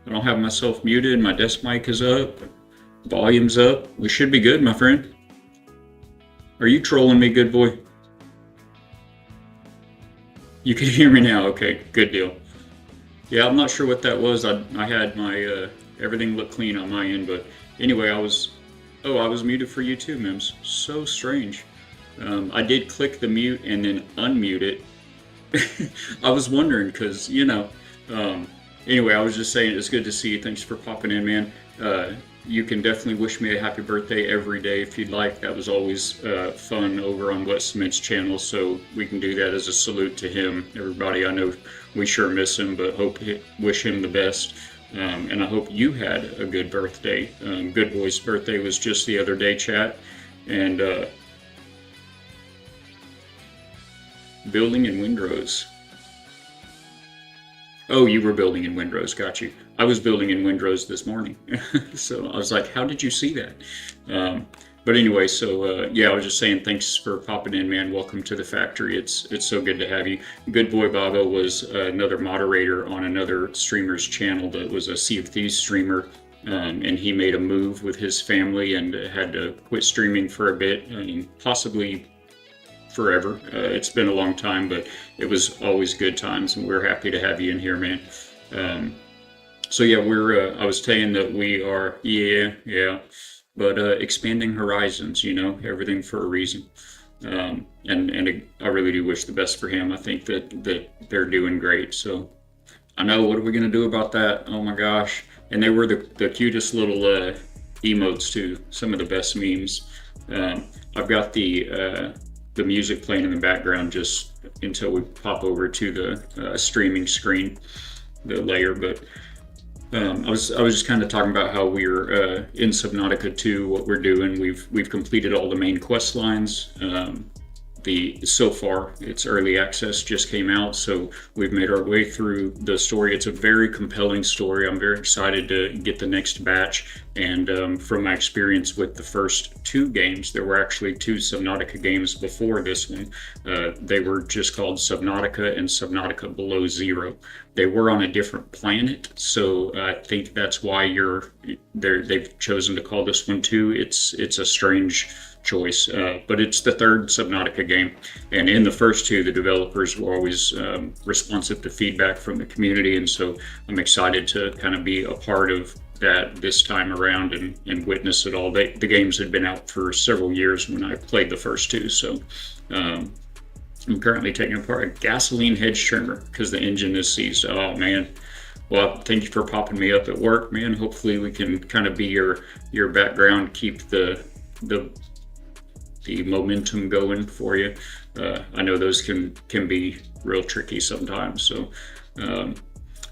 I don't have myself muted. My desk mic is up. Volume's up. We should be good, my friend. Are you trolling me, good boy? You can hear me now. Okay, good deal. Yeah, I'm not sure what that was. I had my everything looked clean on my end, but anyway, I was muted for you too, Mims. So strange. I did click the mute and then unmute it. I was wondering because um, anyway, I was just saying it's good to see you. Thanks for popping in, man. You can definitely wish me a happy birthday every day if you'd like. That was always fun over on Wet Cement's channel, so we can do that as a salute to him. Everybody, I know we sure miss him, but wish him the best. And I hope you had a good birthday. Good Boy's birthday was just the other day, chat. And building in Windrose. Oh, you were building in Windrose, got you. I was building in Windrose this morning. So I was like, how did you see that? But anyway, so yeah, I was just saying thanks for popping in, man. Welcome to the factory. It's so good to have you. Good Boy Babo was another moderator on another streamer's channel that was a Sea of Thieves streamer. And he made a move with his family and had to quit streaming for a bit, possibly forever. It's been a long time, but it was always good times, and we're happy to have you in here, man. So yeah, I was saying that we are, yeah, but expanding horizons, everything for a reason. And I really do wish the best for him. I think that they're doing great. So I know, what are we gonna do about that? Oh my gosh. And they were the cutest little emotes too. Some of the best memes. I've got the music playing in the background just until we pop over to the streaming screen, the layer. But I was just kind of talking about how we're in Subnautica 2, what we're doing. We've completed all the main quest lines. So far, it's early access, just came out, so we've made our way through the story. It's a very compelling story. I'm very excited to get the next batch. And from my experience with the first two games, there were actually two Subnautica games before this one. They were just called Subnautica and Subnautica Below Zero. They were on a different planet, so I think that's why they've chosen to call this one too. It's a strange choice, but it's the third Subnautica game, and in the first two, the developers were always responsive to feedback from the community, and so I'm excited to kind of be a part of that this time around and witness it all. The games had been out for several years when I played the first two, so I'm currently taking apart a gasoline hedge trimmer because the engine is seized. Oh man. Well, thank you for popping me up at work, man. Hopefully we can kind of be your background, keep the momentum going for you. I know those can be real tricky sometimes. So,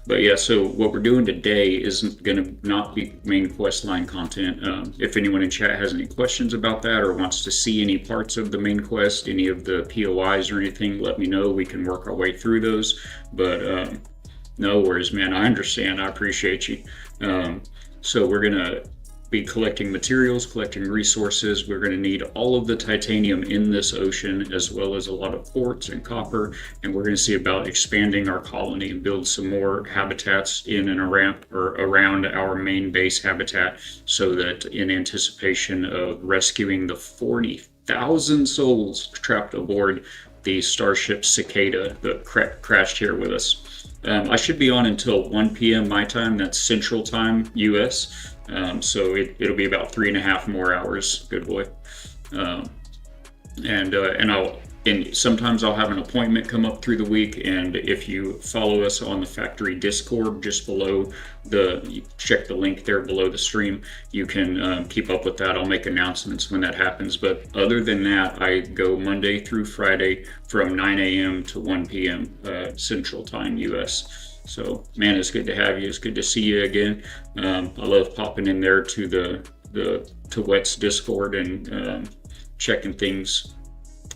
but yeah, so what we're doing today isn't going to not be main quest line content. If anyone in chat has any questions about that or wants to see any parts of the main quest, any of the POIs or anything, let me know. We can work our way through those. But no worries, man. I understand. I appreciate you. So we're gonna be collecting materials, collecting resources. We're going to need all of the titanium in this ocean, as well as a lot of quartz and copper, and we're going to see about expanding our colony and build some more habitats in and around our main base habitat, so that in anticipation of rescuing the 40,000 souls trapped aboard the starship Cicada that crashed here with us. I should be on until 1 p.m. my time, that's Central Time, US. So it'll be about 3.5 more hours, good boy. And sometimes I'll have an appointment come up through the week, and if you follow us on the factory Discord just below check the link there below the stream, you can keep up with that. I'll make announcements when that happens. But other than that, I go Monday through Friday from 9 a.m. to 1 p.m. Central Time US. So man, it's good to have you. It's good to see you again. I love popping in there to Wet's Discord and checking things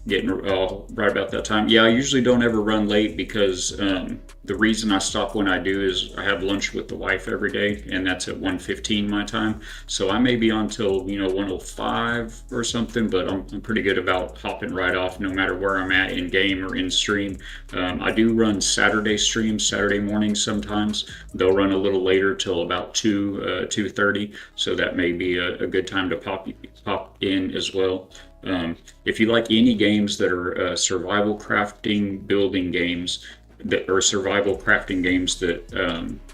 Getting right about that time. Yeah, I usually don't ever run late because the reason I stop when I do is I have lunch with the wife every day, and that's at 1:15 my time. So I may be on till 1:05 or something, but I'm pretty good about hopping right off no matter where I'm at in game or in stream. I do run Saturday streams, Saturday mornings sometimes. They'll run a little later till about 2:30, so that may be a good time to pop in as well. If you like any games that are survival crafting building games that are survival crafting games that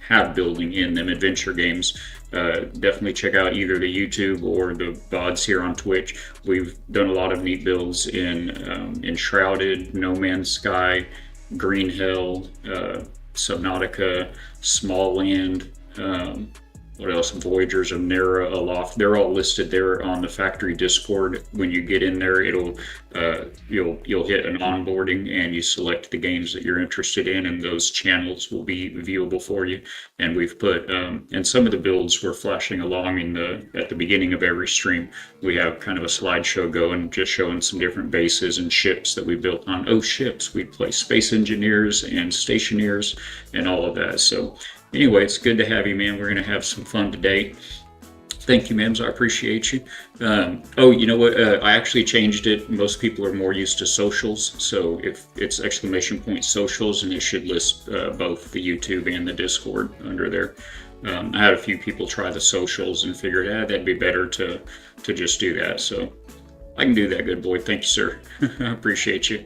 have building in them, adventure games, definitely check out either the YouTube or the VODs here on Twitch. We've done a lot of neat builds in Shrouded, No Man's Sky, Green Hell, Subnautica, Small Land. What else? Voyagers of Nera, Aloft. They're all listed there on the factory Discord. When you get in there, it'll you'll hit an onboarding and you select the games that you're interested in, and those channels will be viewable for you. And we've put and some of the builds we're flashing along at the beginning of every stream. We have kind of a slideshow going, just showing some different bases and ships that we built on. Oh, ships! We play Space Engineers and Stationeers and all of that. So. Anyway, it's good to have you, man. We're going to have some fun today. Thank you, Mims. I appreciate you. Oh, you know what? I actually changed it. Most people are more used to socials. So if it's !socials, and it should list both the YouTube and the Discord under there. I had a few people try the socials and figured, that'd be better to just do that. So I can do that, good boy. Thank you, sir. I appreciate you.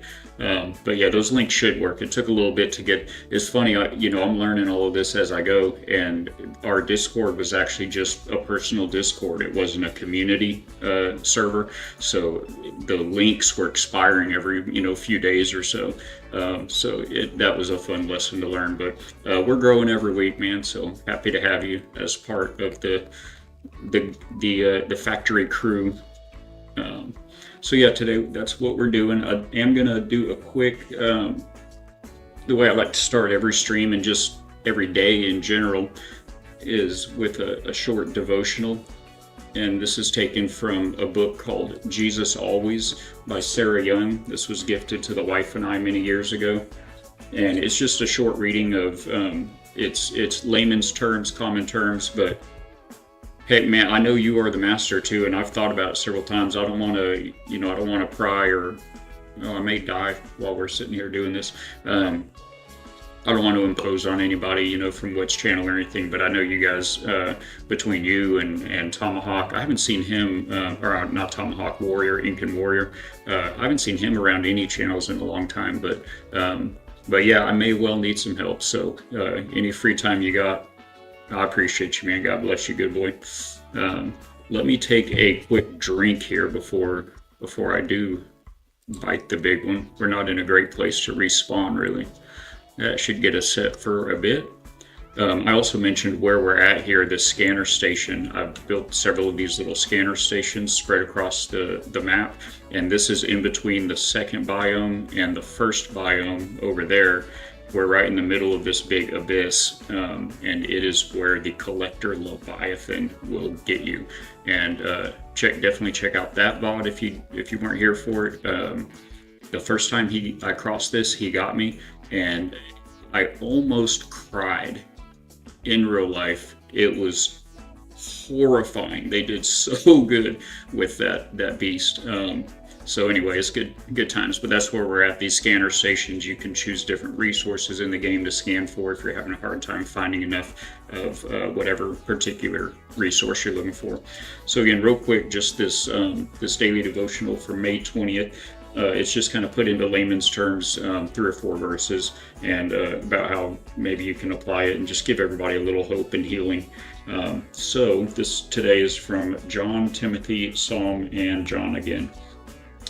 But yeah, those links should work. It took a little bit to get. It's funny, I'm learning all of this as I go, and our Discord was actually just a personal Discord. It wasn't a community server, so the links were expiring every few days or so. That was a fun lesson to learn. But we're growing every week, man. So happy to have you as part of the factory crew. So yeah, today that's what we're doing. I am gonna do a quick, the way I like to start every stream and just every day in general is with a short devotional. And this is taken from a book called Jesus Always by Sarah Young. This was gifted to the wife and I many years ago. And it's just a short reading of, it's layman's terms, common terms, but hey, man, I know you are the master too, and I've thought about it several times. I don't want to pry or, I may die while we're sitting here doing this. I don't want to impose on anybody, from which channel or anything, but I know you guys, between you and Tomahawk, I haven't seen him, or not Tomahawk, Warrior, Incan Warrior. I haven't seen him around any channels in a long time, but yeah, I may well need some help. So any free time you got, I appreciate you, man. God bless you, good boy. Let me take a quick drink here before I do bite the big one. We're not in a great place to respawn, really. That should get us set for a bit. I also mentioned where we're at here, the scanner station. I've built several of these little scanner stations spread across the map, and this is in between the second biome and the first biome over there. We're right in the middle of this big abyss, and it is where the Collector Leviathan will get you. And definitely check out that VOD if you weren't here for it. The first time I crossed this, he got me, and I almost cried in real life. It was horrifying. They did so good with that beast. So anyway, it's good times, but that's where we're at. These scanner stations, you can choose different resources in the game to scan for if you're having a hard time finding enough of whatever particular resource you're looking for. So again, real quick, just this daily devotional for May 20th. It's just kind of put into layman's terms, 3 or 4 verses, and about how maybe you can apply it and just give everybody a little hope and healing. So this today is from John, Timothy, Psalm, and John again.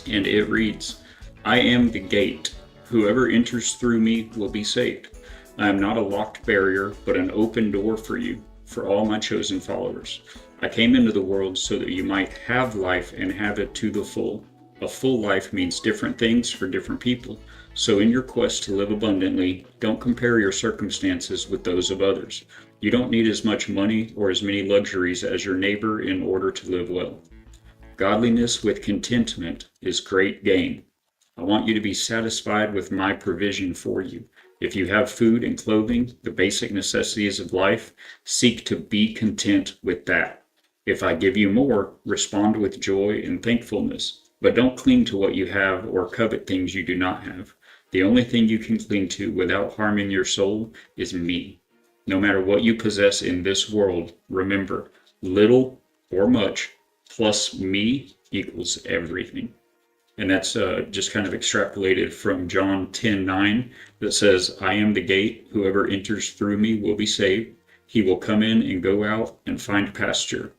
And it reads, I am the gate. Whoever enters through me will be saved. I am not a locked barrier, but an open door for you, for all my chosen followers. I came into the world so that you might have life and have it to the full. A full life means different things for different people. So in your quest to live abundantly, don't compare your circumstances with those of others. You don't need as much money or as many luxuries as your neighbor in order to live well. Godliness with contentment is great gain. I want you to be satisfied with my provision for you. If you have food and clothing, the basic necessities of life, seek to be content with that. If I give you more, respond with joy and thankfulness. But don't cling to what you have or covet things you do not have. The only thing you can cling to without harming your soul is me. No matter what you possess in this world, remember, little or much plus me equals everything. And that's just kind of extrapolated from John 10:9 that says, I am the gate. Whoever enters through me will be saved. He will come in and go out and find pasture.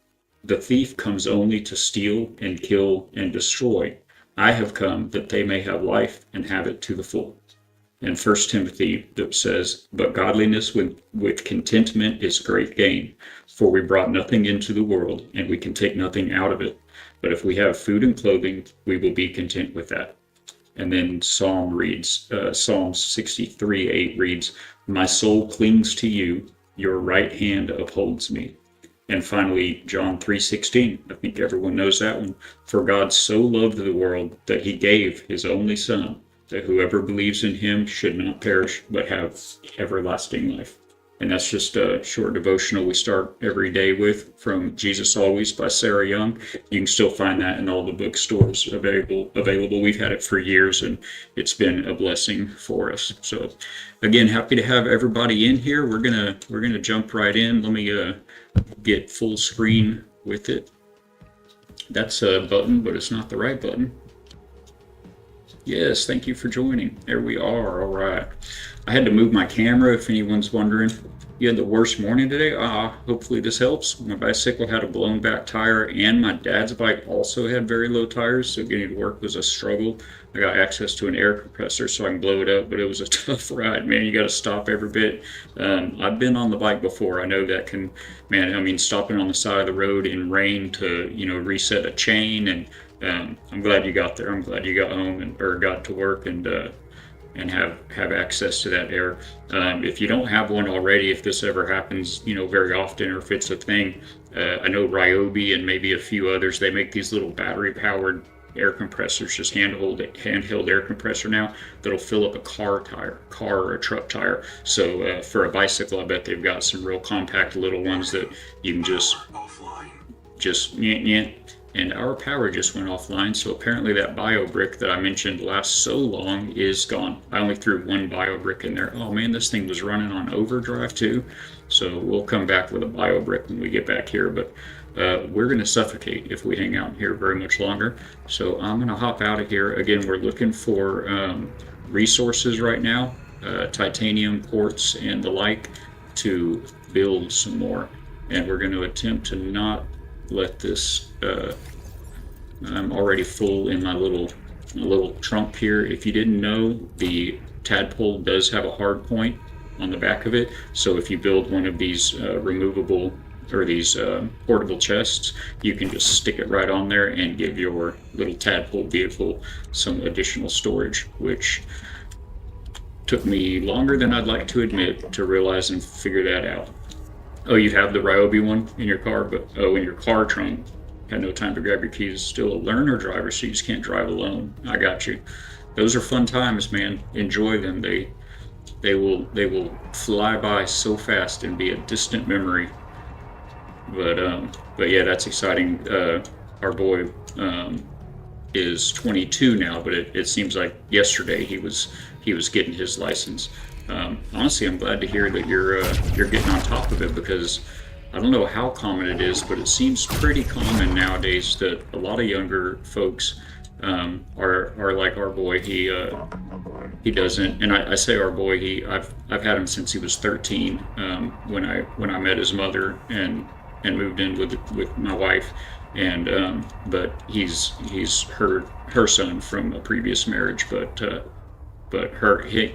The thief comes only to steal and kill and destroy. I have come that they may have life and have it to the full. And 1 Timothy that says, but godliness with contentment is great gain, for we brought nothing into the world, and we can take nothing out of it. But if we have food and clothing, we will be content with that. And then Psalm 63:8 reads, my soul clings to you, your right hand upholds me. And finally, John 3:16, I think everyone knows that one. For God so loved the world that he gave his only son, that whoever believes in him should not perish, but have everlasting life. And that's just a short devotional we start every day with from Jesus Always by Sarah Young. You can still find that in all the bookstores available. We've had it for years, and it's been a blessing for us. So again, happy to have everybody in here. We're gonna jump right in. Let me get full screen with it. That's a button, but it's not the right button. Yes, thank you for joining. There we are. All right. I had to move my camera if anyone's wondering. You had the worst morning today? Hopefully this helps. My bicycle had a blown back tire, and my dad's bike also had very low tires, so getting to work was a struggle. I got access to an air compressor so I can blow it up, but it was a tough ride, man. You got to stop every bit. I've been on the bike before. I know that can, man, I mean, stopping on the side of the road in rain to, reset a chain, and I'm glad you got there. I'm glad you got home or got to work and have access to that air. If you don't have one already, if this ever happens, very often, or if it's a thing, I know Ryobi and maybe a few others, they make these little battery-powered air compressors, just handheld air compressor now, that'll fill up a car or a truck tire. So for a bicycle, I bet they've got some real compact little ones that you can just and our power just went offline, so apparently that bio brick that I mentioned lasts so long is gone. I only threw one bio brick in there. Oh man, this thing was running on overdrive too. So we'll come back with a bio brick when we get back here, but we're going to suffocate if we hang out here very much longer. So I'm going to hop out of here. Again, we're looking for resources right now, titanium, quartz, and the like, to build some more. And we're going to attempt to not let this I'm already full in my little trunk here. If you didn't know, the tadpole does have a hard point on the back of it, so if you build one of these removable or these portable chests, you can just stick it right on there and give your little tadpole vehicle some additional storage, which took me longer than I'd like to admit to realize and figure that out. Oh, you have the Ryobi one in your car, but in your car trunk, had no time to grab your keys. Still a learner driver, so you just can't drive alone. I got you. Those are fun times, man. Enjoy them. They will fly by so fast and be a distant memory. But yeah, that's exciting. Our boy is 22 now, but it seems like yesterday he was getting his license. Honestly, I'm glad to hear that you're getting on top of it, because I don't know how common it is, but it seems pretty common nowadays that a lot of younger folks are like our boy. He doesn't, and I say our boy. I've had him since he was 13 when I met his mother and moved in with my wife, and but he's her son from a previous marriage, but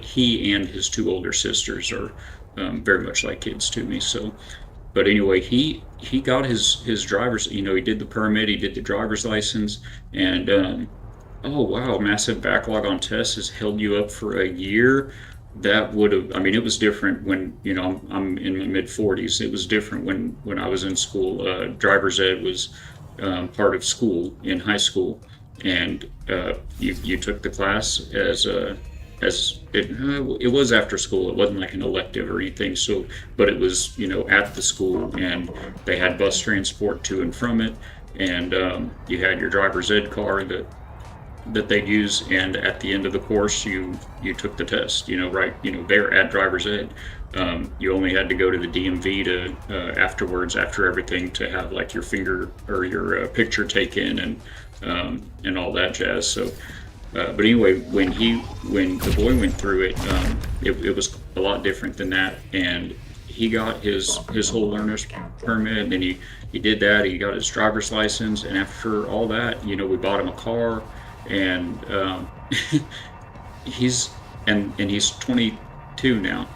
he and his two older sisters are very much like kids to me. So, but anyway, he got his driver's. He did the permit, he did the driver's license, and oh wow, massive backlog on tests has held you up for a year. That would have, I mean, it was different when, I'm in my mid-40s. It was different when I was in school. Driver's ed was part of school in high school. and you took the class as it was after school. It wasn't like an elective or anything. So, but it was at the school, and they had bus transport to and from it, and you had your driver's ed car that they'd use, and at the end of the course you took the test, right, there at driver's ed. You only had to go to the DMV to afterwards, after everything, to have like your finger or your picture taken, and all that jazz. So but anyway, when the boy went through it, it was a lot different than that, and he got his whole learner's permit, and then he did that. He got his driver's license, and after all that, we bought him a car, and he's he's 22 now,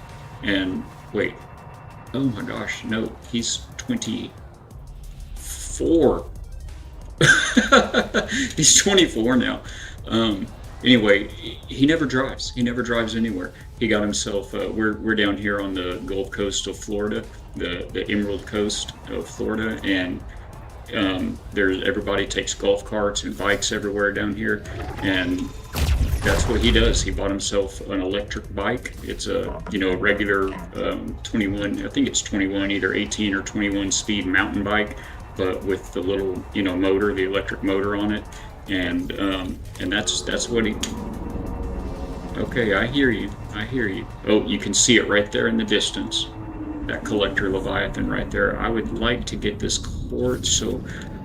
and wait, oh my gosh, no, he's 24. He's 24 now. Anyway, he never drives. He never drives anywhere. He got himself. We're down here on the Gulf Coast of Florida, the Emerald Coast of Florida, and there's everybody takes golf carts and bikes everywhere down here, and that's what he does. He bought himself an electric bike. It's a regular 21. I think it's 21, either 18 or 21 speed mountain bike, but with the little motor, the electric motor on it, and that's what he. Okay, I hear you. I hear you. Oh, you can see it right there in the distance. That collector Leviathan right there. I would like to get this quartz, so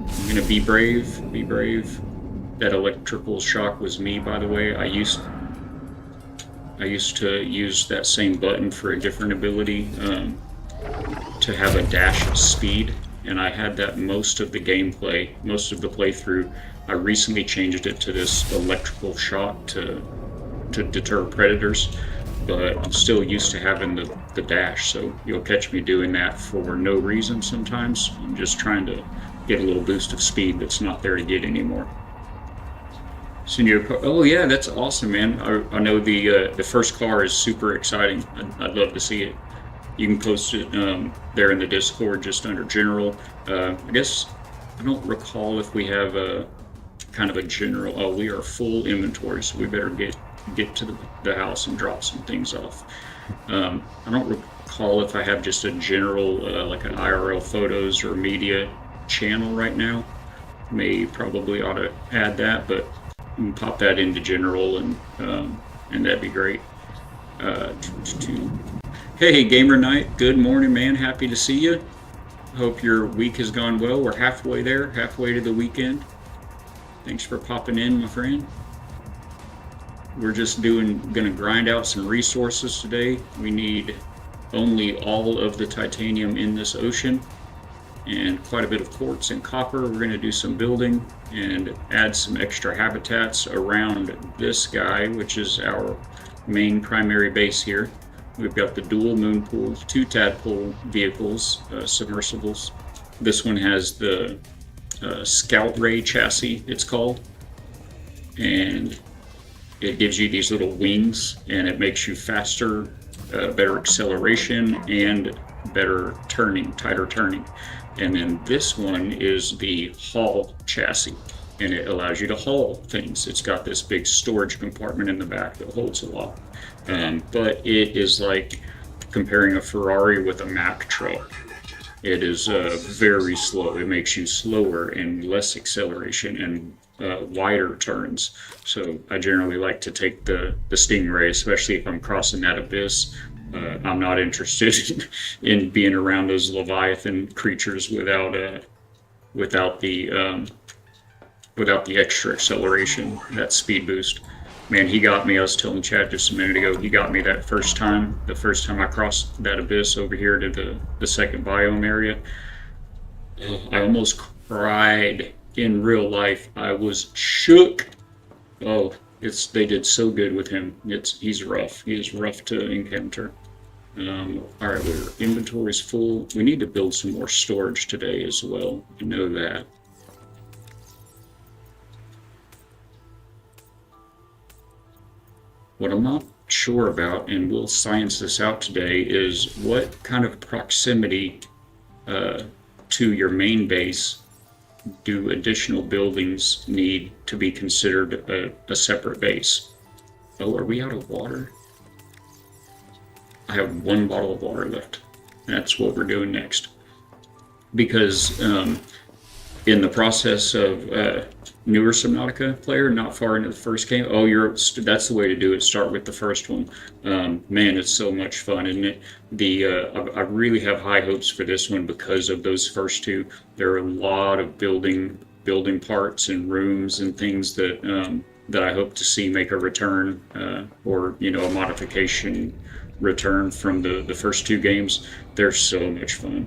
I'm gonna be brave. Be brave. That electrical shock was me, by the way. I used to use that same button for a different ability, to have a dash of speed, and I had that most of the gameplay, most of the playthrough. I recently changed it to this electrical shock to deter predators, but I'm still used to having the dash, so you'll catch me doing that for no reason sometimes. I'm just trying to get a little boost of speed that's not there to get anymore. Senior car. Oh yeah, that's awesome, man. I know the first car is super exciting. I'd love to see it. You can post it there in the Discord, just under general. I guess I don't recall if we have a kind of a general. Oh, we are full inventory, so we better get to the house and drop some things off. I don't recall if I have just a general like an IRL photos or media channel right now. Probably ought to add that, but you can pop that into general, and that'd be great. Hey, Gamer Knight, good morning, man. Happy to see you. Hope your week has gone well. We're halfway there, halfway to the weekend. Thanks for popping in, my friend. We're just gonna grind out some resources today. We need only all of the titanium in this ocean, and quite a bit of quartz and copper. We're gonna do some building and add some extra habitats around this guy, which is our main primary base here. We've got the dual moon pools, 2 tadpole vehicles, submersibles. This one has the Scout Ray chassis, it's called, and it gives you these little wings, and it makes you faster, better acceleration, and better turning, tighter turning. And then this one is the haul chassis, and it allows you to haul things. It's got this big storage compartment in the back that holds a lot. But it is like comparing a Ferrari with a Mack truck. It is very slow. It makes you slower and less acceleration and wider turns. So I generally like to take the Stingray, especially if I'm crossing that abyss. I'm not interested in being around those Leviathan creatures without the extra acceleration, that speed boost. Man, he got me. I was telling Chad just a minute ago, he got me the first time I crossed that abyss over here to the second biome area. I almost cried in real life. I was shook. Oh, they did so good with him. He's rough. He is rough to encounter. All right, our inventory's full. We need to build some more storage today as well. You know that. What I'm not sure about, and we'll science this out today, is what kind of proximity to your main base do additional buildings need to be considered a separate base? Oh, are we out of water? I have one bottle of water left. That's what we're doing next. Because in the process of newer Subnautica player, not far into the first game, that's the way to do it. Start with the first one. Man, it's so much fun, isn't it? I really have high hopes for this one because of those first two. There are a lot of building parts and rooms and things that I hope to see make a return, or a modification return from the first two games. They're so much fun.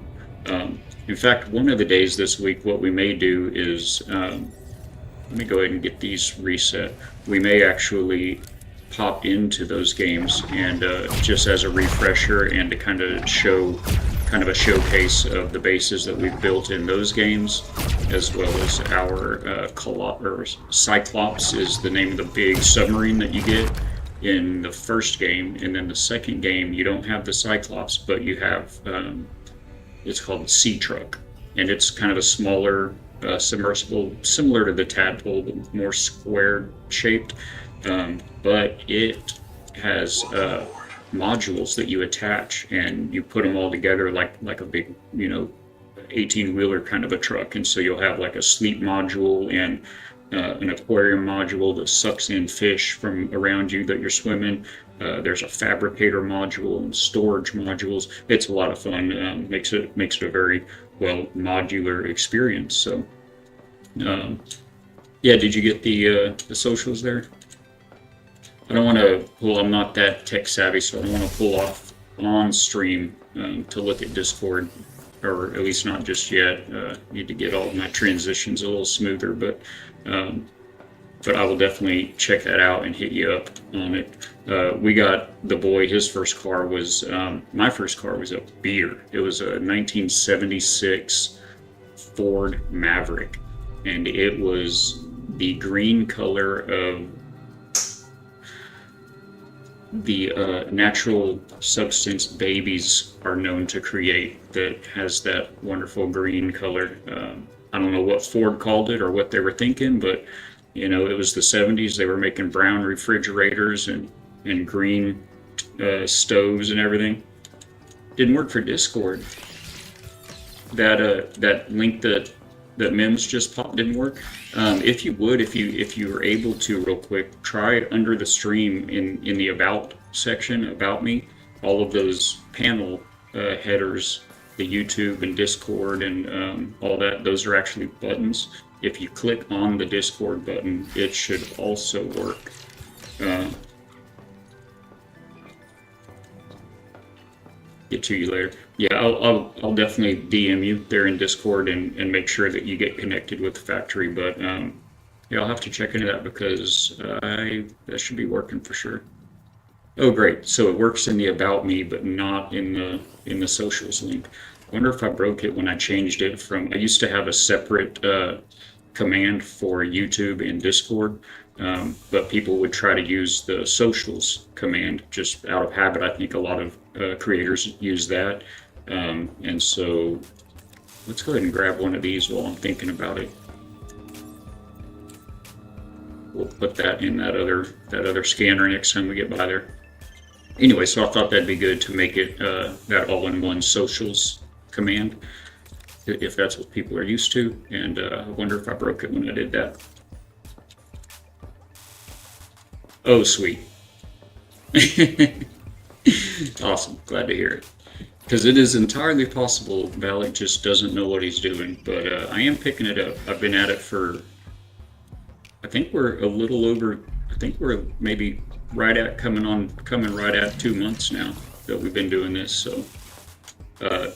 In fact, one of the days this week, what we may do is, let me go ahead and get these reset. We may actually pop into those games and just as a refresher and to kind of show kind of a showcase of the bases that we've built in those games, as well as our Cyclops is the name of the big submarine that you get in the first game, and then the second game you don't have the Cyclops, but you have it's called the Sea Truck, and it's kind of a smaller submersible, similar to the Tadpole, but more square shaped, but it has modules that you attach and you put them all together like a big 18-wheeler kind of a truck. And so you'll have like a sleep module and an aquarium module that sucks in fish from around you that you're swimming. There's a fabricator module and storage modules. It's a lot of fun. Makes it a very well modular experience. So yeah, did you get the socials there? I don't want to pull, I'm not that tech savvy, so I don't want to pull off on stream to look at Discord, or at least not just yet. Need to get all of my transitions a little smoother, but I will definitely check that out and hit you up on it. We got the boy, his first car was, my first car was a beer. It was a 1976 Ford Maverick, and it was the green color of the natural substance babies are known to create, that has that wonderful green color. I don't know what Ford called it or what they were thinking, but it was the 70s. They were making brown refrigerators and green stoves and everything. Didn't work for Discord. That link that Mims just popped didn't work. If you were able to, real quick, try it under the stream in the about section, about me, all of those panel headers, the YouTube and Discord and all that, those are actually buttons. If you click on the Discord button, it should also work. Get to you later. Yeah, I'll definitely DM you there in Discord and make sure that you get connected with the factory. But yeah, I'll have to check into that because that should be working for sure. Oh, great! So it works in the About Me, but not in the socials link. I wonder if I broke it when I changed it from. I used to have a separate command for YouTube and Discord. But people would try to use the socials command just out of habit. I think a lot of creators use that. And so let's go ahead and grab one of these while I'm thinking about it. We'll put that in that other scanner next time we get by there. Anyway, so I thought that'd be good to make it that all-in-one socials command, if that's what people are used to. And I wonder if I broke it when I did that. Oh, sweet. Awesome. Glad to hear it. Because it is entirely possible Valak just doesn't know what he's doing, but I am picking it up. I've been at it for, I think we're a little over, I think we're maybe coming right at 2 months now that we've been doing this, so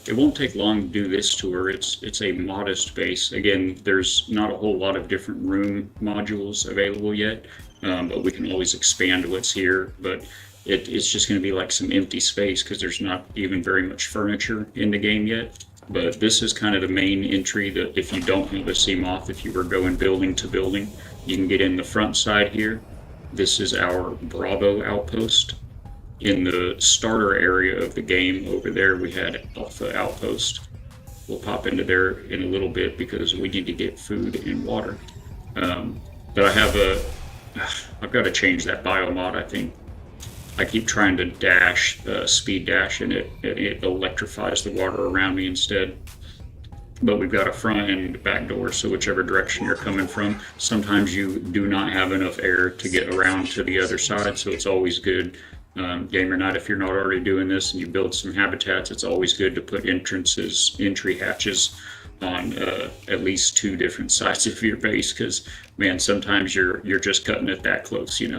it won't take long to do this tour. It's a modest base. Again, there's not a whole lot of different room modules available yet, but we can always expand what's here. But it's just going to be like some empty space because there's not even very much furniture in the game yet. But this is kind of the main entry that if you don't have a CMOF, if you were going building to building, you can get in the front side here. This is our Bravo outpost. In the starter area of the game over there, we had Alpha outpost. We'll pop into there in a little bit because we need to get food and water. But I've got to change that bio mod. I think I keep trying to dash, speed dash, and it electrifies the water around me instead. But we've got a front and back door, so whichever direction you're coming from, sometimes you do not have enough air to get around to the other side, so it's always good, game or not, if you're not already doing this and you build some habitats, it's always good to put entry hatches on at least 2 different sides of your base, because man, sometimes you're just cutting it that close, you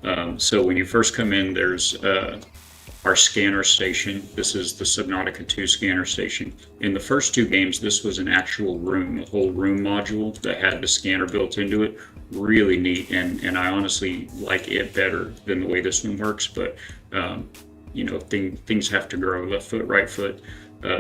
know. So when you first come in, there's our scanner station. This is the Subnautica 2 scanner station. In the first 2 games, this was an actual room, a whole room module that had the scanner built into it. Really neat, and I honestly like it better than the way this one works, but you know, things have to grow, left foot, right foot.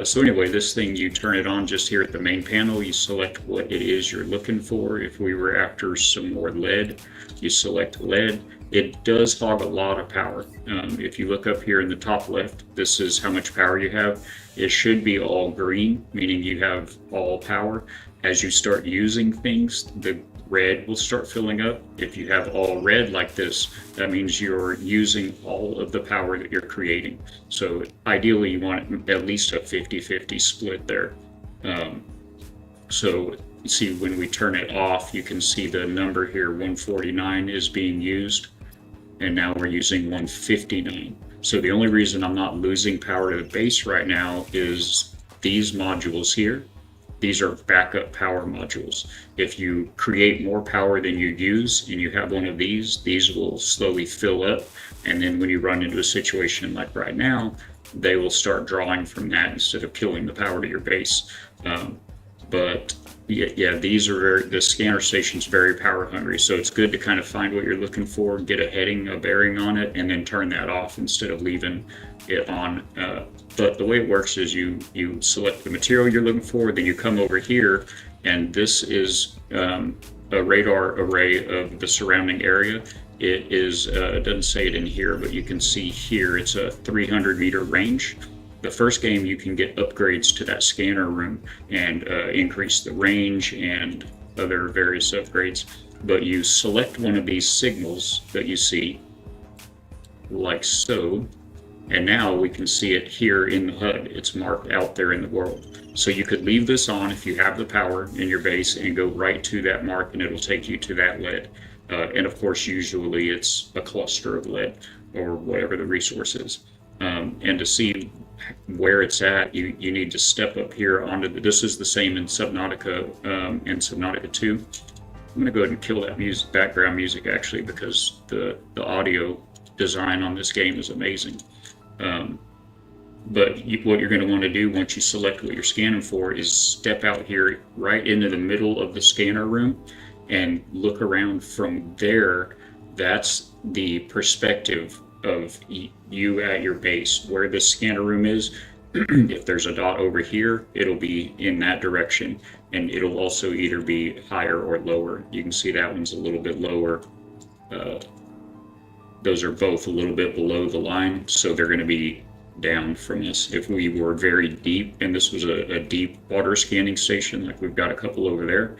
So anyway, this thing, you turn it on just here at the main panel, you select what it is you're looking for. If we were after some more lead, you select lead. It does hog a lot of power. If you look up here in the top left, this is how much power you have. It should be all green, meaning you have all power. As you start using things, the red will start filling up. If you have all red like this, that means you're using all of the power that you're creating. So ideally you want at least a 50-50 split there. So you see when we turn it off, you can see the number here, 149 is being used, and now we're using 159. So the only reason I'm not losing power to the base right now is these modules here. These are backup power modules. If you create more power than you use and you have one of these will slowly fill up. And then when you run into a situation like right now, they will start drawing from that instead of killing the power to your base. But yeah, these are the scanner station's very power hungry. So it's good to kind of find what you're looking for, get a heading, a bearing on it, and then turn that off instead of leaving it on. But the way it works is you select the material you're looking for, then you come over here, and this is a radar array of the surrounding area. It is, it doesn't say it in here, but you can see here it's a 300-meter range. The first game you can get upgrades to that scanner room and increase the range and other various upgrades. But you select one of these signals that you see, like so, and now we can see it here in the HUD. It's marked out there in the world. So you could leave this on if you have the power in your base and go right to that mark, and it'll take you to that lead. And of course, usually it's a cluster of lead or whatever the resource is. And to see where it's at, you need to step up here onto this is the same in Subnautica and Subnautica 2. I'm going to go ahead and kill that background music actually, because the audio design on this game is amazing. But what you're going to want to do once you select what you're scanning for is step out here right into the middle of the scanner room and look around from there. That's the perspective of you at your base, where the scanner room is. If there's a dot over here, it'll be in that direction, and it'll also either be higher or lower. You can see that one's a little bit lower. Those are both a little bit below the line, so they're going to be down from us. If we were very deep, and this was a deep water scanning station, like we've got a couple over there,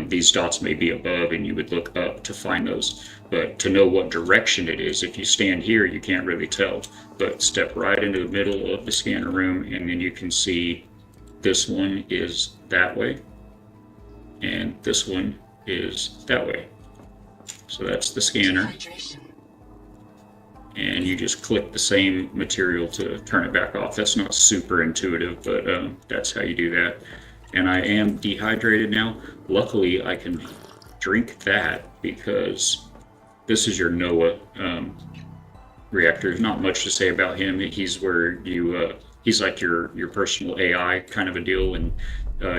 these dots may be above and you would look up to find those. But to know what direction it is, if you stand here, you can't really tell. But step right into the middle of the scanner room, and then you can see this one is that way, and this one is that way. So that's the scanner. And you just click the same material to turn it back off. That's not super intuitive, but that's how you do that. And I am dehydrated now. Luckily, I can drink that because this is your NOAA reactor. There's not much to say about him. He's where you, he's like your personal AI kind of a deal, and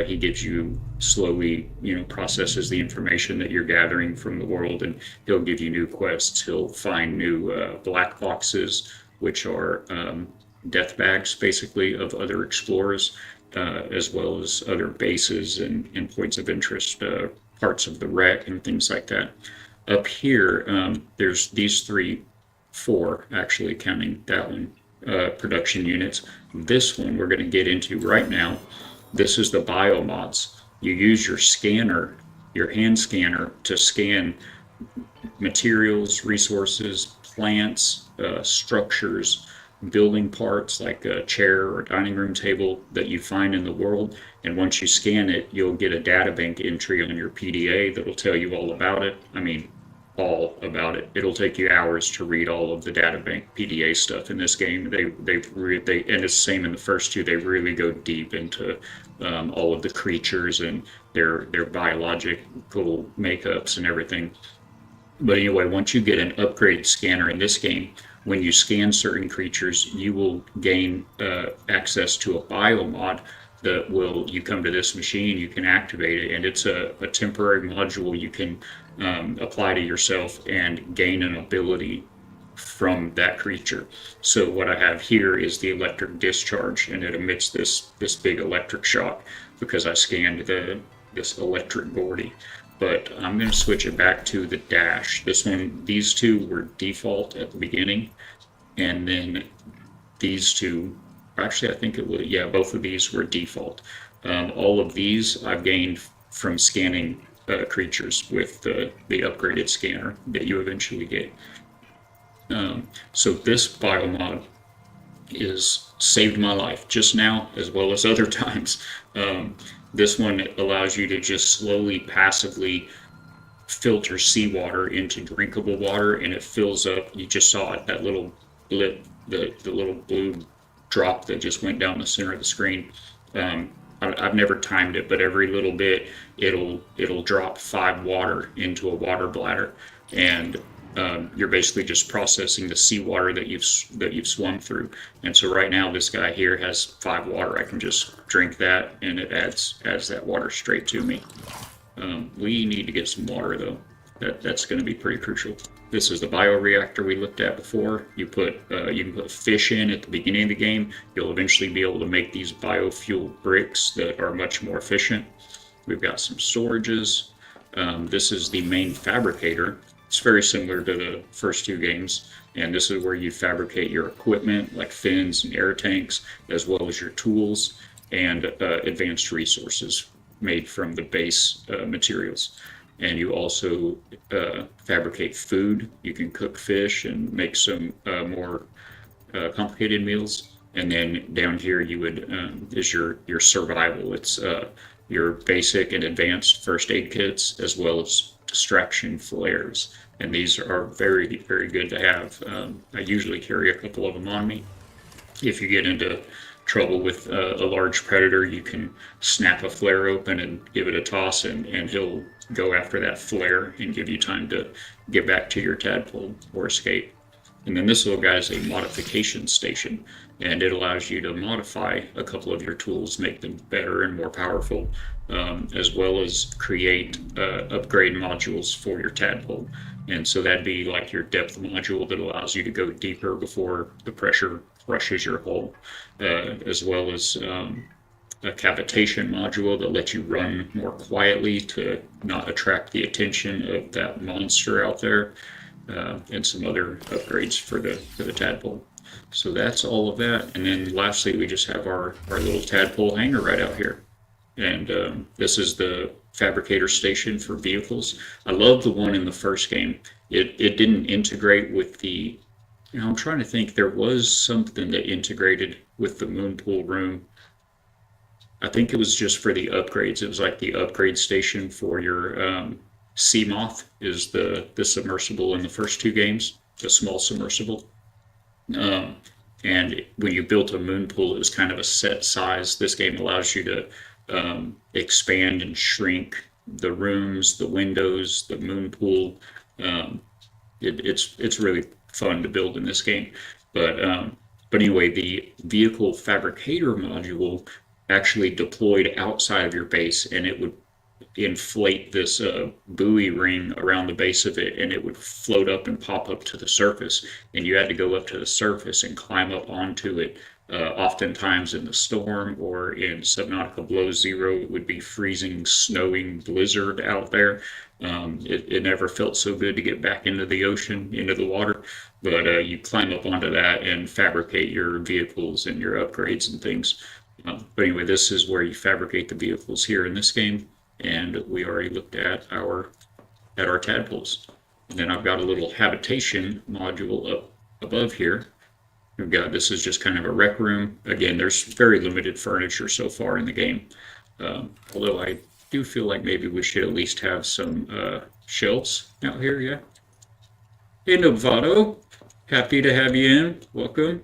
he gives you slowly, processes the information that you're gathering from the world, and he'll give you new quests. He'll find new black boxes, which are death bags, basically, of other explorers, as well as other bases and points of interest, parts of the wreck and things like that. Up here, there's these four, actually, counting that one, production units. This one we're going to get into right now. This is the biomods. You use your scanner, your hand scanner, to scan materials, resources, plants, structures, building parts like a chair or dining room table that you find in the world. And once you scan it, you'll get a data bank entry on your PDA that'll tell you all about it. I mean, all about it. It'll take you hours to read all of the data bank PDA stuff in this game. They and it's the same in the first two. They really go deep into all of the creatures and their biological makeups and everything. But anyway, once you get an upgraded scanner in this game, when you scan certain creatures, you will gain access to a biomod that will, you come to this machine, you can activate it, and it's a temporary module you can apply to yourself and gain an ability from that creature. So what I have here is the electric discharge, and it emits this big electric shock because I scanned this electric Gordy. But I'm going to switch it back to the dash. This one, these two were default at the beginning, and then these two, actually I think it was, yeah, both of these were default. All of these I've gained from scanning creatures with the upgraded scanner that you eventually get. So this biomod is saved my life just now as well as other times. This one allows you to just slowly, passively filter seawater into drinkable water, and it fills up. You just saw it, that little blip, the little blue drop that just went down the center of the screen. I've never timed it, but every little bit it'll drop 5 water into a water bladder, and you're basically just processing the seawater that you've swum through. And so right now this guy here has 5 water. I can just drink that, and it adds that water straight to me. We need to get some water though. That's going to be pretty crucial. This is the bioreactor we looked at before. You can put fish in at the beginning of the game. You'll eventually be able to make these biofuel bricks that are much more efficient. We've got some storages. This is the main fabricator. It's very similar to the first 2 games, and this is where you fabricate your equipment like fins and air tanks, as well as your tools and advanced resources made from the base materials. And you also fabricate food. You can cook fish and make some more complicated meals. And then down here you would is your survival. It's your basic and advanced first aid kits, as well as distraction flares. And these are very, very good to have. I usually carry a couple of them on me. If you get into trouble with a large predator, you can snap a flare open and give it a toss, and he'll go after that flare and give you time to get back to your tadpole or escape. And then this little guy is a modification station, and it allows you to modify a couple of your tools, make them better and more powerful, as well as create upgrade modules for your tadpole. And so that'd be like your depth module that allows you to go deeper before the pressure crushes your hull, as well as a cavitation module that lets you run more quietly to not attract the attention of that monster out there, and some other upgrades for the tadpole. So that's all of that. And then lastly, we just have our little tadpole hangar right out here. And this is the fabricator station for vehicles. I love the one in the first game. It didn't integrate with the, I'm trying to think, there was something that integrated with the moon pool room. I think it was just for the upgrades. It was like the upgrade station for your sea moth is the submersible in the first 2 games, the small submersible. And when you built a moon pool, it was kind of a set size. This game allows you to expand and shrink the rooms, the windows, the moon pool. It's really fun to build in this game. But anyway, the vehicle fabricator module actually deployed outside of your base, and it would inflate this buoy ring around the base of it, and it would float up and pop up to the surface, and you had to go up to the surface and climb up onto it. Oftentimes in the storm or in Subnautica below zero, it would be freezing, snowing blizzard out there. It never felt so good to get back into the ocean, into the water, but you climb up onto that and fabricate your vehicles and your upgrades and things. But anyway, this is where you fabricate the vehicles here in this game, and we already looked at our tadpoles. And then I've got a little habitation module up above here. We've got, this is just kind of a rec room. Again, there's very limited furniture so far in the game. Although I do feel like maybe we should at least have some shelves out here, yeah. Hey, Novato, happy to have you in. Welcome.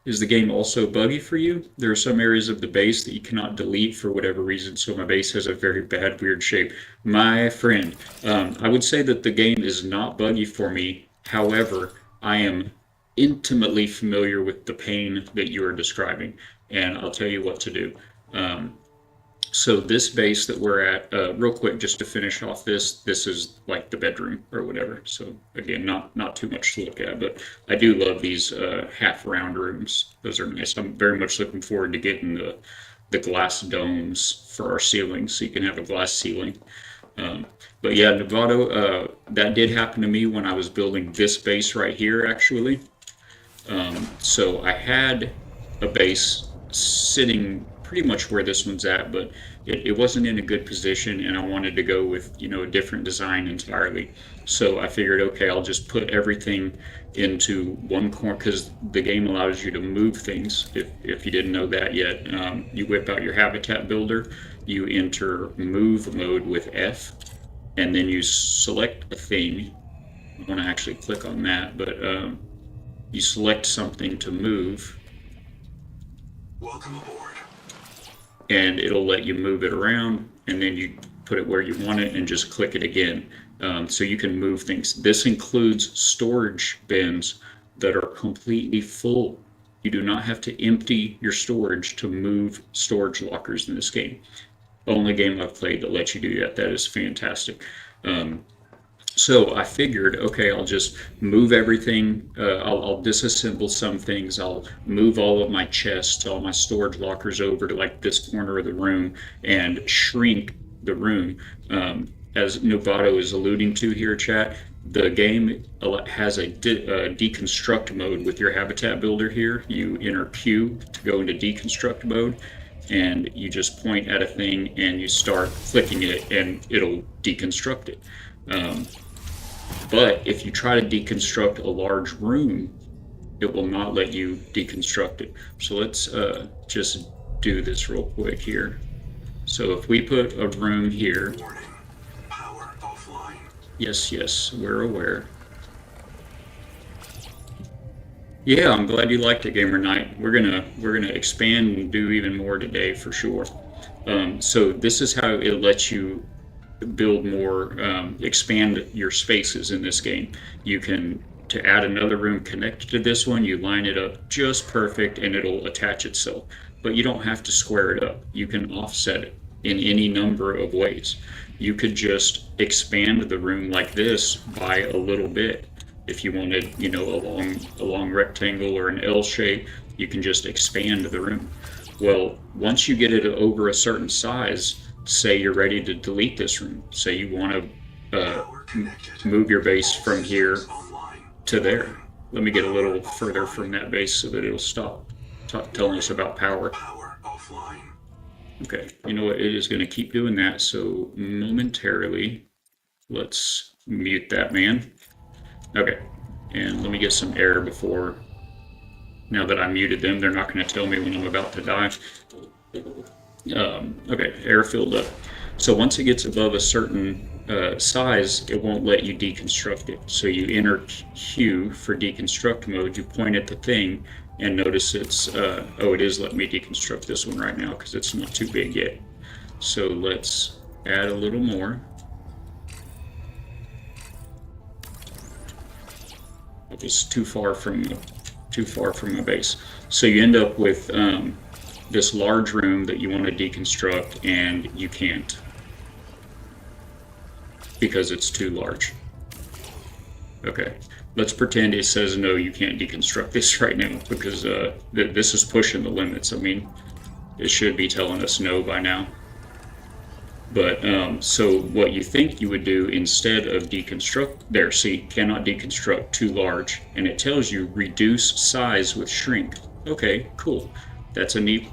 Is the game also buggy for you? There are some areas of the base that you cannot delete for whatever reason, so my base has a very bad, weird shape. My friend, I would say that the game is not buggy for me. However, I am intimately familiar with the pain that you are describing, and I'll tell you what to do. So this base that we're at, real quick, just to finish off this is like the bedroom or whatever. So again, not too much to look at, but I do love these half round rooms. Those are nice. I'm very much looking forward to getting the glass domes for our ceilings, so you can have a glass ceiling. But yeah, Novato, that did happen to me when I was building this base right here, actually. So I had a base sitting pretty much where this one's at, but it wasn't in a good position, and I wanted to go with, you know, a different design entirely. So I figured, okay, I'll just put everything into one corner, because the game allows you to move things. If you didn't know that yet, you whip out your habitat builder, you enter move mode with F, and then you select a thing. I want to actually click on that, but you select something to move. Welcome aboard. And it'll let you move it around, and then you put it where you want it and just click it again. So you can move things. This includes storage bins that are completely full. You do not have to empty your storage to move storage lockers in this game. Only game I've played that lets you do that. That is fantastic. So I figured, okay, I'll just move everything. I'll disassemble some things. I'll move all of my chests, all my storage lockers over to like this corner of the room and shrink the room. As Novato is alluding to here, chat, the game has a deconstruct mode with your habitat builder here. You enter Q to go into deconstruct mode, and you just point at a thing and you start clicking it and it'll deconstruct it. But if you try to deconstruct a large room, it will not let you deconstruct it. So let's just do this real quick here. So if we put a room here. Warning. Power offline. Yes, we're aware. Yeah, I'm glad you liked it, Gamer Knight. We're gonna expand and do even more today for sure. So this is how it lets you build more, expand your spaces in this game. You can, to add another room connected to this one, you line it up just perfect and it'll attach itself. But you don't have to square it up. You can offset it in any number of ways. You could just expand the room like this by a little bit. If you wanted, you know, a long rectangle or an L shape, you can just expand the room. Well, once you get it over a certain size, say you're ready to delete this room. Say you want to move your base from here to there. Let me get a little further from that base so that it'll stop telling us about power. Power offline. Okay, you know what? It is going to keep doing that. So momentarily, let's mute that man. Okay, and let me get some air before. Now that I muted them, they're not going to tell me when I'm about to die. Okay, air filled up. So once it gets above a certain size, it won't let you deconstruct it. So you enter Q for deconstruct mode, you point at the thing, and notice it's, oh, it is letting me deconstruct this one right now because it's not too big yet. So let's add a little more. It was too far from my base. So you end up with this large room that you want to deconstruct, and you can't because it's too large. Okay, let's pretend it says no, you can't deconstruct this right now because this is pushing the limits. I mean, it should be telling us no by now. But so what you think you would do instead of deconstruct, there, see, cannot deconstruct, too large, and it tells you reduce size with shrink. Okay, cool. That's a neat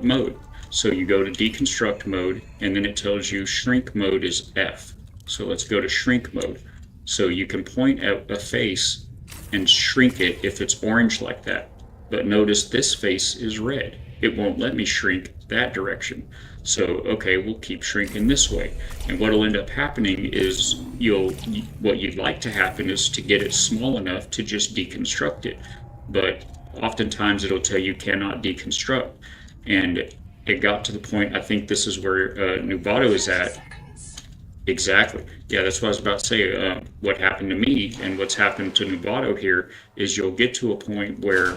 mode. So you go to deconstruct mode, and then it tells you shrink mode is F. So let's go to shrink mode. So you can point at a face and shrink it if it's orange like that. But notice this face is red. It won't let me shrink that direction. So, okay, we'll keep shrinking this way. And what'll end up happening is what you'd like to happen is to get it small enough to just deconstruct it. But oftentimes it'll tell you cannot deconstruct. And it got to the point, I think this is where Nubato is at. Exactly. Yeah, that's what I was about to say. What happened to me and what's happened to Nubato here is you'll get to a point where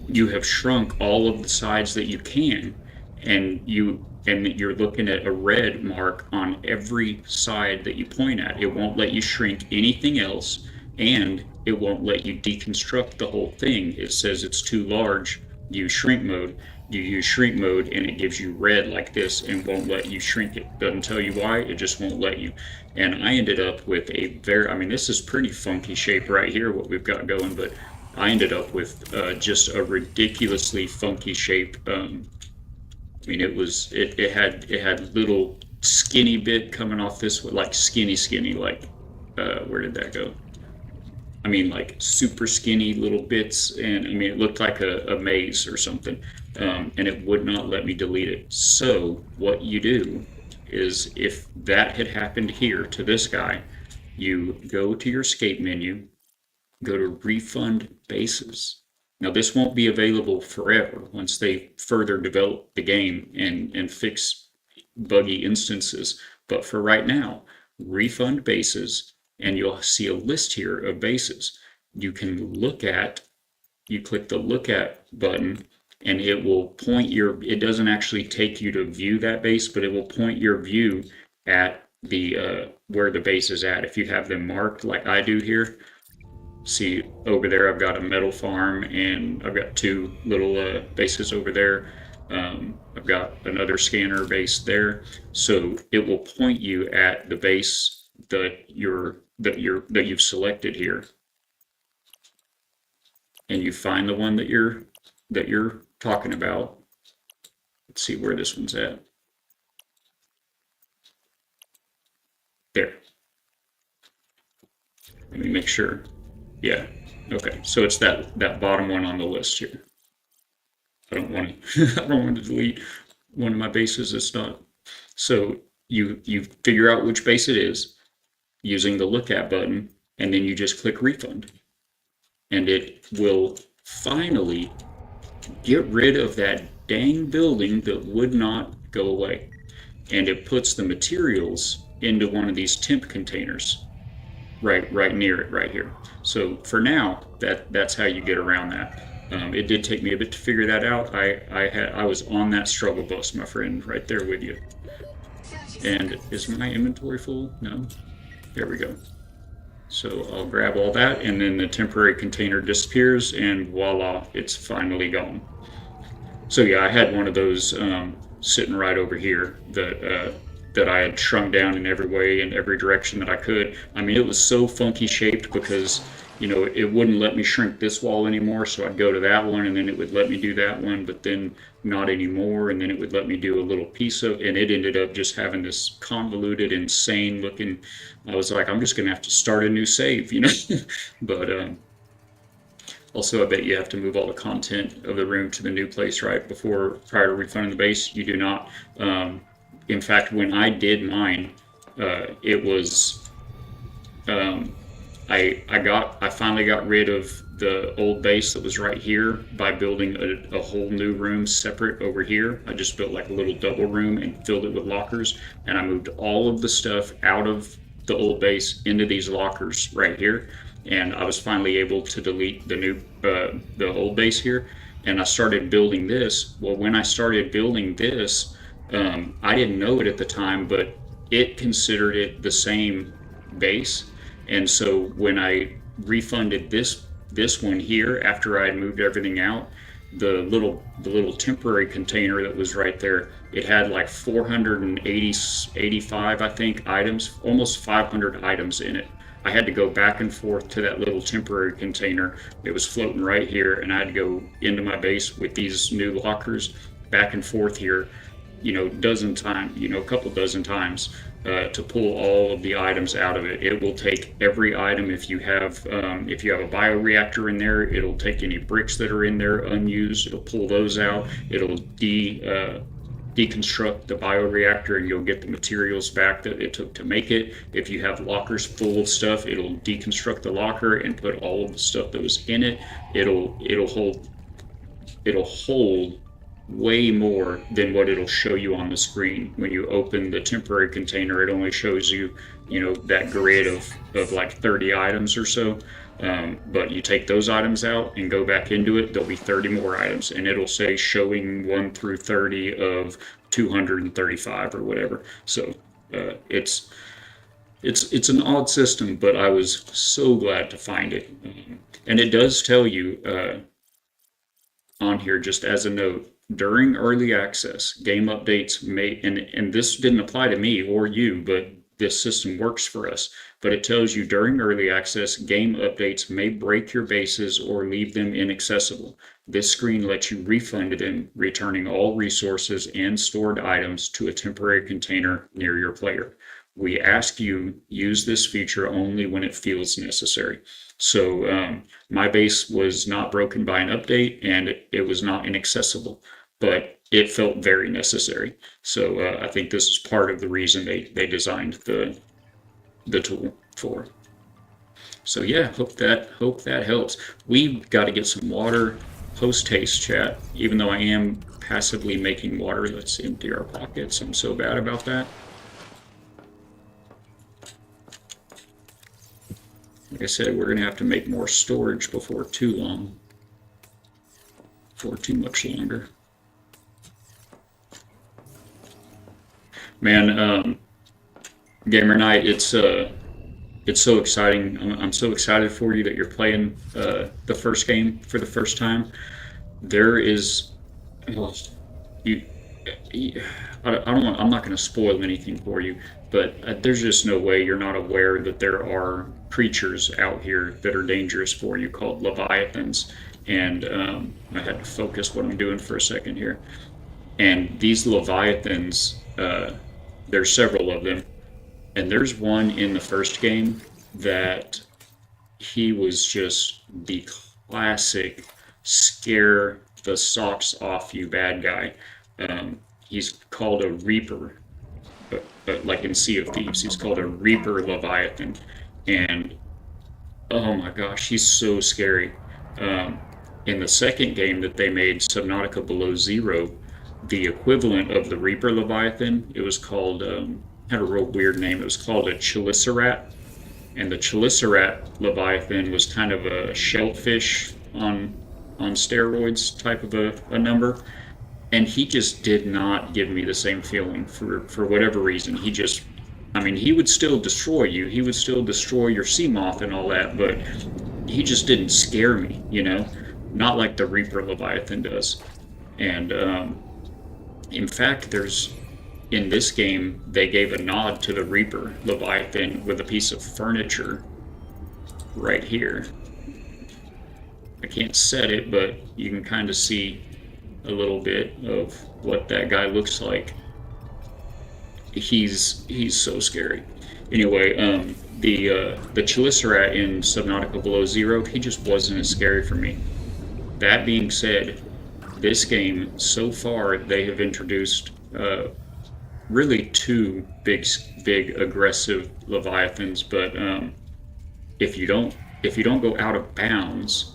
you have shrunk all of the sides that you can, and you're looking at a red mark on every side that you point at. It won't let you shrink anything else, and it won't let you deconstruct the whole thing. It says it's too large. Use shrink mode. You use shrink mode, and it gives you red like this and won't let you shrink it. Doesn't tell you why, it just won't let you. And I ended up with this is pretty funky shape right here, what we've got going, but I ended up with just a ridiculously funky shape. It had little skinny bit coming off this, like skinny, like where did that go? I mean, like super skinny little bits, and I mean, it looked like a maze or something, and it would not let me delete it. So what you do is, if that had happened here to this guy, you go to your escape menu, go to refund bases. Now, this won't be available forever once they further develop the game and fix buggy instances. But for right now, refund bases, and you'll see a list here of bases. You click the look at button, and it doesn't actually take you to view that base, but it will point your view at where the base is at. If you have them marked like I do here, see over there, I've got a metal farm, and I've got two little bases over there. I've got another scanner base there. So it will point you at the base that you've selected here, and you find the one that you're talking about. Let's see where this one's at. There. Let me make sure. Yeah. Okay. So it's that bottom one on the list here. I don't want to delete one of my bases. It's not. So you figure out which base it is using the look at button, and then you just click refund, and it will finally get rid of that dang building that would not go away, and it puts the materials into one of these temp containers right near it right here. So for now, that's how you get around that. It did take me a bit to figure that out. I was on that struggle bus, my friend, right there with you. And is my inventory full? No. There we go. So I'll grab all that, and then the temporary container disappears, and voila, it's finally gone. So yeah, I had one of those sitting right over here that I had shrunk down in every way, in every direction that I could. I mean, it was so funky shaped because, it wouldn't let me shrink this wall anymore, so I'd go to that one, and then it would let me do that one, but then not anymore, and then it would let me do a little piece of, and it ended up just having this convoluted, insane looking. I was like, I'm just gonna have to start a new save, But also, I bet you have to move all the content of the room to the new place prior to refunding the base. You do not. In fact, when I did mine, it was I finally got rid of the old base that was right here by building a whole new room separate over here. I just built like a little double room and filled it with lockers, and I moved all of the stuff out of the old base into these lockers right here, and I was finally able to delete the old base here, and I started building this. Well, when I started building this, I didn't know it at the time, but it considered it the same base. And so when I refunded this one here after I had moved everything out, the little temporary container that was right there, it had like 485, I think, items, almost 500 items in it. I had to go back and forth to that little temporary container. It was floating right here, and I had to go into my base with these new lockers back and forth here, a couple dozen times to pull all of the items out of it. It will take every item. If you have a bioreactor in there, it'll take any bricks that are in there unused. It'll pull those out. It'll deconstruct the bioreactor, and you'll get the materials back that it took to make it. If you have lockers full of stuff, it'll deconstruct the locker and put all of the stuff that was in it. It'll hold way more than what it'll show you on the screen. When you open the temporary container, it only shows you, that grid of like 30 items or so. But you take those items out and go back into it, there'll be 30 more items, and it'll say showing 1 through 30 of 235 or whatever. So it's an odd system, but I was so glad to find it. And it does tell you on here, just as a note, during early access, game updates may, and this didn't apply to me or you, but this system works for us. But it tells you during early access, game updates may break your bases or leave them inaccessible. This screen lets you refund them, returning all resources and stored items to a temporary container near your player. We ask you use this feature only when it feels necessary. So my base was not broken by an update, and it was not inaccessible, but it felt very necessary. So I think this is part of the reason they designed the tool for. So yeah, hope that helps. We've got to get some water post haste, chat. Even though I am passively making water, let's empty our pockets. I'm so bad about that. Like I said, we're gonna have to make more storage before too long. For too much longer. Man, Gamer Night, it's so exciting. I'm so excited for you that you're playing the first game for the first time. There is, well, I'm not going to spoil anything for you, but there's just no way you're not aware that there are creatures out here that are dangerous for you called leviathans. And I had to focus what I'm doing for a second here. And these leviathans, there's several of them. And there's one in the first game that he was just the classic scare the socks off you bad guy. He's called a Reaper, but like in Sea of Thieves, he's called a Reaper Leviathan. And oh my gosh, he's so scary. In the second game that they made, Subnautica Below Zero, the equivalent of the Reaper Leviathan, it was called, had a real weird name, it was called a Chelicerat. And the Chelicerat Leviathan was kind of a shellfish on steroids type of a number. And he just did not give me the same feeling for whatever reason. He would still destroy you. He would still destroy your sea moth and all that, but he just didn't scare me, Not like the Reaper Leviathan does. And in fact, in this game, they gave a nod to the Reaper Leviathan with a piece of furniture right here. I can't set it, but you can kind of see a little bit of what that guy looks like. He's so scary. Anyway, the Chelicerat in Subnautica Below Zero, he just wasn't as scary for me. That being said, this game, so far, they have introduced really two big aggressive leviathans, but if you don't go out of bounds,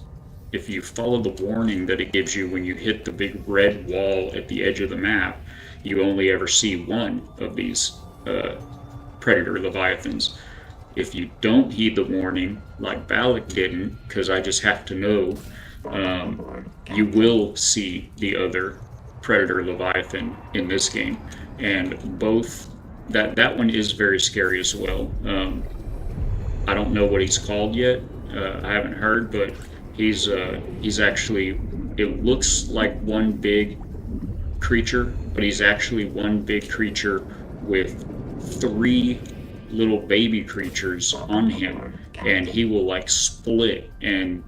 if you follow the warning that it gives you when you hit the big red wall at the edge of the map, you only ever see one of these predator leviathans. If you don't heed the warning, like Balak didn't, because I just have to know, you will see the other predator leviathan in this game. And both, that one is very scary as well. I don't know what he's called yet. I haven't heard, but he's actually, it looks like one big creature, but he's actually one big creature with 3 little baby creatures on him. and he will like split, and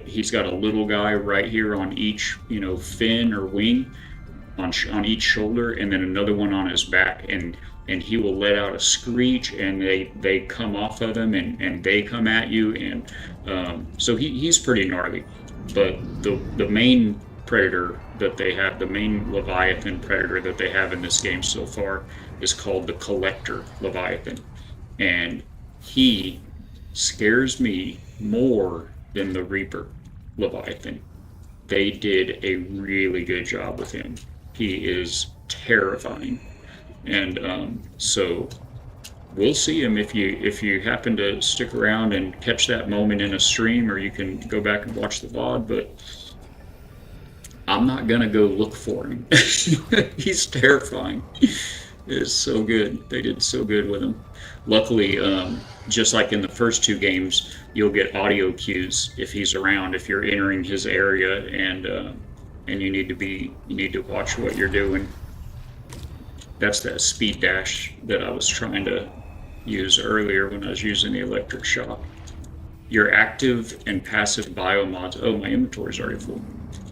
he's got a little guy right here on each fin or wing, on each shoulder, and then another one on his back, and he will let out a screech, and they come off of him, and they come at you, and so he's pretty gnarly. But the main predator that they have, the main Leviathan predator that they have in this game so far, is called the Collector Leviathan, and he scares me more than the Reaper Leviathan. They did a really good job with him. He is terrifying, and so we'll see him if you happen to stick around and catch that moment in a stream, or you can go back and watch the VOD. But I'm not gonna go look for him. He's terrifying. It's so good. They did so good with him. Luckily, just like in the first two games, you'll get audio cues if he's around, if you're entering his area, and you need to watch what you're doing. That's that speed dash that I was trying to use earlier when I was using the electric shock. Your active and passive biomods. Oh, my inventory's already full.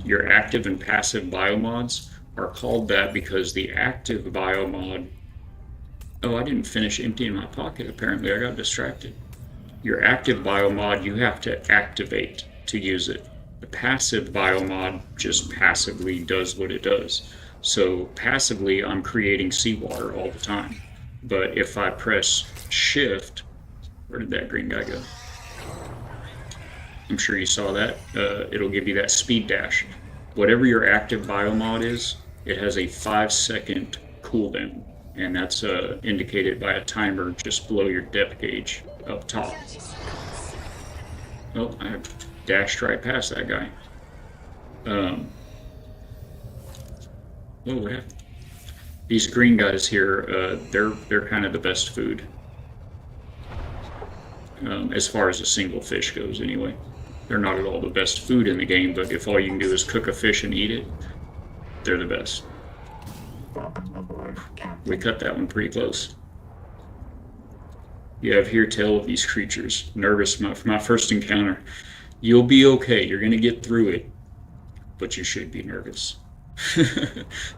Your active and passive biomods are called that because the active biomod. Oh, I didn't finish emptying my pocket. Apparently, I got distracted. Your active biomod, you have to activate to use it. The passive biomod just passively does what it does. So passively, I'm creating seawater all the time. But if I press shift, where did that green guy go? I'm sure you saw that. It'll give you that speed dash. Whatever your active biomod is, it has a 5-second cooldown, and that's indicated by a timer just below your depth gauge up top. Oh, I dashed right past that guy. Oh, what happened? These green guys here, they're kind of the best food, as far as a single fish goes. Anyway, they're not at all the best food in the game, but if all you can do is cook a fish and eat it, they're the best. We cut that one pretty close. You have here tell of these creatures. Nervous for my first encounter. You'll be okay. You're gonna get through it, but you should be nervous.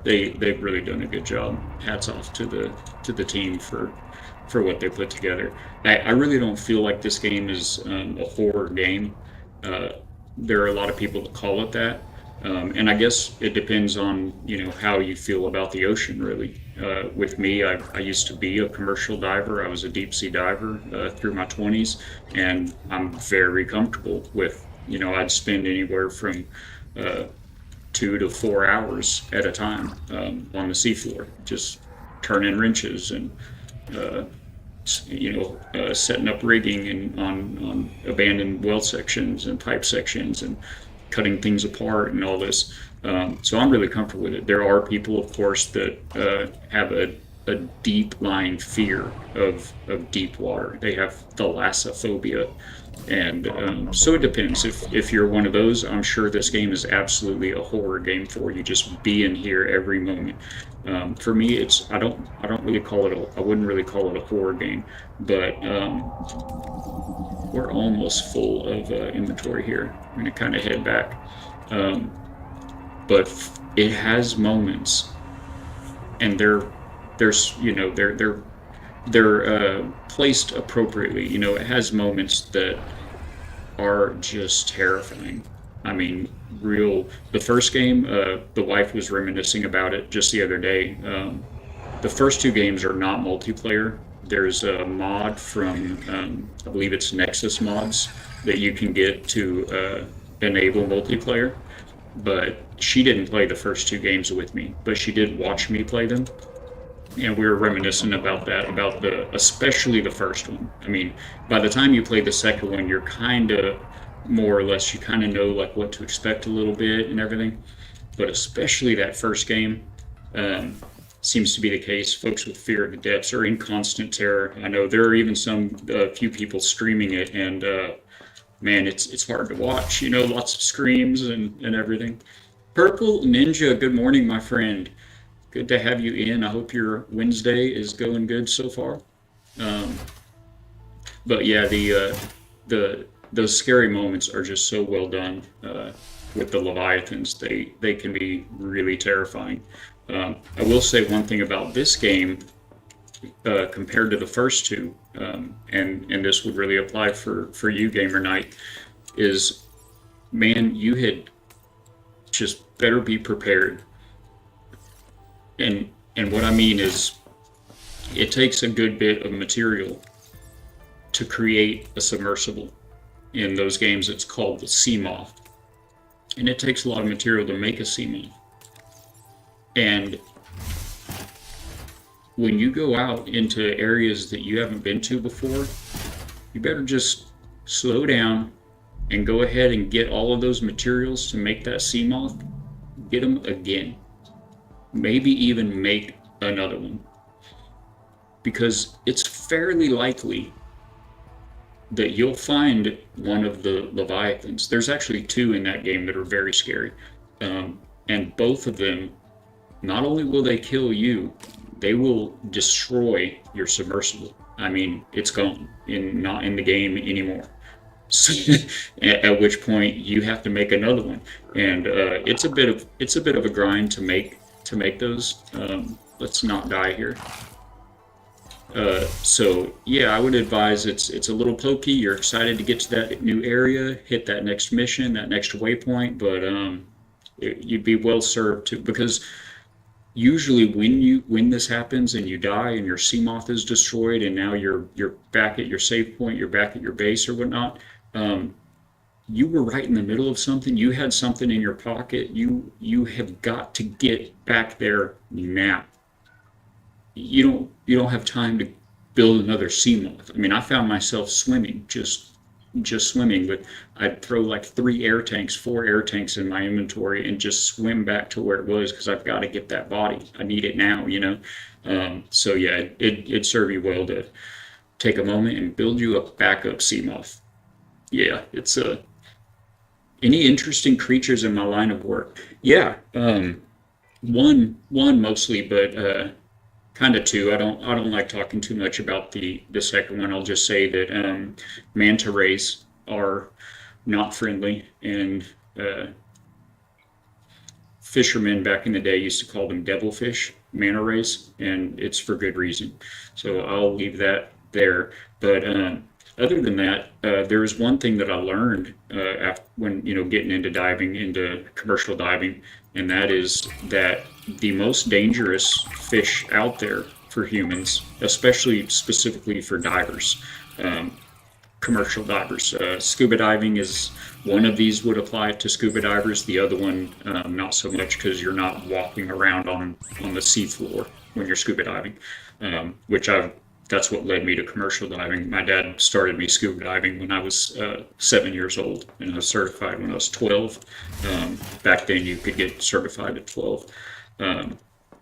They've really done a good job. Hats off to the team for what they put together. I really don't feel like this game is a horror game. There are a lot of people that call it that, and I guess it depends on how you feel about the ocean. Really, with me, I used to be a commercial diver. I was a deep sea diver through my 20s, and I'm very comfortable with. I'd spend anywhere from 2 to 4 hours at a time on the seafloor, just turning wrenches and setting up rigging and on abandoned well sections and pipe sections and cutting things apart and all this. So I'm really comfortable with it. There are people, of course, that have a deep lying fear of deep water. They have thalassophobia. And so it depends. If you're one of those, I'm sure this game is absolutely a horror game for you. Just be in here every moment. For me, I wouldn't really call it a horror game, but we're almost full of inventory here. I'm gonna kind of head back, but it has moments, and they're placed appropriately. It has moments that are just terrifying. I mean, the first game, the wife was reminiscing about it just the other day. The first two games are not multiplayer. There's a mod from, I believe it's Nexus Mods, that you can get to enable multiplayer. But she didn't play the first two games with me, but she did watch me play them. And we were reminiscent about that, especially the first one. I mean, by the time you play the second one, you're kind of, more or less, you kind of know like what to expect a little bit and everything. But especially that first game, seems to be the case. Folks with fear of the depths are in constant terror. I know there are even few people streaming it, and man, it's hard to watch. Lots of screams and everything. Purple Ninja, good morning, my friend. Good to have you in. I hope your Wednesday is going good so far. But yeah, the those scary moments are just so well done with the leviathans. They can be really terrifying. I will say one thing about this game compared to the first two, and this would really apply for you, Gamer Knight, is man, you had just better be prepared. And what I mean is, it takes a good bit of material to create a submersible. In those games, it's called the sea moth, and it takes a lot of material to make a sea moth. And when you go out into areas that you haven't been to before, you better just slow down and go ahead and get all of those materials to make that sea moth. Get them again. Maybe even make another one. Because it's fairly likely that you'll find one of the leviathans. There's actually two in that game that are very scary. And both of them, not only will they kill you, they will destroy your submersible. I mean, it's gone, not in the game anymore. So, at which point you have to make another one, and it's a bit of a grind to make those. Let's not die here. So yeah, I would advise it's a little pokey. You're excited to get to that new area, hit that next mission, that next waypoint, but you'd be well served to, because usually when this happens and you die and your sea moth is destroyed and now you're back at your save point, you're back at your base or whatnot, you were right in the middle of something. You had something in your pocket. You have got to get back there now. You don't have time to build another sea moth. I mean, I found myself swimming, just swimming, but I'd throw like 4 air tanks in my inventory and just swim back to where it was, because I've got to get that body. I need it now, you know. So yeah, it'd serve you well to take a moment and build you a backup sea moth. Yeah, it's any interesting creatures in my line of work. Yeah, one mostly, but kind of two. I don't like talking too much about the second one. I'll just say that manta rays are not friendly, and fishermen back in the day used to call them devilfish, manta rays, and it's for good reason. So I'll leave that there. But other than that, there was one thing that I learned when getting into diving, into commercial diving, and that is that the most dangerous fish out there for humans, especially specifically for divers, commercial divers. Scuba diving is one of these, would apply to scuba divers. The other one, not so much, because you're not walking around on the seafloor when you're scuba diving, which that's what led me to commercial diving. My dad started me scuba diving when I was 7 years old, and I was certified when I was 12. Back then, you could get certified at 12. But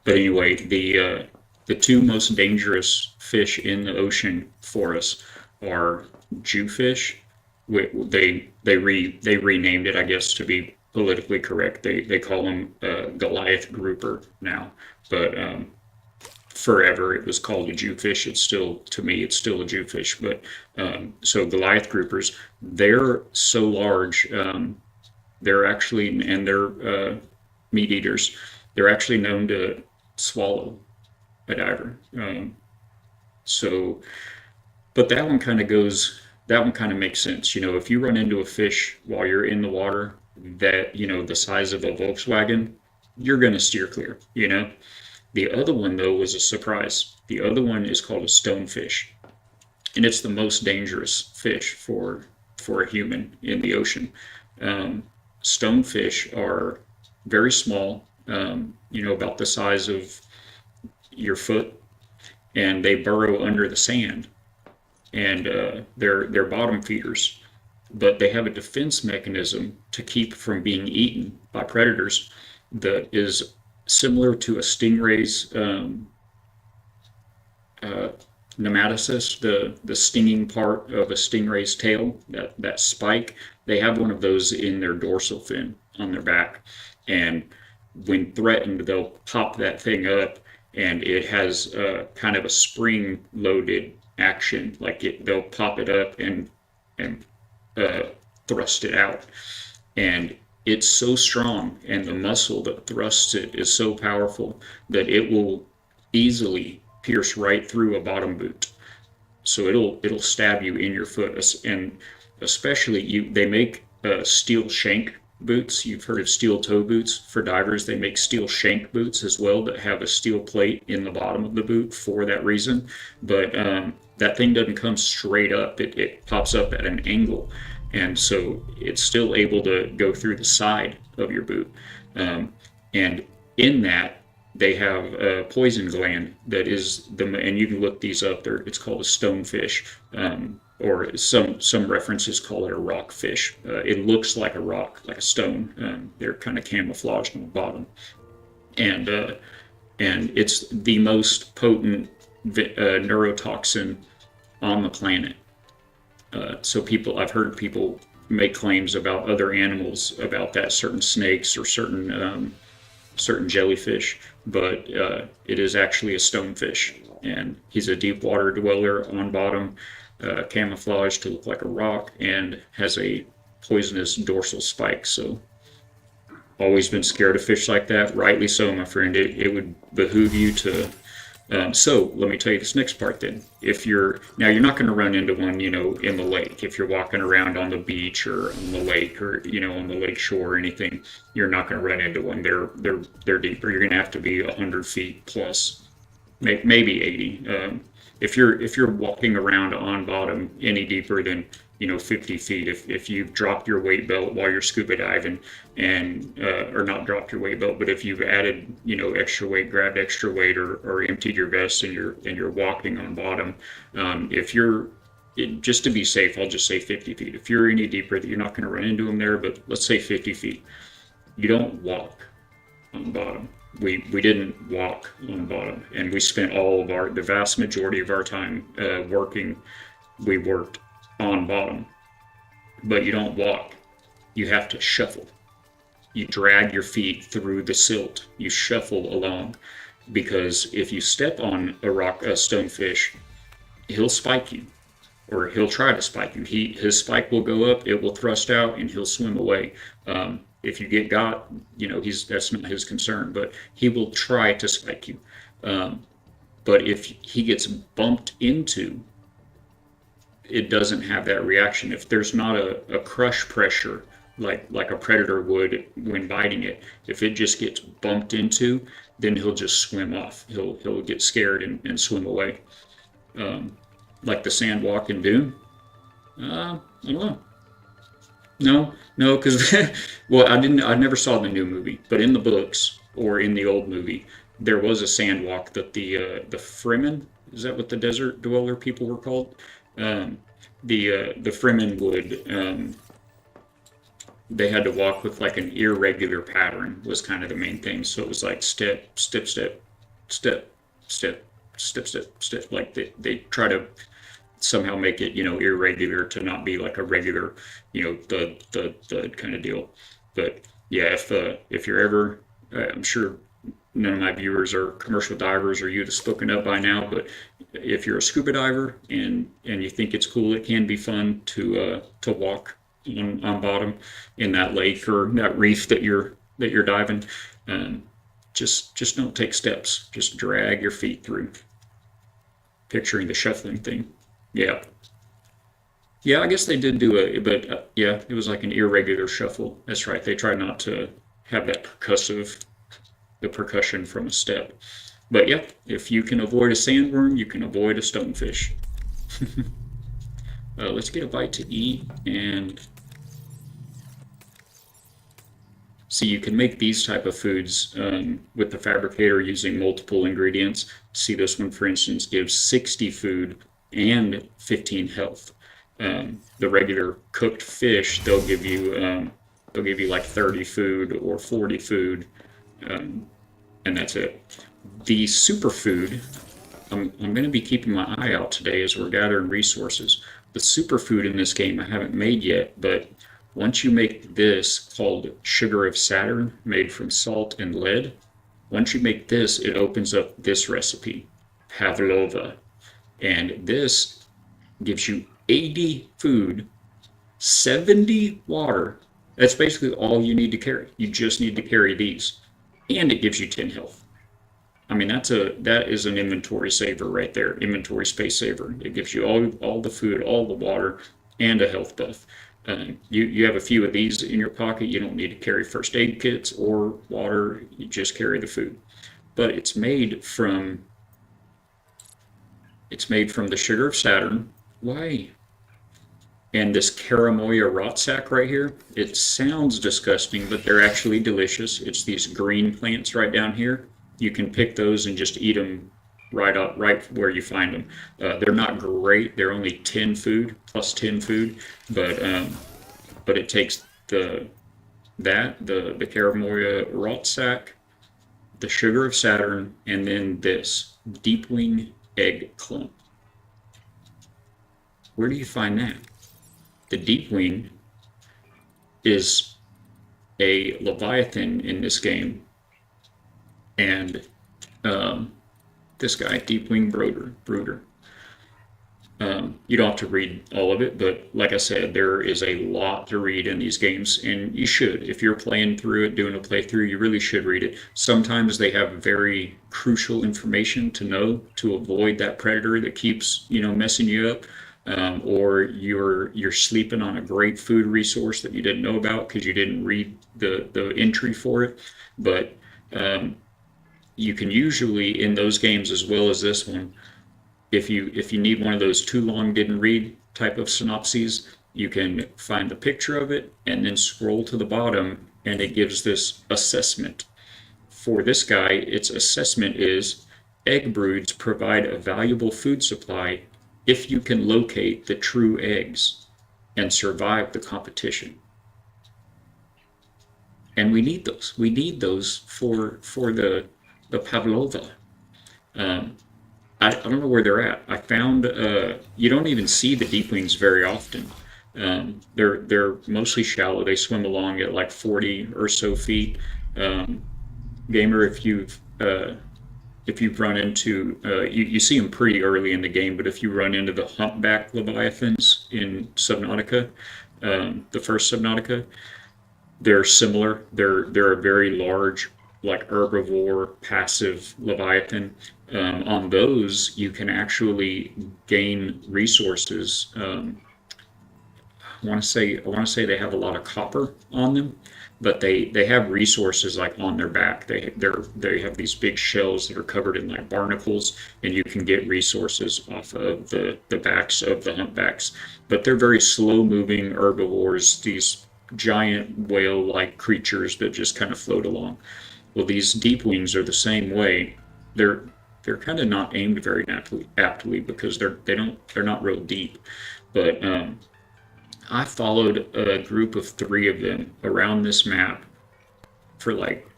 anyway, the two most dangerous fish in the ocean for us are Jewfish. They renamed it, I guess, to be politically correct. They call them Goliath grouper now, but forever it was called a Jewfish. It's still, to me, it's still a Jewfish. But so Goliath groupers, they're so large. They're actually, and they're meat eaters. They're actually known to swallow a diver. So, but that one kind of goes. That one kind of makes sense. If you run into a fish while you're in the water that the size of a Volkswagen, you're going to steer clear. The other one, though, was a surprise. The other one is called a stonefish, and it's the most dangerous fish for a human in the ocean. Stonefish are very small, about the size of your foot, and they burrow under the sand, and they're bottom feeders, but they have a defense mechanism to keep from being eaten by predators that is similar to a stingray's nematocyst, the stinging part of a stingray's tail, that spike. They have one of those in their dorsal fin on their back, and when threatened, they'll pop that thing up, and it has kind of a spring-loaded action. Like they'll pop it up and uh, thrust it out. And it's so strong, and the muscle that thrusts it is so powerful that it will easily pierce right through a bottom boot. So it'll stab you in your foot, and especially they make steel shank boots. You've heard of steel toe boots for divers. They make steel shank boots as well that have a steel plate in the bottom of the boot for that reason. But that thing doesn't come straight up. It pops up at an angle, and so it's still able to go through the side of your boot. And in that, they have a poison gland that is and you can look these up. It's called a stonefish, or some references call it a rockfish. It looks like a rock, like a stone. They're kind of camouflaged on the bottom, and it's the most potent neurotoxin on the planet. So I've heard people make claims about other animals, about that, certain snakes or certain jellyfish, but it is actually a stonefish, and he's a deep water dweller on bottom, camouflaged to look like a rock, and has a poisonous dorsal spike. So always been scared of fish like that, rightly so, my friend. It would behoove you to so let me tell you this next part then. You're not going to run into one, in the lake. If you're walking around on the beach or on the lake, or on the lake shore or anything, you're not going to run into one. They're deeper. You're going to have to be 100 feet plus, maybe 80. If you're walking around on bottom any deeper than 50 feet, if you've dropped your weight belt while you're scuba diving, and or not dropped your weight belt, but if you've added extra weight, grabbed extra weight, or emptied your vest, and you're walking on bottom, just to be safe, I'll just say 50 feet. If you're any deeper, you're not going to run into them there, but let's say 50 feet. You don't walk on bottom. We didn't walk on bottom, and we spent the vast majority of our time working. We worked on bottom, but you don't walk. You have to shuffle. You drag your feet through the silt. You shuffle along, because if you step on a stonefish, he'll spike you, or he'll try to spike you. His spike will go up, it will thrust out, and he'll swim away. If you get got, that's not his concern, but he will try to spike you. But if he gets bumped into, it doesn't have that reaction. If there's not a crush pressure like a predator would when biting it, if it just gets bumped into, then he'll just swim off. He'll get scared and swim away. Like the sandwalk in Dune. I don't know. No, because well, I never saw the new movie, but in the books or in the old movie, there was a sandwalk that the Fremen, is that what the desert dweller people were called? The Fremen would they had to walk with like an irregular pattern, was kind of the main thing. So it was like step, step, step, step, step, step, step, step. Like they try to somehow make it irregular, to not be like a regular thud kind of deal. But yeah, if you're ever I'm sure none of my viewers are commercial divers, or you'd have spoken up by now, but if you're a scuba diver and you think it's cool, it can be fun to walk on bottom in that lake or that reef that you're diving. Just don't take steps. Just drag your feet through. Picturing the shuffling thing. Yeah. Yeah, I guess they did do but yeah, it was like an irregular shuffle. That's right. They try not to have that the percussion from a step. But yeah, if you can avoid a sandworm, you can avoid a stonefish. Let's get a bite to eat, and see, you can make these type of foods with the fabricator using multiple ingredients. See, this one, for instance, gives 60 food and 15 health. The regular cooked fish, they'll give you like 30 food or 40 food, and that's it. The superfood, I'm going to be keeping my eye out today as we're gathering resources. The superfood in this game I haven't made yet, but once you make this, called Sugar of Saturn, made from salt and lead, once you make this, it opens up this recipe, Pavlova. And this gives you 80 food, 70 water. That's basically all you need to carry. You just need to carry these, and it gives you 10 health. I mean, that is an inventory saver right there. Inventory space saver. It gives you all the food, all the water, and a health buff. You have a few of these in your pocket. You don't need to carry first aid kits or water. You just carry the food. But it's made from the sugar of Saturn. Why? And this Caramoya rot sack right here, it sounds disgusting, but they're actually delicious. It's these green plants right down here. You can pick those and just eat them right where you find them. They're not great. They're only 10 food, plus 10 food, but it takes the Caramoya rot sack, the sugar of Saturn, and then this deepwing egg clump. Where do you find that? The deepwing is a Leviathan in this game, and this guy, Deepwing Brooder. You don't have to read all of it, but like I said, there is a lot to read in these games, and you should. If you're playing through it, doing a playthrough, you really should read it. Sometimes they have very crucial information to know to avoid that predator that keeps, messing you up. Or you're sleeping on a great food resource that you didn't know about because you didn't read the entry for it. But you can usually, in those games as well as this one, if you need one of those too long didn't read type of synopses, you can find the picture of it and then scroll to the bottom, and it gives this assessment. For this guy, its assessment is: egg broods provide a valuable food supply if you can locate the true eggs and survive the competition. And we need those. We need those for the Pavlova. I don't know where they're at. I found you don't even see the deepwings very often. They're mostly shallow. They swim along at like 40 or so feet. Gamer, if you've run into, you see them pretty early in the game, but if you run into the humpback leviathans in Subnautica, the first Subnautica, they're similar. They're a very large, like herbivore, passive leviathan. On those, you can actually gain resources. I want to say they have a lot of copper on them, but they have resources like on their back. They have these big shells that are covered in like barnacles, and you can get resources off of the backs of the humpbacks. But they're very slow moving herbivores, these giant whale like creatures that just kind of float along. Well, these deepwings are the same way. They're kind of not aimed very aptly because they're not real deep. But I followed a group of 3 of them around this map for like,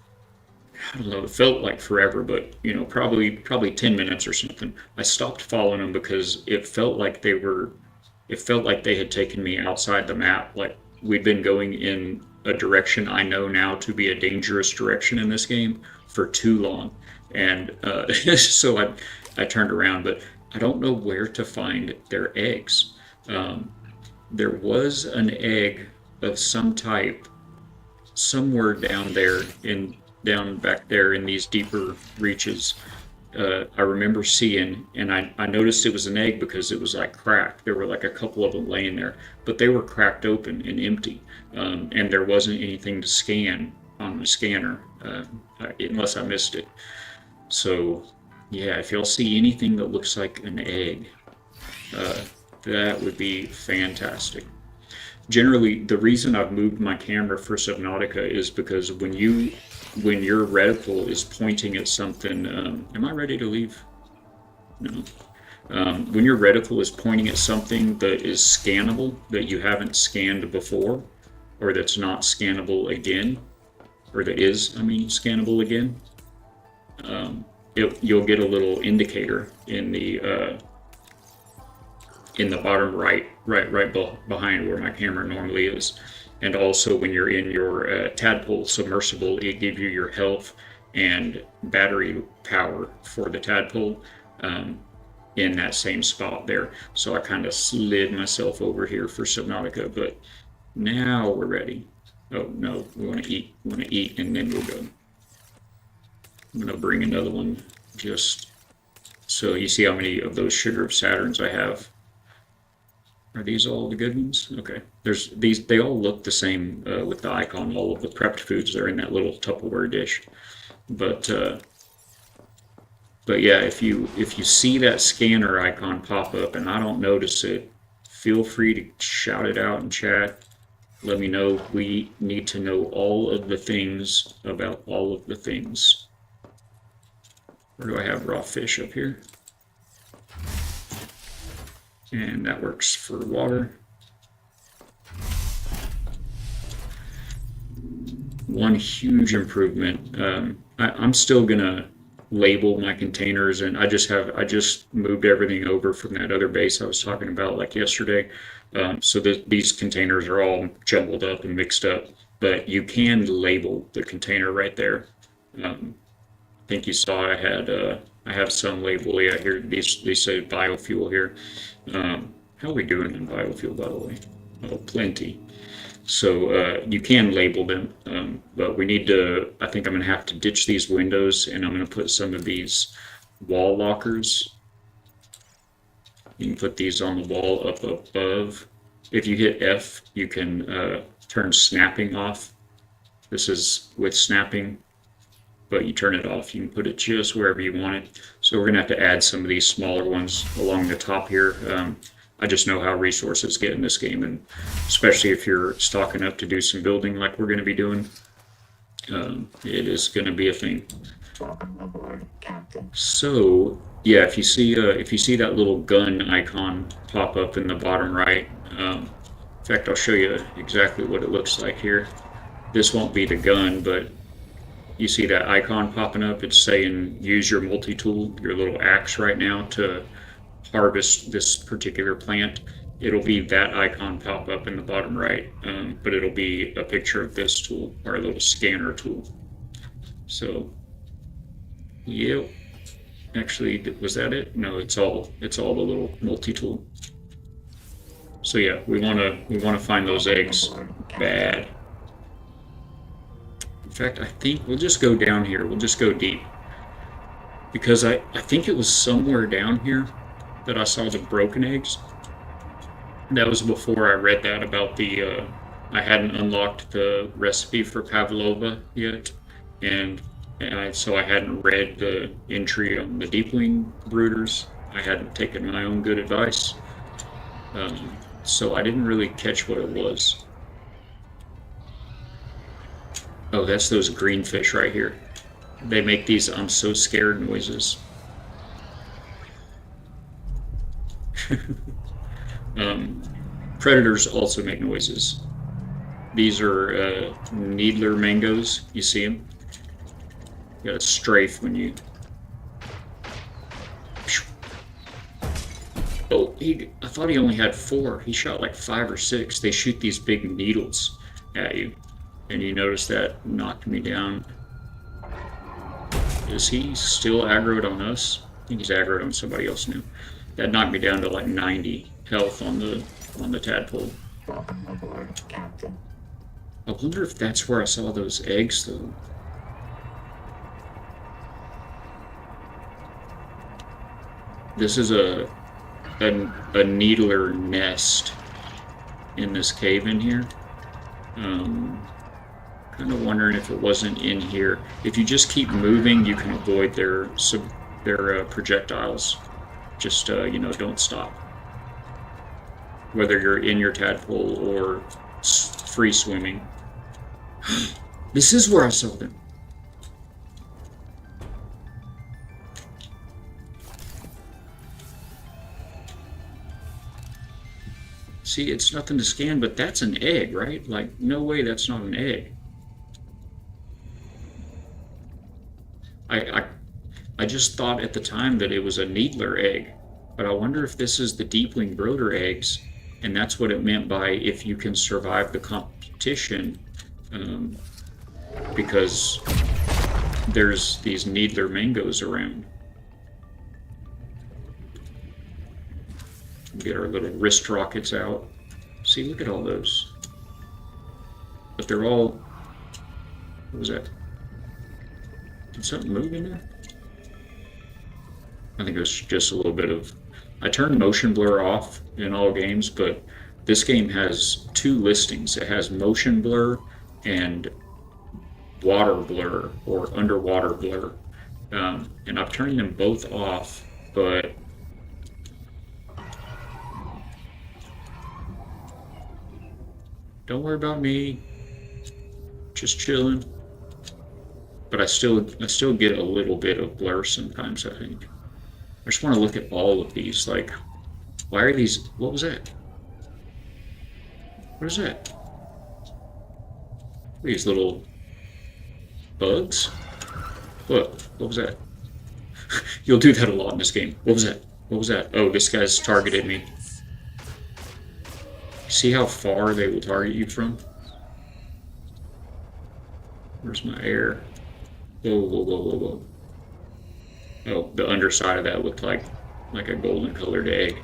I don't know, it felt like forever, but probably 10 minutes or something. I stopped following them because it felt like they had taken me outside the map. Like we'd been going in a direction I know now to be a dangerous direction in this game for too long. And so I turned around, but I don't know where to find their eggs. There was an egg of some type somewhere down back there in these deeper reaches. I remember seeing, and I noticed it was an egg because it was like cracked. There were like a couple of them laying there, but they were cracked open and empty, and there wasn't anything to scan on the scanner, unless I missed it. So, yeah, if y'all see anything that looks like an egg, that would be fantastic. Generally, the reason I've moved my camera for Subnautica is because when your reticle is pointing at something, am I ready to leave? No. When your reticle is pointing at something that is scannable, that you haven't scanned before, or that's not scannable again, or that is, scannable again, you'll get a little indicator in the bottom right behind where my camera normally is. And also when you're in your tadpole submersible, it gives you your health and battery power for the tadpole. in that same spot there. So I kind of slid myself over here for Subnautica, but now we're ready. Oh no, we want to eat. We want to eat, and then we'll go. I'm gonna bring another one just so you see how many of those Sugar of Saturns I have. Are these all the good ones? Okay. There's these. They all look the same with the icon. All of the prepped foods are in that little Tupperware dish. But yeah, if you see that scanner icon pop up and I don't notice it, feel free to shout it out in chat. Let me know. We need to know all of the things about all of the things. Where do I have raw fish up here? And that works for water. One huge improvement. I'm still gonna label my containers, and I just moved everything over from that other base I was talking about like yesterday. So these containers are all jumbled up and mixed up, but you can label the container right there. I think you saw I have some label. Yeah, here these say biofuel here. How are we doing in biofuel, by the way? Oh, plenty. So you can label them, but we need to, I think I'm going to have to ditch these windows, and I'm going to put some of these wall lockers. You can put these on the wall up above. If you hit F, you can turn snapping off. This is with snapping, but you turn it off. You can put it just wherever you want it. So we're going to have to add some of these smaller ones along the top here. I just know how resources get in this game, and especially if you're stocking up to do some building like we're going to be doing, it is going to be a thing. So yeah, if you see that little gun icon pop up in the bottom right, in fact, I'll show you exactly what it looks like here. This won't be the gun, but you see that icon popping up. It's saying use your multi-tool, your little axe right now to harvest this particular plant. It'll be that icon pop up in the bottom right, but it'll be a picture of this tool, our little scanner tool. So, yep. Actually, was that it? No, it's all the little multi-tool. So yeah, we wanna find those eggs bad. In fact, I think we'll just go down here. We'll just go deep, because I think it was somewhere down here that I saw the broken eggs. That was before I read that about the, I hadn't unlocked the recipe for Pavlova yet, and so I hadn't read the entry on the Deepwing brooders. I hadn't taken my own good advice, so I didn't really catch what it was. Oh, that's those green fish right here. They make these "I'm so scared" noises. Predators also make noises. These are needler mangoes. You see them? You got a strafe when you. Oh, I thought he only had 4. He shot like 5 or 6. They shoot these big needles at you, and you notice that knocked me down. Is he still aggroed on us? I think he's aggroed on somebody else now. That knocked me down to like 90 health on the tadpole. I wonder if that's where I saw those eggs, though. This is a needler nest in this cave in here. Kind of wondering if it wasn't in here. If you just keep moving, you can avoid their projectiles. Just don't stop. Whether you're in your tadpole or free swimming. This is where I saw them. See, it's nothing to scan, but that's an egg, right? Like, no way that's not an egg. I just thought at the time that it was a needler egg, but I wonder if this is the deepwing broder eggs, and that's what it meant by if you can survive the competition, because there's these needler mangoes around. Get our little wrist rockets out. See, look at all those. But they're all... What was that? Did something move in there? I think it was just a little bit of... I turned motion blur off in all games, but this game has two listings. It has motion blur and water blur, or underwater blur. And I've turned them both off, but... Don't worry about me. Just chilling. But I still get a little bit of blur sometimes, I think. I just want to look at all of these. Like, why are these... What was that? What is that? These little bugs? What? What was that? You'll do that a lot in this game. What was that? What was that? Oh, this guy's targeted me. See how far they will target you from? Where's my air? Whoa, whoa, whoa, whoa, whoa. Oh, the underside of that looked like a golden colored egg.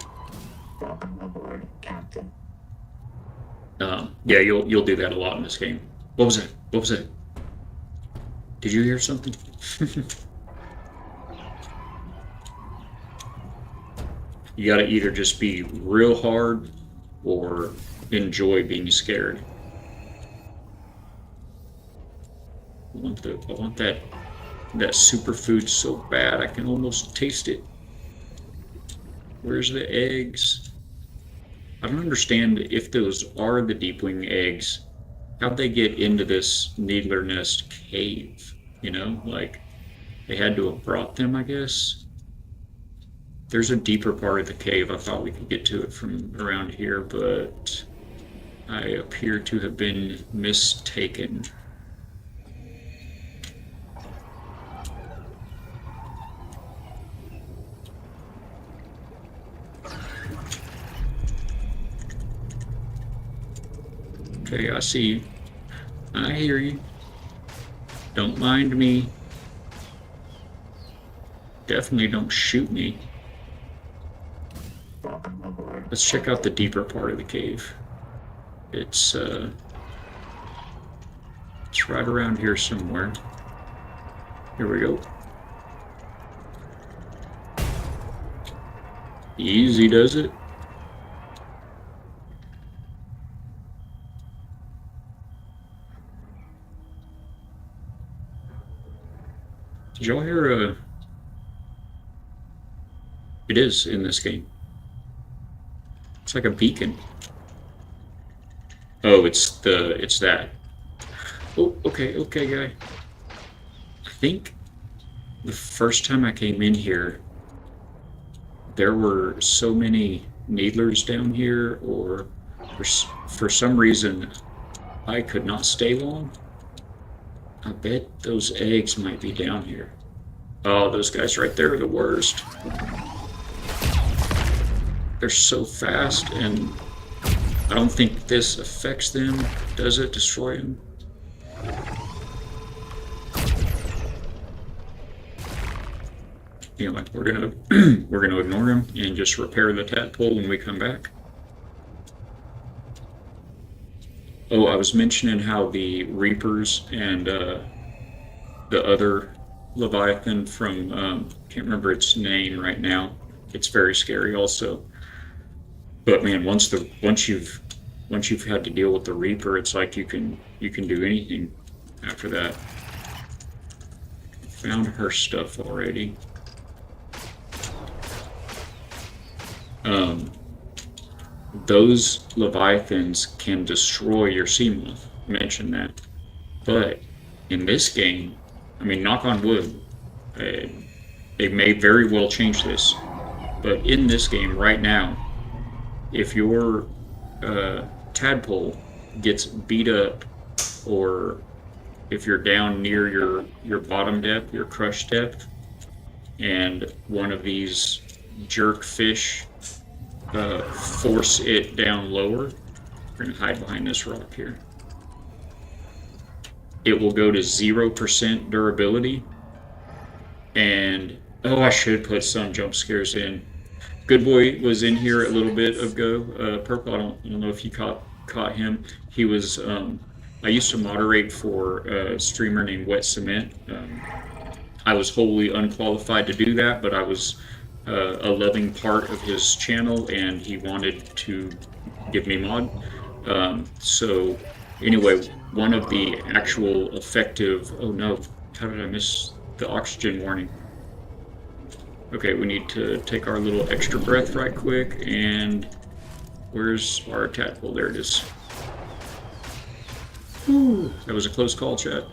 Yeah, you'll do that a lot in this game. What was that? What was that? Did you hear something? You gotta either just be real hard or enjoy being scared. I want that superfood so bad I can almost taste it. Where's the eggs? I don't understand if those are the deepwing eggs. How'd they get into this needler nest cave? You know, like they had to have brought them, I guess. There's a deeper part of the cave. I thought we could get to it from around here, but I appear to have been mistaken. Okay, I see you. I hear you. Don't mind me. Definitely don't shoot me. Let's check out the deeper part of the cave. It's right around here somewhere. Here we go. Easy does it. Did y'all hear It is in this game. It's like a beacon. Oh, it's that. Oh, okay, guy. I think the first time I came in here, there were so many needlers down here, or for some reason, I could not stay long. I bet those eggs might be down here. Oh, those guys right there are the worst. They're so fast, and I don't think this affects them. Does it destroy them? Anyway, we're gonna ignore them and just repair the tadpole when we come back. Oh, I was mentioning how the Reapers and the other Leviathan from can't remember its name right now. It's very scary also. But man, once you've had to deal with the Reaper, it's like you can do anything after that. Found her stuff already. Those Leviathans can destroy your Seamoth. Mention that. But in this game, I mean, knock on wood, they may very well change this. But in this game right now, if your tadpole gets beat up, or if you're down near your bottom depth, your crush depth, and one of these jerk fish force it down lower, we're gonna hide behind this rock here. It will go to 0% durability, and oh, I should put some jump scares in. Good Boy was in here a little bit ago. Purple, I don't know if you caught him. He was. I used to moderate for a streamer named Wet Cement. I was wholly unqualified to do that, but I was a loving part of his channel, and he wanted to give me mod. So anyway, one of the actual effective. Oh no! How did I miss the oxygen warning? Okay, we need to take our little extra breath right quick, and where's our tadpole? There it is. Whew, that was a close call, chat.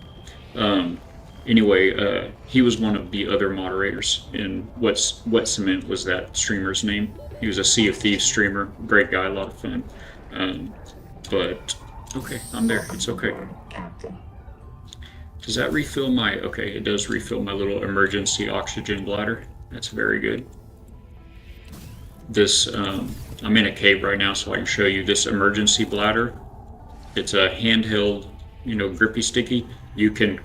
Um, anyway, he was one of the other moderators, and Wet Cement was that streamer's name. He was a Sea of Thieves streamer, great guy, a lot of fun. Um, but okay, I'm there. It's okay. Does that refill my? Okay, it does refill my little emergency oxygen bladder. That's very good. This, I'm in a cave right now, so I can show you this emergency bladder. It's a handheld, grippy sticky. You can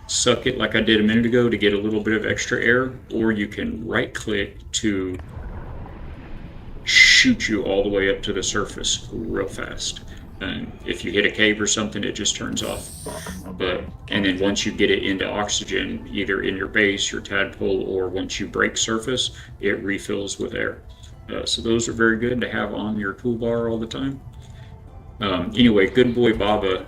suck it like I did a minute ago to get a little bit of extra air, or you can right click to shoot you all the way up to the surface real fast. And if you hit a cave or something, it just turns off. And then once you get it into oxygen, either in your base, your tadpole, or once you break surface, it refills with air. So those are very good to have on your toolbar all the time. Anyway, Good Boy Baba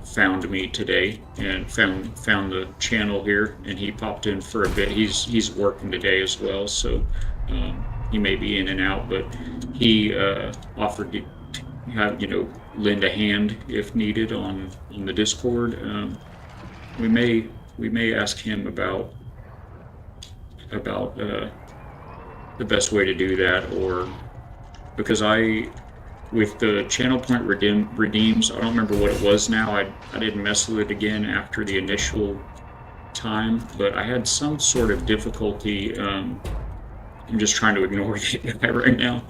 found me today and found the channel here, and he popped in for a bit. He's working today as well, so he may be in and out, but he offered to have lend a hand if needed on the Discord. We may ask him about the best way to do that, or because with the channel point redeems, I don't remember what it was now. I didn't mess with it again after the initial time, but I had some sort of difficulty. I'm just trying to ignore the guy right now.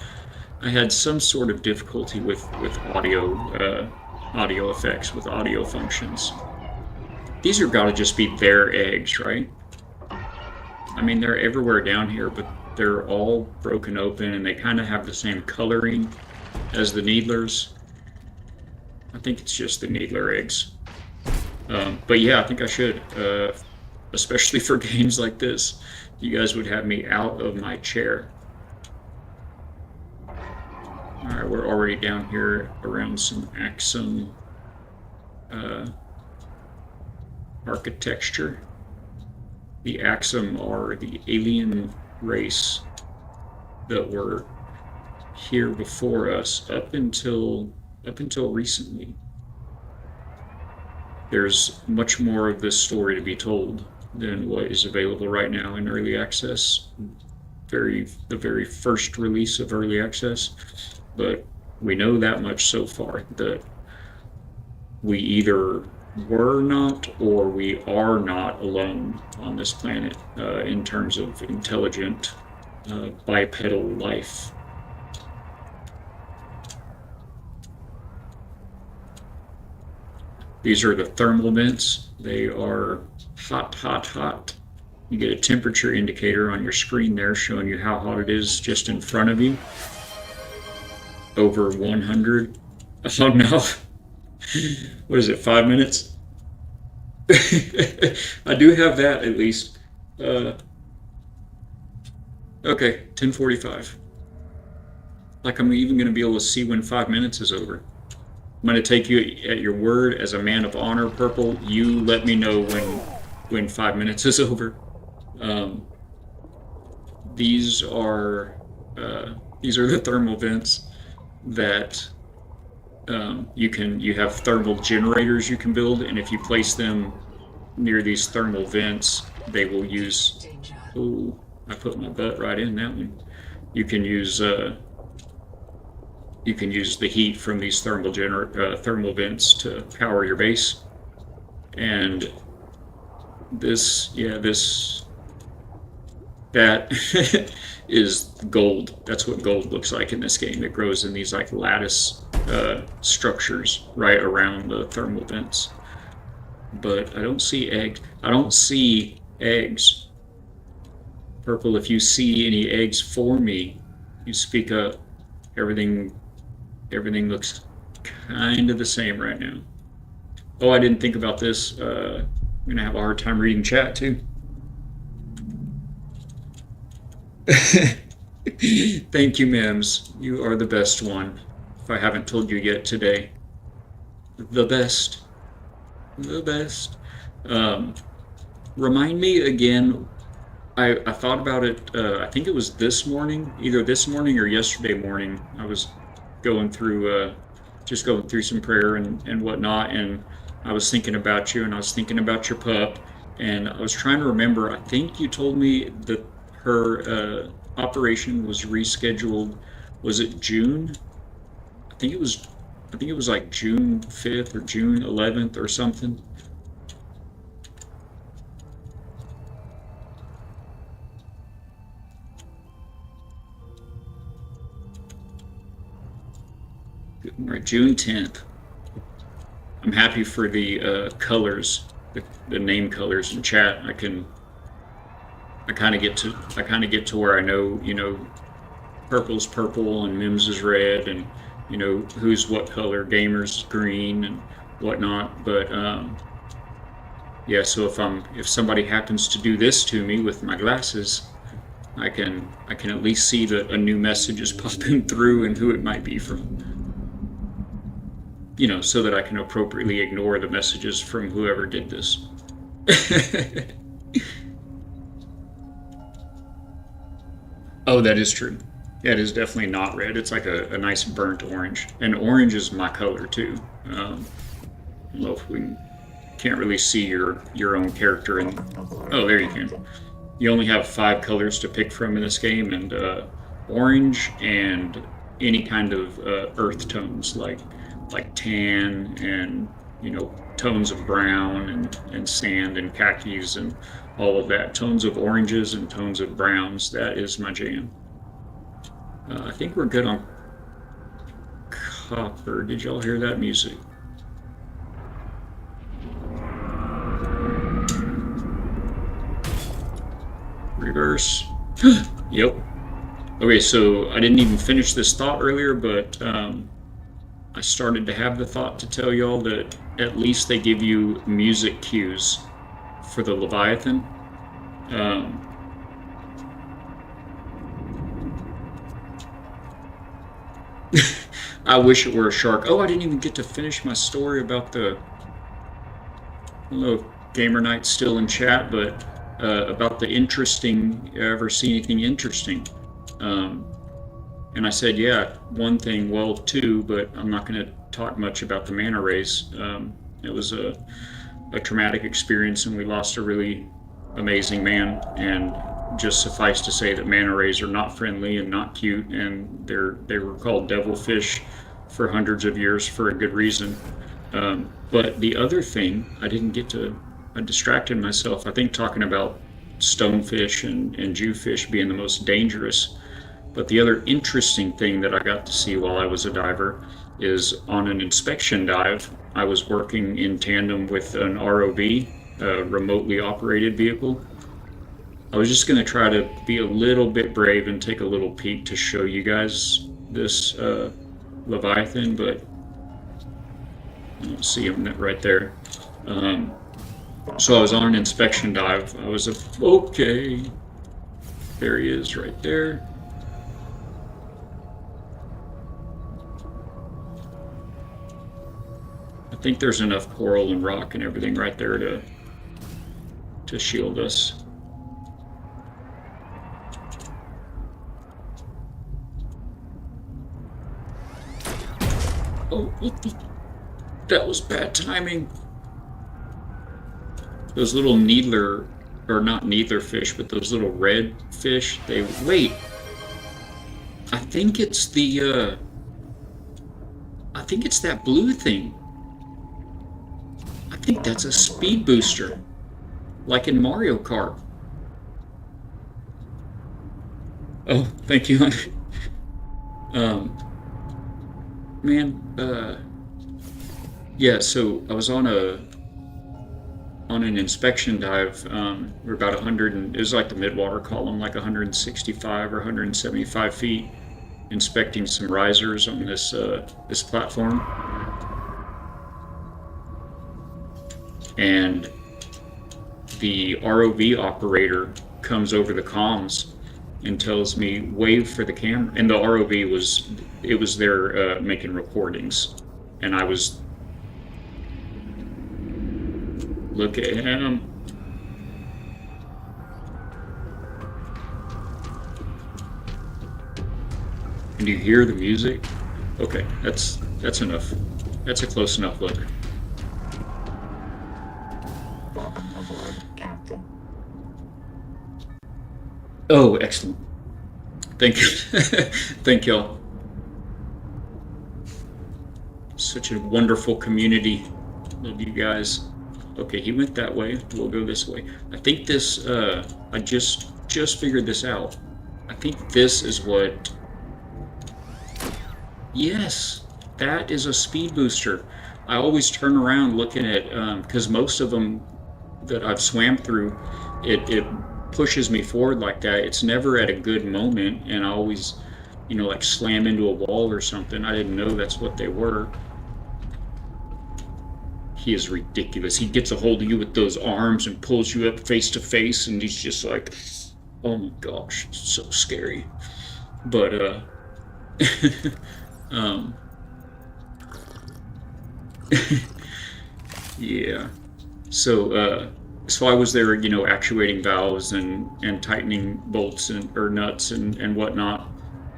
I had some sort of difficulty with audio effects, with audio functions. These are gotta just be their eggs, right? I mean, they're everywhere down here, but they're all broken open, and they kind of have the same coloring as the needlers. I think it's just the needler eggs. But yeah, I think I should, especially for games like this. You guys would have me out of my chair. Alright, we're already down here around some Axum architecture. The Axum are the alien race that were here before us up until recently. There's much more of this story to be told than what is available right now in early access. The very first release of early access. But we know that much so far, that we either were not or we are not alone on this planet in terms of intelligent bipedal life. These are the thermal vents. They are hot, hot, hot. You get a temperature indicator on your screen there showing you how hot it is just in front of you. Over 100. Oh no. What is it, 5 minutes? I do have that at least. Okay, 10:45. Like I'm even going to be able to see when 5 minutes is over. I'm going to take you at your word as a man of honor, Purple. You let me know when 5 minutes is over. These are the thermal vents that you have thermal generators you can build, and if you place them near these thermal vents, they will use. Oh, I put my butt right in that one. You can use the heat from these thermal vents to power your base, and that is gold. That's what gold looks like in this game. It grows in these like lattice structures right around the thermal vents. But I don't see eggs. I don't see eggs. Purple, if you see any eggs for me, You speak up. Everything everything looks kind of the same right now. Oh, I didn't think about this. I'm gonna have a hard time reading chat too. Thank you, Mims. You are the best one. If I haven't told you yet today, the best, the best. Um, Remind me again. I thought about it. I think it was this morning, either this morning or yesterday morning. I was going through, just going through some prayer and whatnot, and I was thinking about you, and I was thinking about your pup, and I was trying to remember. I think you told me that her operation was rescheduled. Was it June? I think it was. I think it was like June 5th or June 11th or something. Right, June 10th. I'm happy for the colors, the name colors in chat. I kind of get to where I know, purple's purple and Mims is red, and who's what color, gamers green and whatnot. But yeah, so if somebody happens to do this to me with my glasses, I can at least see that a new message is popping through and who it might be from. So that I can appropriately ignore the messages from whoever did this. Oh, that is true. Yeah, it is definitely not red. It's like a nice burnt orange. And orange is my color too. I don't know if we can't really see your own character. And oh, there you can. You only have 5 colors to pick from in this game, and orange and any kind of earth tones like tan and tones of brown and sand and khakis and all of that. Tones of oranges and tones of browns. That is my jam. I think we're good on copper. Did y'all hear that music? Reverse. Yep. Okay, so I didn't even finish this thought earlier, but I started to have the thought to tell y'all that at least they give you music cues for the Leviathan. I wish it were a shark. Oh, I didn't even get to finish my story about I don't know if Gamer Knight's still in chat, but about the interesting. Ever see anything interesting? And I said, yeah, one thing, well, two, but I'm not going to talk much about the manta rays. It was a traumatic experience, and we lost a really amazing man. And just suffice to say that manta rays are not friendly and not cute, and they were called devilfish for hundreds of years for a good reason. But the other thing, I distracted myself, I think, talking about stonefish and jewfish being the most dangerous. But the other interesting thing that I got to see while I was a diver is on an inspection dive, I was working in tandem with an ROV, a remotely operated vehicle. I was just going to try to be a little bit brave and take a little peek to show you guys this Leviathan, but I don't see him right there. So I was on an inspection dive. Okay. There he is right there. I think there's enough coral and rock and everything right there to shield us. Oh, that was bad timing. Those little needler, or not needler fish, but those little red fish, wait. I think it's I think it's that blue thing. I think that's a speed booster, like in Mario Kart. Oh, thank you. Man, yeah, so I was on an inspection dive. We're about 100, and it was like the midwater column, like 165 or 175 feet, inspecting some risers on this platform, and the ROV operator comes over the comms and tells me wave for the camera. And the ROV was there making recordings, and I was look at him. And you hear the music? Okay, that's enough. That's a close enough look. Welcome aboard, Captain. Oh, excellent. Thank you. Thank y'all. Such a wonderful community. Love you guys. Okay, he went that way. We'll go this way. I think this, I just figured this out. I think this is what... Yes, that is a speed booster. I always turn around looking at, because most of them that I've swam through, it pushes me forward like that. It's never at a good moment, and I always, like slam into a wall or something. I didn't know that's what they were. He is ridiculous. He gets a hold of you with those arms and pulls you up face to face, and he's just like, oh my gosh, so scary. But, yeah. So I was there, actuating valves and tightening bolts or nuts and whatnot.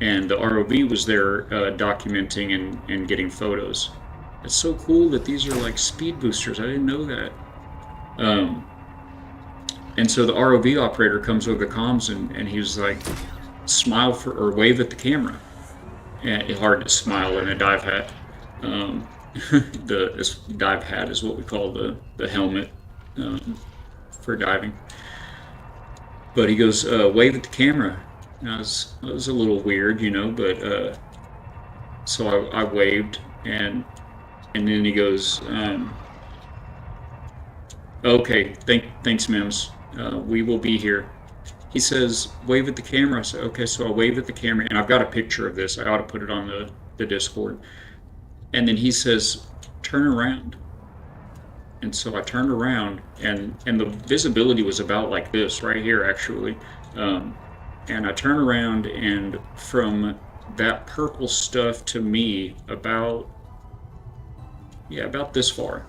And the ROV was there documenting and getting photos. It's so cool that these are like speed boosters. I didn't know that. And so the ROV operator comes over the comms and he was like, smile or wave at the camera. And it's hard to smile in a dive hat. This dive hat is what we call the helmet for diving. But he goes, wave at the camera. And I was a little weird, but so I waved, and then he goes, okay, thanks, Mims. We will be here. He says, wave at the camera. I said, okay, so I wave at the camera, and I've got a picture of this. I ought to put it on the Discord. And then he says, turn around. And so I turned around, and the visibility was about like this, right here, actually. And I turned around, and from that purple stuff to me, about this far.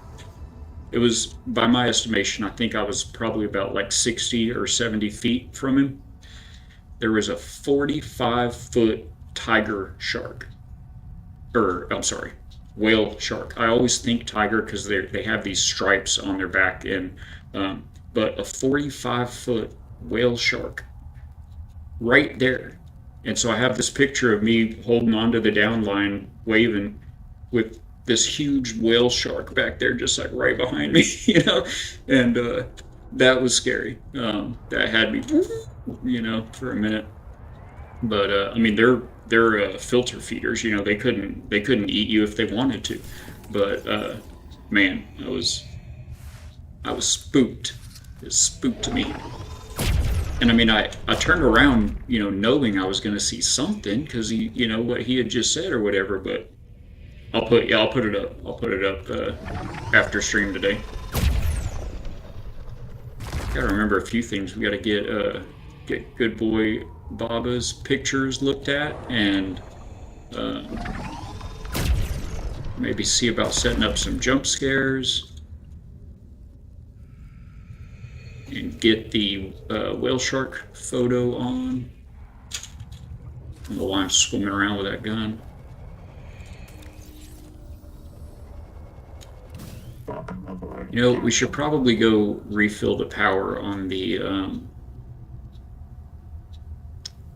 It was, by my estimation, I think I was probably about like 60 or 70 feet from him. There was a 45-foot tiger shark. I'm sorry, whale shark. I always think tiger because they have these stripes on their back, but a 45-foot whale shark right there. And so I have this picture of me holding onto the down line, waving, with this huge whale shark back there, just like right behind me, and that was scary. That had me, for a minute. But I mean, they're filter feeders. They couldn't eat you if they wanted to. But man, I was spooked. It spooked me. And I mean, I turned around, knowing I was going to see something because what he had just said or whatever. But I'll put it up. I'll put it up after stream today. Gotta remember a few things. We gotta get good boy Baba's pictures looked at, and maybe see about setting up some jump scares, and get the whale shark photo on. I don't know why I'm swimming around with that gun. Welcome aboard. We should probably go refill the power on the,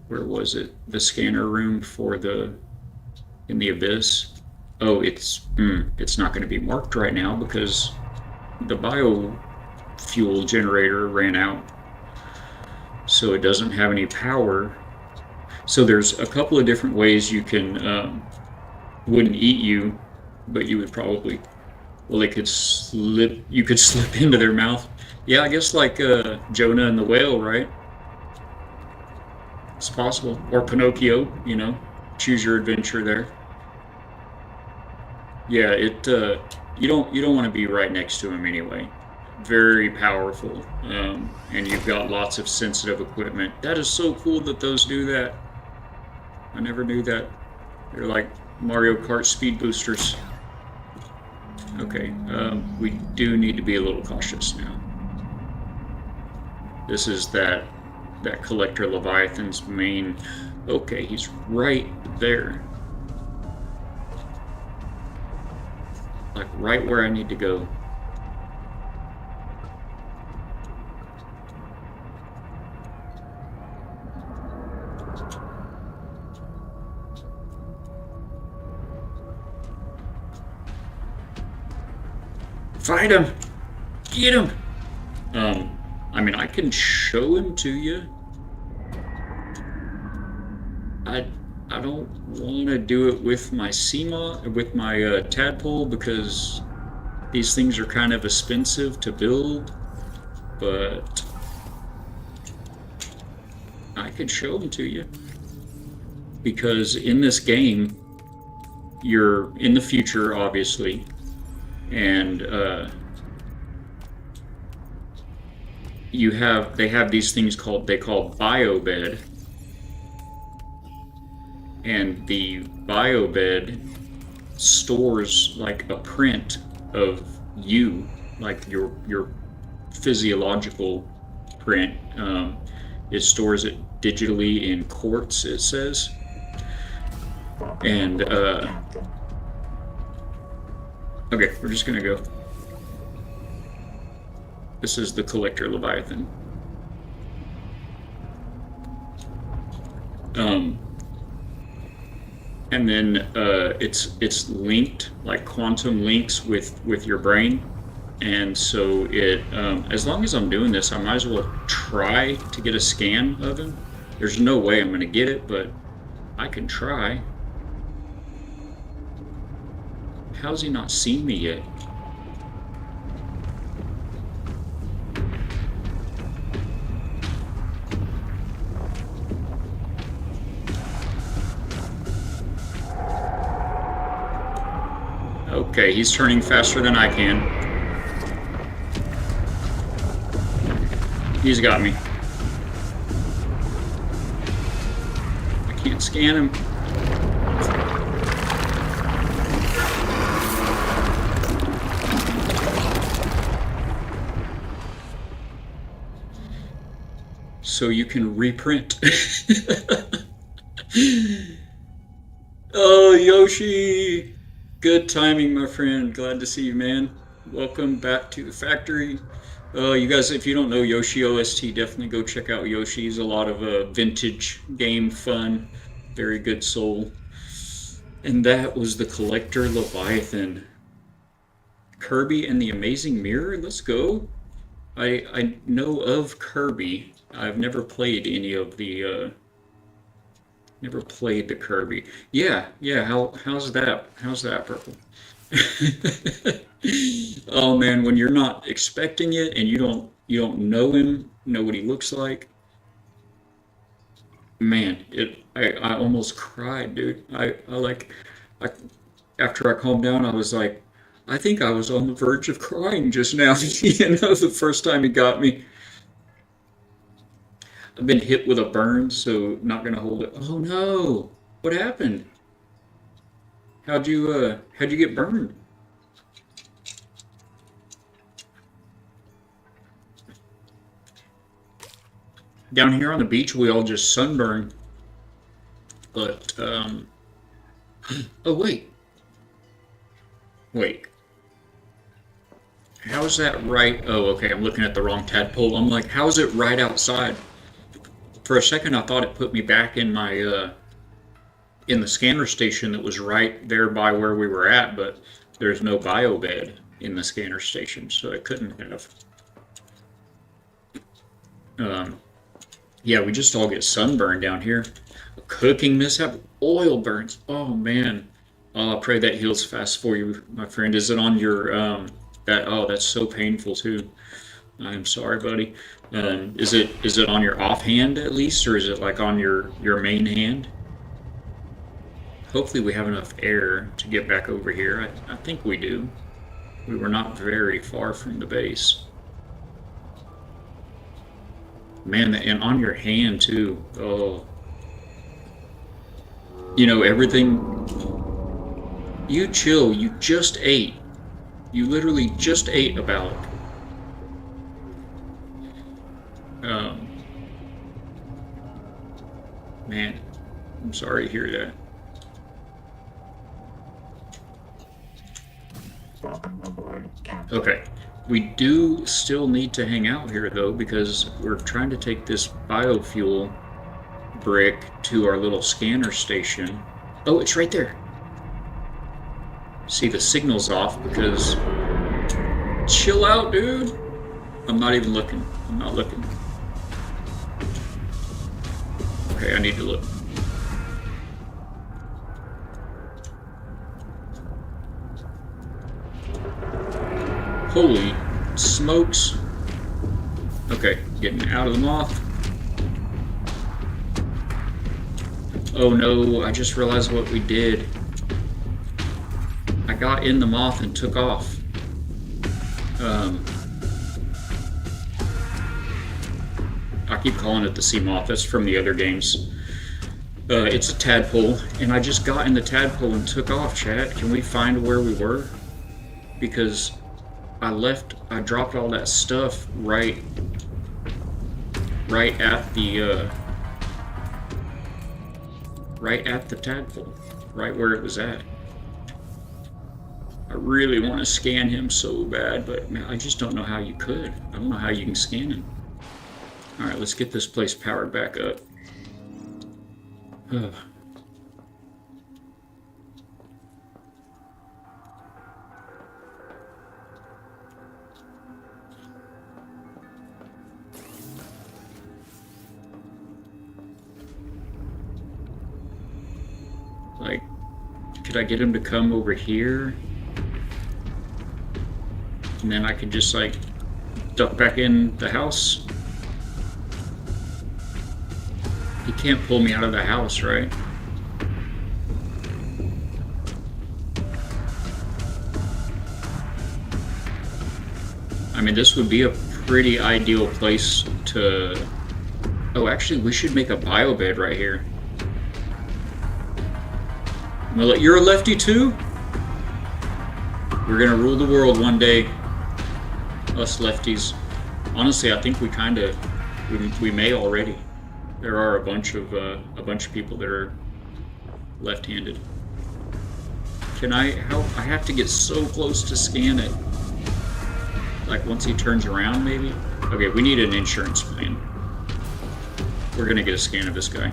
where was it? The scanner room in the abyss. Oh, it's not going to be marked right now because the biofuel generator ran out. So it doesn't have any power. So there's a couple of different ways you can, wouldn't eat you, but you would probably... Well, you could slip into their mouth. Yeah, I guess like Jonah and the whale, right? It's possible. Or Pinocchio, choose your adventure there. Yeah, you don't want to be right next to him anyway. Very powerful, and you've got lots of sensitive equipment. That is so cool that those do that. I never knew that. They're like Mario Kart speed boosters. Okay, we do need to be a little cautious now. This is that collector Leviathan's main. Okay, he's right there. Like right where I need to go. Find him! Get him! I mean, I can show him to you. I don't want to do it with my tadpole, because these things are kind of expensive to build, but I could show them to you. Because in this game, you're in the future, obviously, and they have these things they call biobed, and the biobed stores like a print of you, like your physiological print. It stores it digitally in quartz, it says, and okay, we're just gonna go. This is the collector Leviathan. And then it's linked, like quantum links with your brain, and so it as long as I'm doing this, I might as well try to get a scan of him. There's no way I'm gonna get it, but I can try. How's he not seen me yet? Okay, he's turning faster than I can. He's got me. I can't scan him. So you can reprint. Oh, Yoshi! Good timing, my friend. Glad to see you, man. Welcome back to the factory. You guys, if you don't know Yoshi OST, definitely go check out Yoshi. He's a lot of vintage game fun. Very good soul. And that was the Collector Leviathan. Kirby and the Amazing Mirror? Let's go. I know of Kirby. I've never played any of the never played the Kirby. Yeah, how's that? How's that, Purple? Oh man, when you're not expecting it and you don't know him, know what he looks like. Man, I almost cried, dude. I after I calmed down, I was like, I think I was on the verge of crying just now. The first time he got me. I've been hit with a burn, so not gonna hold it. Oh no! What happened? How'd you get burned? Down here on the beach, we all just sunburn. But oh wait. How's that right? Oh, okay. I'm looking at the wrong tadpole. I'm like, how's it right outside? For a second, I thought it put me back in my in the scanner station that was right there by where we were at, but there's no biobed in the scanner station, so it couldn't have. Yeah, we just all get sunburned down here. A cooking mishap, oil burns. Oh man. Oh, I pray that heals fast for you, my friend. Is it on your that? Oh, that's so painful too. I'm sorry, buddy. Is it on your offhand at least, or is it like on your main hand? Hopefully we have enough air to get back over here. I think we do. We were not very far from the base. Man, and on your hand too. Oh. You know, everything. You chill. You just ate. You literally just ate a ballot. Man, I'm sorry to hear that. Welcome aboard, Captain. Okay. We do still need to hang out here though, because we're trying to take this biofuel brick to our little scanner station. Oh, it's right there. See, the signal's off because... Chill out, dude. I'm not even looking. I'm not looking. Okay, I need to look. Holy smokes. Okay, getting out of the moth. Oh no, I just realized what we did. I got in the moth and took off. I keep calling it the sea moth. That's from the other games. It's a tadpole, and I just got in the tadpole and took off, chat. Can we find where we were? Because I dropped all that stuff right at the tadpole, right where it was at. I really want to scan him so bad, but man, I just don't know how you could. I don't know how you can scan him. All right, let's get this place powered back up. Like, could I get him to come over here? And then I could just like duck back in the house? He can't pull me out of the house, right? I mean, this would be a pretty ideal place to... Oh, actually, we should make a bio bed right here. Well, you're a lefty too? We're gonna rule the world one day. Us lefties. Honestly, I think we may already. There are a bunch of people that are left-handed. Can I help? I have to get so close to scan it. Like once he turns around, maybe? Okay, we need an insurance plan. We're gonna get a scan of this guy.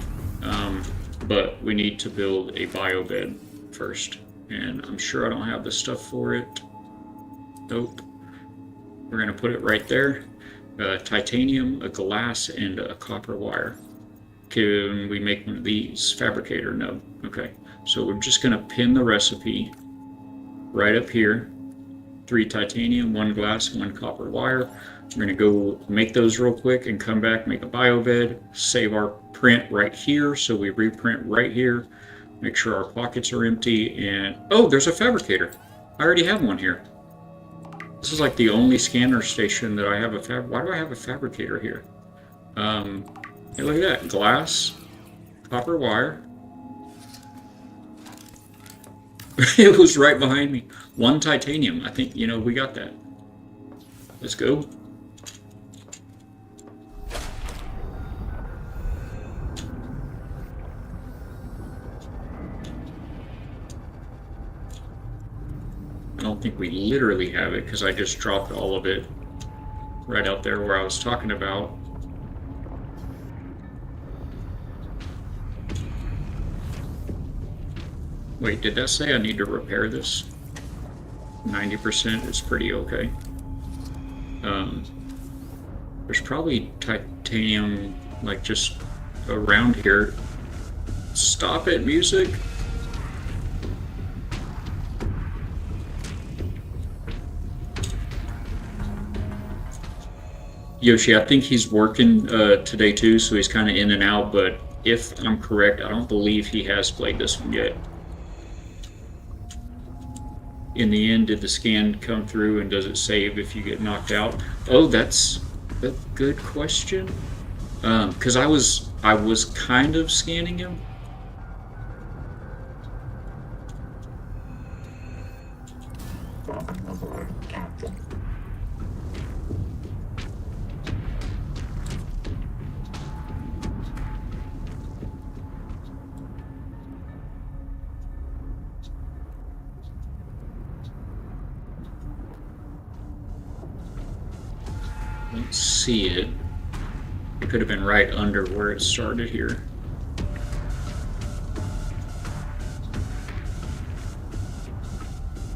But we need to build a bio bed first. And I'm sure I don't have the stuff for it. Nope. We're gonna put it right there. Titanium, a glass, and a copper wire. Can we make one of these? Fabricator? No. Okay. So we're just gonna pin the recipe right up here. 3 titanium, 1 glass, 1 copper wire. We're gonna go make those real quick and come back, make a bio bed, save our print right here. So we reprint right here. Make sure our pockets are empty, and oh, there's a fabricator. I already have one here. This is like the only scanner station that I have why do I have a fabricator here? Hey, look at that. Glass, copper wire. It was right behind me. 1 titanium. I think, you know, we got that. Let's go. I don't think we literally have it because I just dropped all of it right out there where I was talking about. Wait, did that say I need to repair this? 90% is pretty okay. There's probably titanium like just around here. Stop it, music. Yoshi, I think he's working today too, so he's kind of in and out, but if I'm correct, I don't believe he has played this one yet. in the end, did the scan come through and does it save if you get knocked out? Oh, that's a good question. Because I was kind of scanning him. Welcome aboard, Captain. Don't see it. It could have been right under where it started here.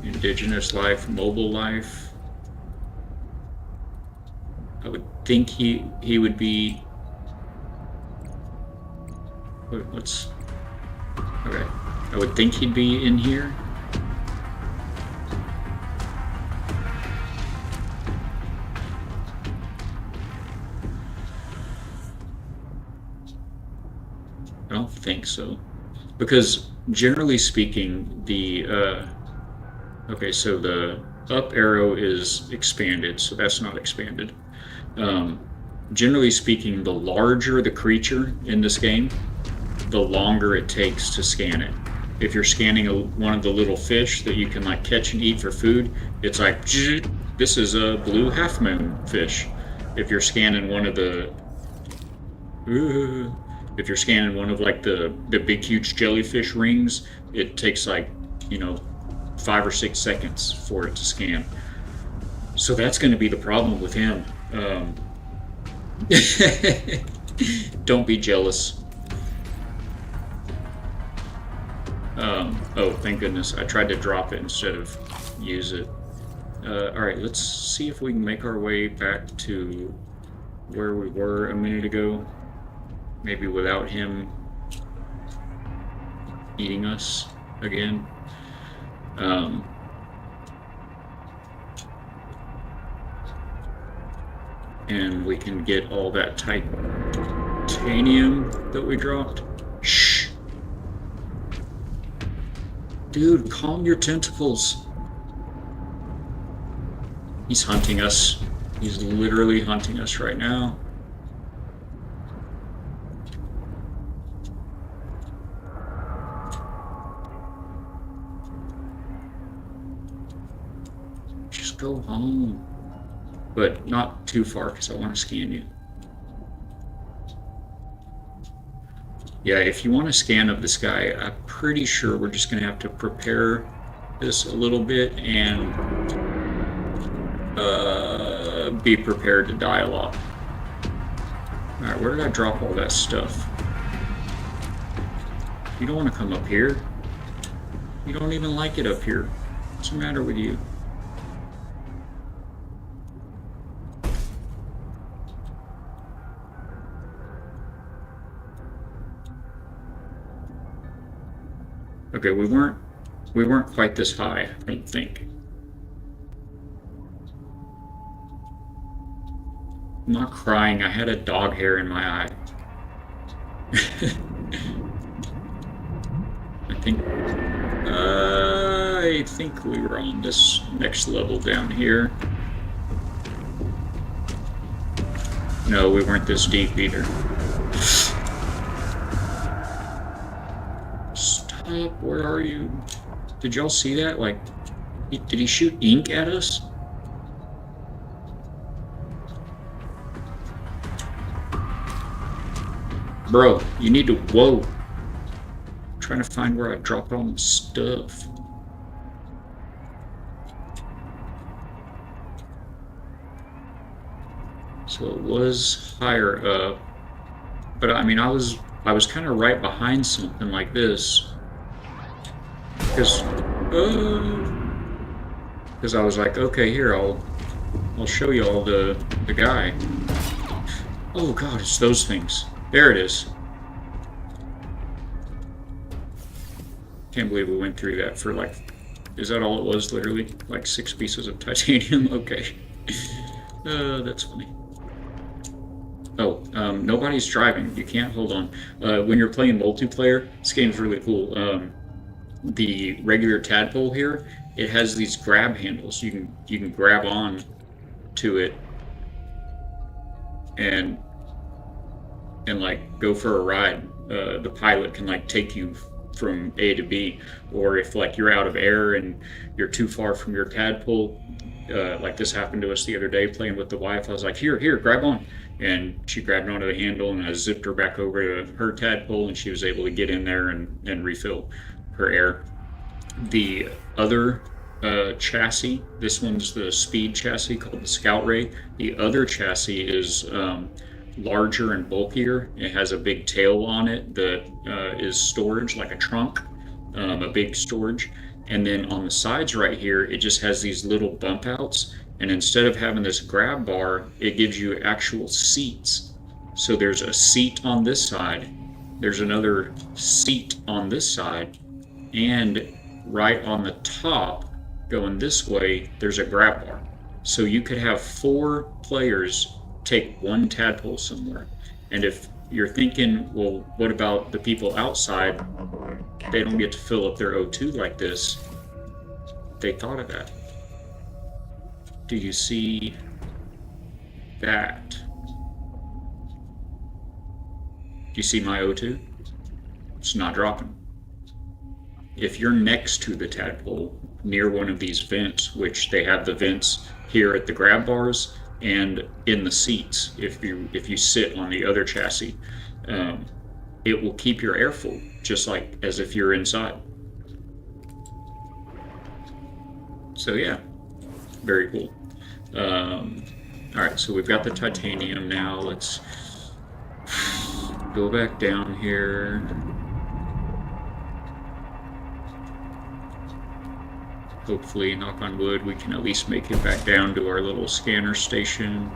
Indigenous life, mobile life. I would think he would be. What's okay? I would think he'd be in here. I don't think so, because generally speaking, okay, so the up arrow is expanded, so that's not expanded. Generally speaking, the larger the creature in this game, the longer it takes to scan it. If you're scanning one of the little fish that you can like catch and eat for food, it's like, this is a blue half moon fish. If you're scanning one of the if you're scanning one of like the big huge jellyfish rings, it takes like 5 or 6 seconds for it to scan. So that's going to be the problem with him. Don't be jealous. Oh, thank goodness. I tried to drop it instead of use it. Alright, let's see if we can make our way back to where we were a minute ago. Maybe without him eating us again. And we can get all that titanium that we dropped. Shh. Dude, calm your tentacles. He's hunting us. He's literally hunting us right now. Just go home. But not too far, because I want to scan you. Yeah, if you want a scan of this guy, I'm pretty sure we're just going to have to prepare this a little bit and be prepared to die a lot. Alright, where did I drop all that stuff? You don't want to come up here. You don't even like it up here. What's the matter with you? Okay, we weren't quite this high, I don't think. I'm not crying, I had a dog hair in my eye. I think we were on this next level down here. No, we weren't this deep either. Stop, where are you? Did y'all see that? Like, did he shoot ink at us? Bro, you need to, whoa. I'm trying to find where I dropped all my stuff. So it was higher up, but I mean, I was kind of right behind something like this, because I was like, okay, here, I'll show you all the guy. Oh God, it's those things. There it is. Can't believe we went through that for like, is that all it was, literally? Like 6 pieces of titanium? Okay. That's funny. Oh, nobody's driving. You can't hold on. When you're playing multiplayer, this game's really cool. The regular tadpole here, it has these grab handles. You can grab on to it and like go for a ride. The pilot can like take you from A to B, or if like you're out of air and you're too far from your tadpole, like this happened to us the other day playing with the wife. I was like, here, grab on, and she grabbed onto the handle, and I zipped her back over to her tadpole, and she was able to get in there and refill her air. The other chassis, this one's the speed chassis called the Scout Ray. The other chassis is larger and bulkier. It has a big tail on it that is storage, like a trunk, a big storage. And then on the sides right here, it just has these little bump outs. And instead of having this grab bar, it gives you actual seats. So there's a seat on this side, there's another seat on this side, and right on the top, going this way, there's a grab bar. So you could have 4 players take one tadpole somewhere. And if you're thinking, well, what about the people outside? They don't get to fill up their O2 like this. They thought of that. Do you see that? Do you see my O2? It's not dropping. If you're next to the tadpole, near one of these vents, which they have the vents here at the grab bars and in the seats, if you sit on the other chassis, it will keep your air full, just like as if you're inside. So yeah, very cool. All right, so we've got the titanium now. Let's go back down here. Hopefully, knock on wood, we can at least make it back down to our little scanner station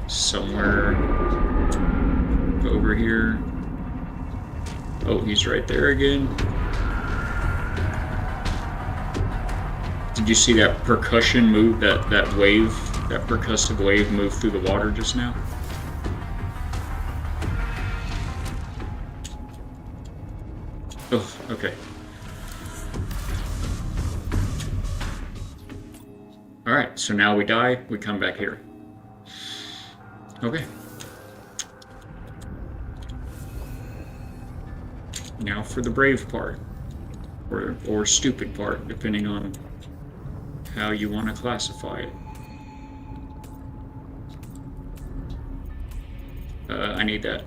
somewhere over here. Oh, he's right there again. Did you see that percussion move, that wave, that percussive wave move through the water just now? Oh, okay. Alright, so now we die, we come back here. Okay. Now for the brave part. Or stupid part, depending on how you want to classify it. I need that.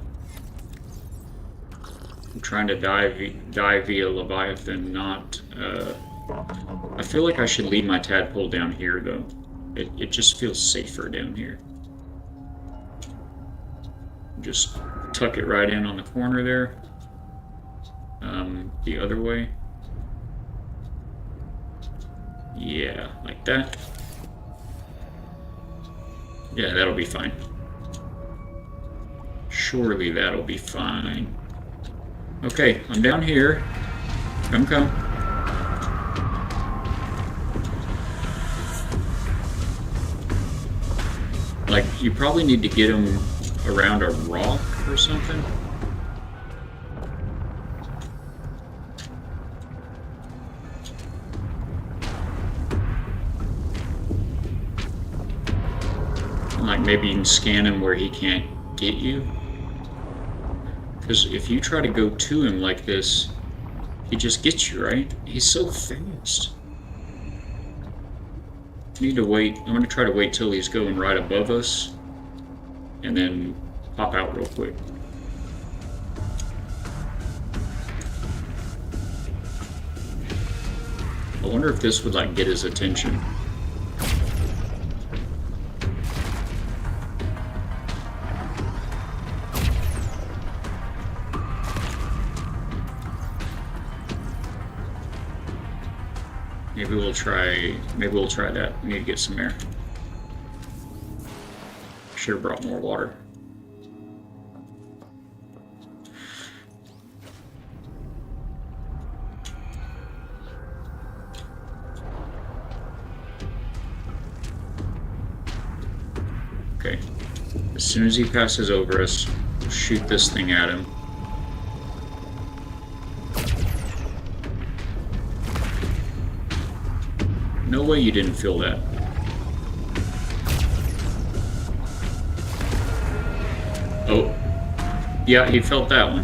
I'm trying to die via Leviathan, not... I feel like I should leave my tadpole down here, though. It just feels safer down here. Just tuck it right in on the corner there. The other way. Yeah, like that. Yeah, that'll be fine. Surely that'll be fine. Okay, I'm down here. Come. Like, you probably need to get them around a rock or something. Like, maybe you can scan him where he can't get you. Because if you try to go to him like this, he just gets you, right? He's so fast. Need to wait. I'm gonna try to wait till he's going right above us, and then pop out real quick. I wonder if this would like get his attention. Maybe we'll try that. We need to get some air. Should have brought more water. Okay. As soon as he passes over us, we'll shoot this thing at him. No way you didn't feel that. Oh, yeah, he felt that one.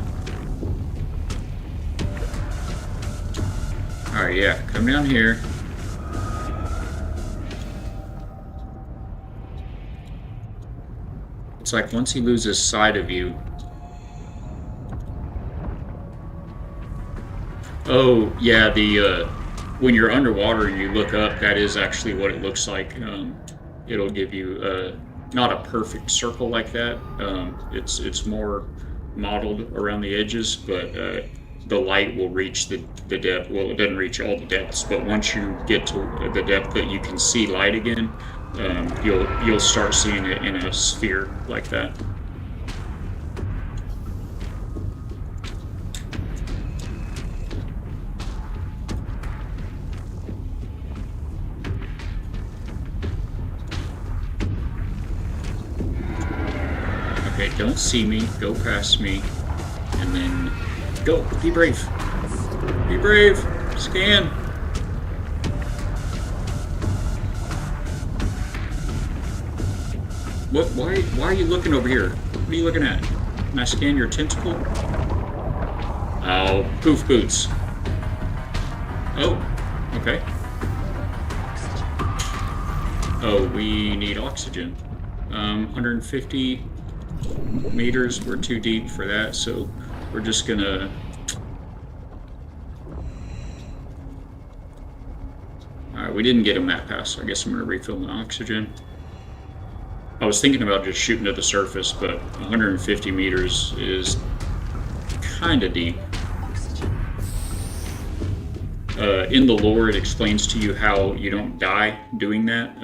Alright, yeah, come down here. It's like once he loses sight of you. Oh, yeah, when you're underwater and you look up, that is actually what it looks like. It'll give you not a perfect circle like that. It's more modeled around the edges, but the light will reach the depth. Well, it doesn't reach all the depths, but once you get to the depth that you can see light again, you'll start seeing it in a sphere like that. Okay, don't see me, go past me, and then go. Be brave. Be brave. Scan. What? Why are you looking over here? What are you looking at? Can I scan your tentacle? Oh, poof boots. Oh, okay. Oh, we need oxygen. 150 meters. We're too deep for that, so we're just gonna. Alright, we didn't get a map pass, so I guess I'm gonna refill my oxygen. I was thinking about just shooting to the surface, but 150 meters is kind of deep. In the lore, it explains to you how you don't die doing that,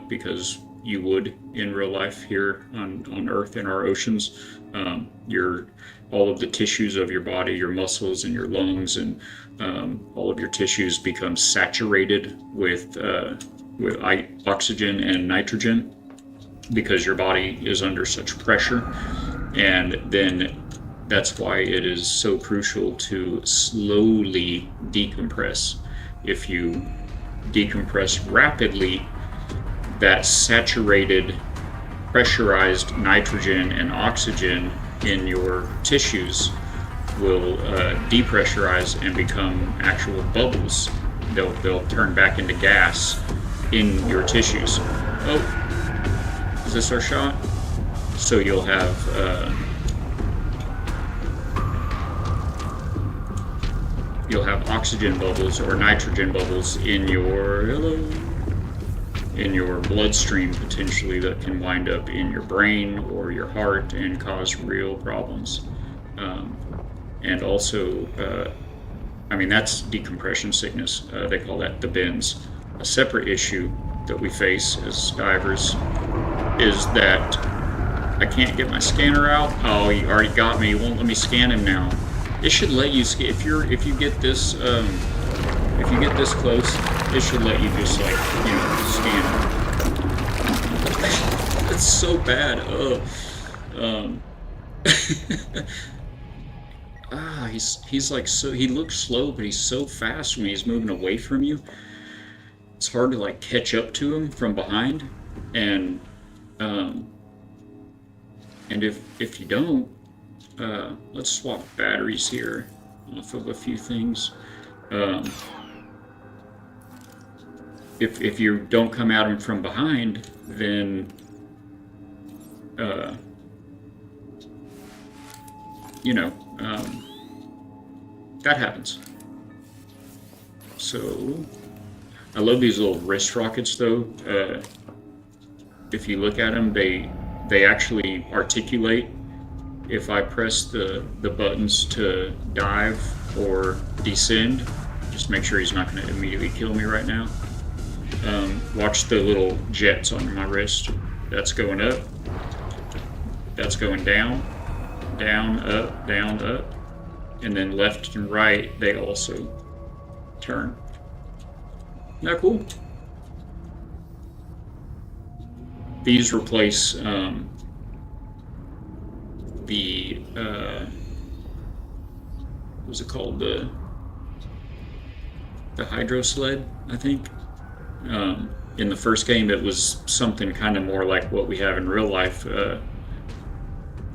because you would in real life here on Earth in our oceans. All of the tissues of your body, your muscles and your lungs, and all of your tissues become saturated with oxygen and nitrogen, because your body is under such pressure. And then that's why it is so crucial to slowly decompress. If you decompress rapidly, that saturated, pressurized nitrogen and oxygen in your tissues will depressurize and become actual bubbles. They'll turn back into gas in your tissues. Oh. Is this our shot? So you'll have oxygen bubbles or nitrogen bubbles in your bloodstream, potentially, that can wind up in your brain or your heart and cause real problems. And also, that's decompression sickness. They call that the bends. A separate issue that we face as divers is that I can't get my scanner out. Oh, he already got me. He won't let me scan him now. It should let you scan if you get this close. It should let you just scan him. It's so bad. He's like so. He looks slow, but he's so fast when he's moving away from you. It's hard to catch up to him from behind, and if you don't, let's swap batteries here off of a few things. If you don't come at him from behind, then that happens. So I love these little wrist rockets, though. If you look at them, they actually articulate. If I press the buttons to dive or descend, just make sure he's not going to immediately kill me right now. Watch the little jets on my wrist. That's going up. That's going down. Down, up, down, up. And then left and right, they also turn. Isn't that cool? These replace what's it called? The hydro sled, I think. In the first game, it was something kind of more like what we have in real life.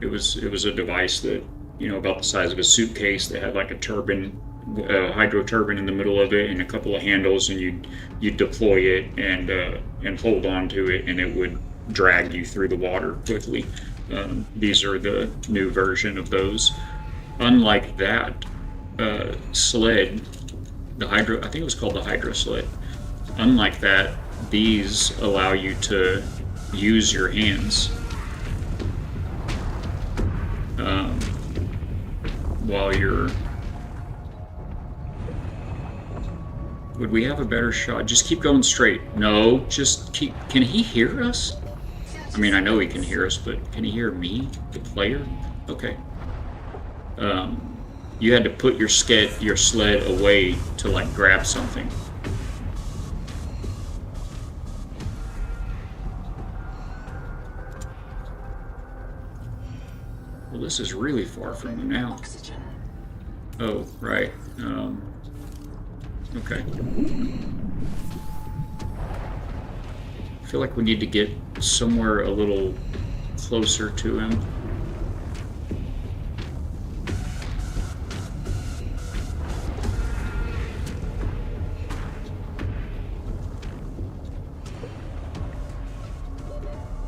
It was a device that, about the size of a suitcase that had like a turbine, a hydro turbine in the middle of it, and a couple of handles, and you'd deploy it and hold on to it, and it would drag you through the water quickly. These are the new version of those. Unlike that sled, the hydro, I think it was called the hydro sled. Unlike that, these allow you to use your hands while you're. Would we have a better shot? Just keep going straight. No, just keep. Can he hear us? I mean, I know he can hear us, but can he hear me, the player? Okay. You had to put your sled away to like grab something. Well, this is really far from you now. Oxygen. Oh, right. Okay. I feel like we need to get somewhere a little closer to him.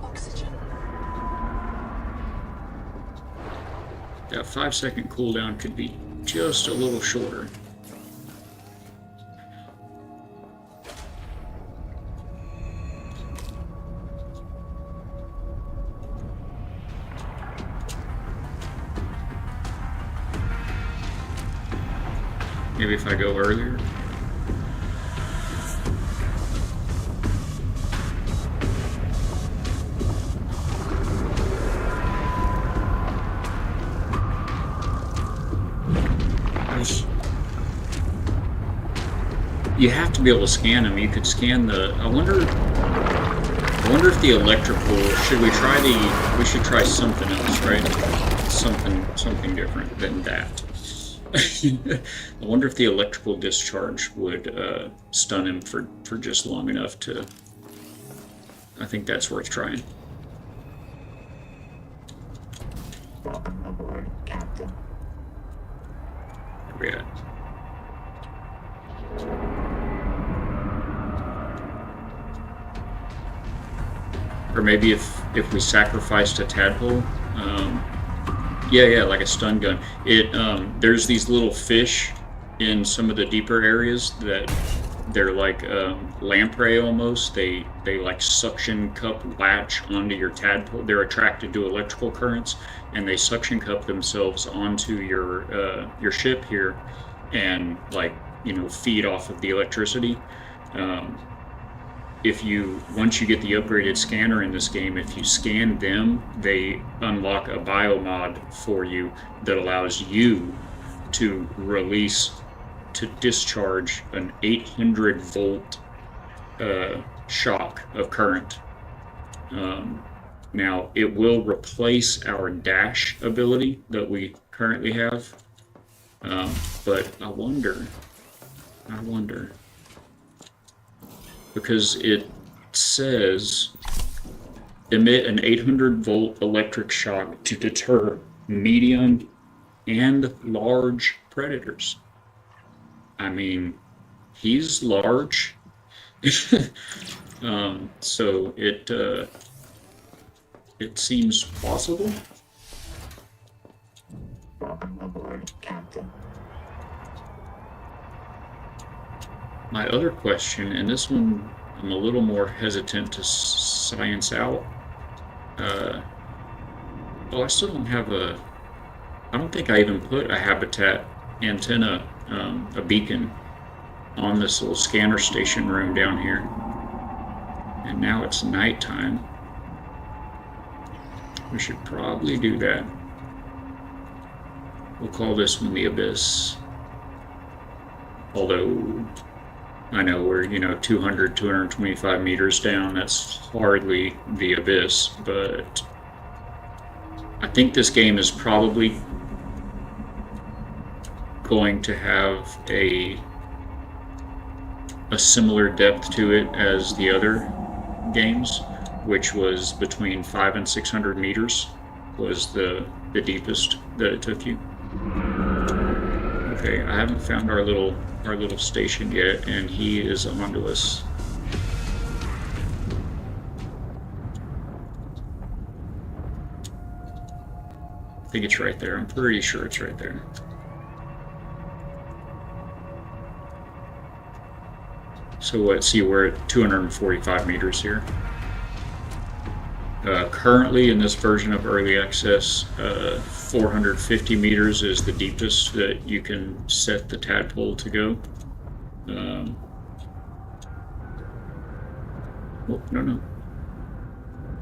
Oxygen. That 5-second cooldown could be just a little shorter. Maybe if I go earlier. You have to be able to scan them. You could scan the. I wonder if the electrical. Should we try the? We should try something else, right? Something different than that. I wonder if the electrical discharge would stun him for just long enough to. I think that's worth trying. Welcome aboard, Captain. Where we at? Or maybe if we sacrificed a tadpole, yeah, like a stun gun. There's these little fish in some of the deeper areas that they're like lamprey almost. They like suction cup latch onto your tadpole. They're attracted to electrical currents, and they suction cup themselves onto your ship here, and like feed off of the electricity. Once you get the upgraded scanner in this game, if you scan them, they unlock a biomod for you that allows you to discharge an 800 volt shock of current. Now it will replace our dash ability that we currently have, but I wonder. Because it says emit an 800 volt electric shock to deter medium and large predators. I mean, he's large, so it seems possible. Welcome aboard, Captain. My other question, and this one I'm a little more hesitant to science out. I still don't have I don't think I even put a habitat antenna, a beacon, on this little scanner station room down here. And now it's nighttime. We should probably do that. We'll call this one the Abyss. Although I know we're 225 meters down. That's hardly the Abyss, but I think this game is probably going to have a similar depth to it as the other games, which was between 500 and 600 meters was the deepest that it took you. Okay, I haven't found our little station yet, and he is onto us. I think it's right there. I'm pretty sure it's right there. So let's see, we're at 245 meters here. Currently, in this version of early access, 450 meters is the deepest that you can set the tadpole to go. Oh, no.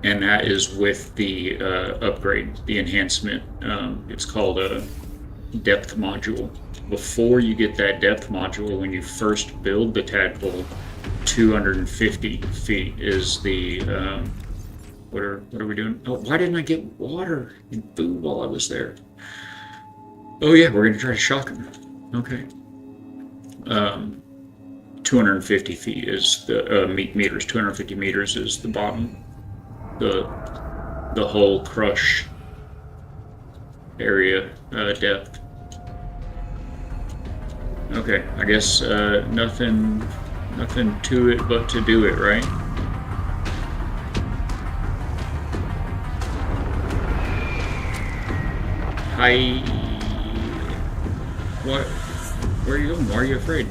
And that is with the upgrade, the enhancement. It's called a depth module. Before you get that depth module, when you first build the tadpole, 250 feet is the what are we doing? Oh, why didn't I get water and food while I was there? Oh yeah, we're gonna try to shock him. Okay. 250 feet is the meters. 250 meters is the bottom, the whole crush area depth. Okay, I guess nothing to it but to do it, right? Hi. What? Where are you going? Why are you afraid?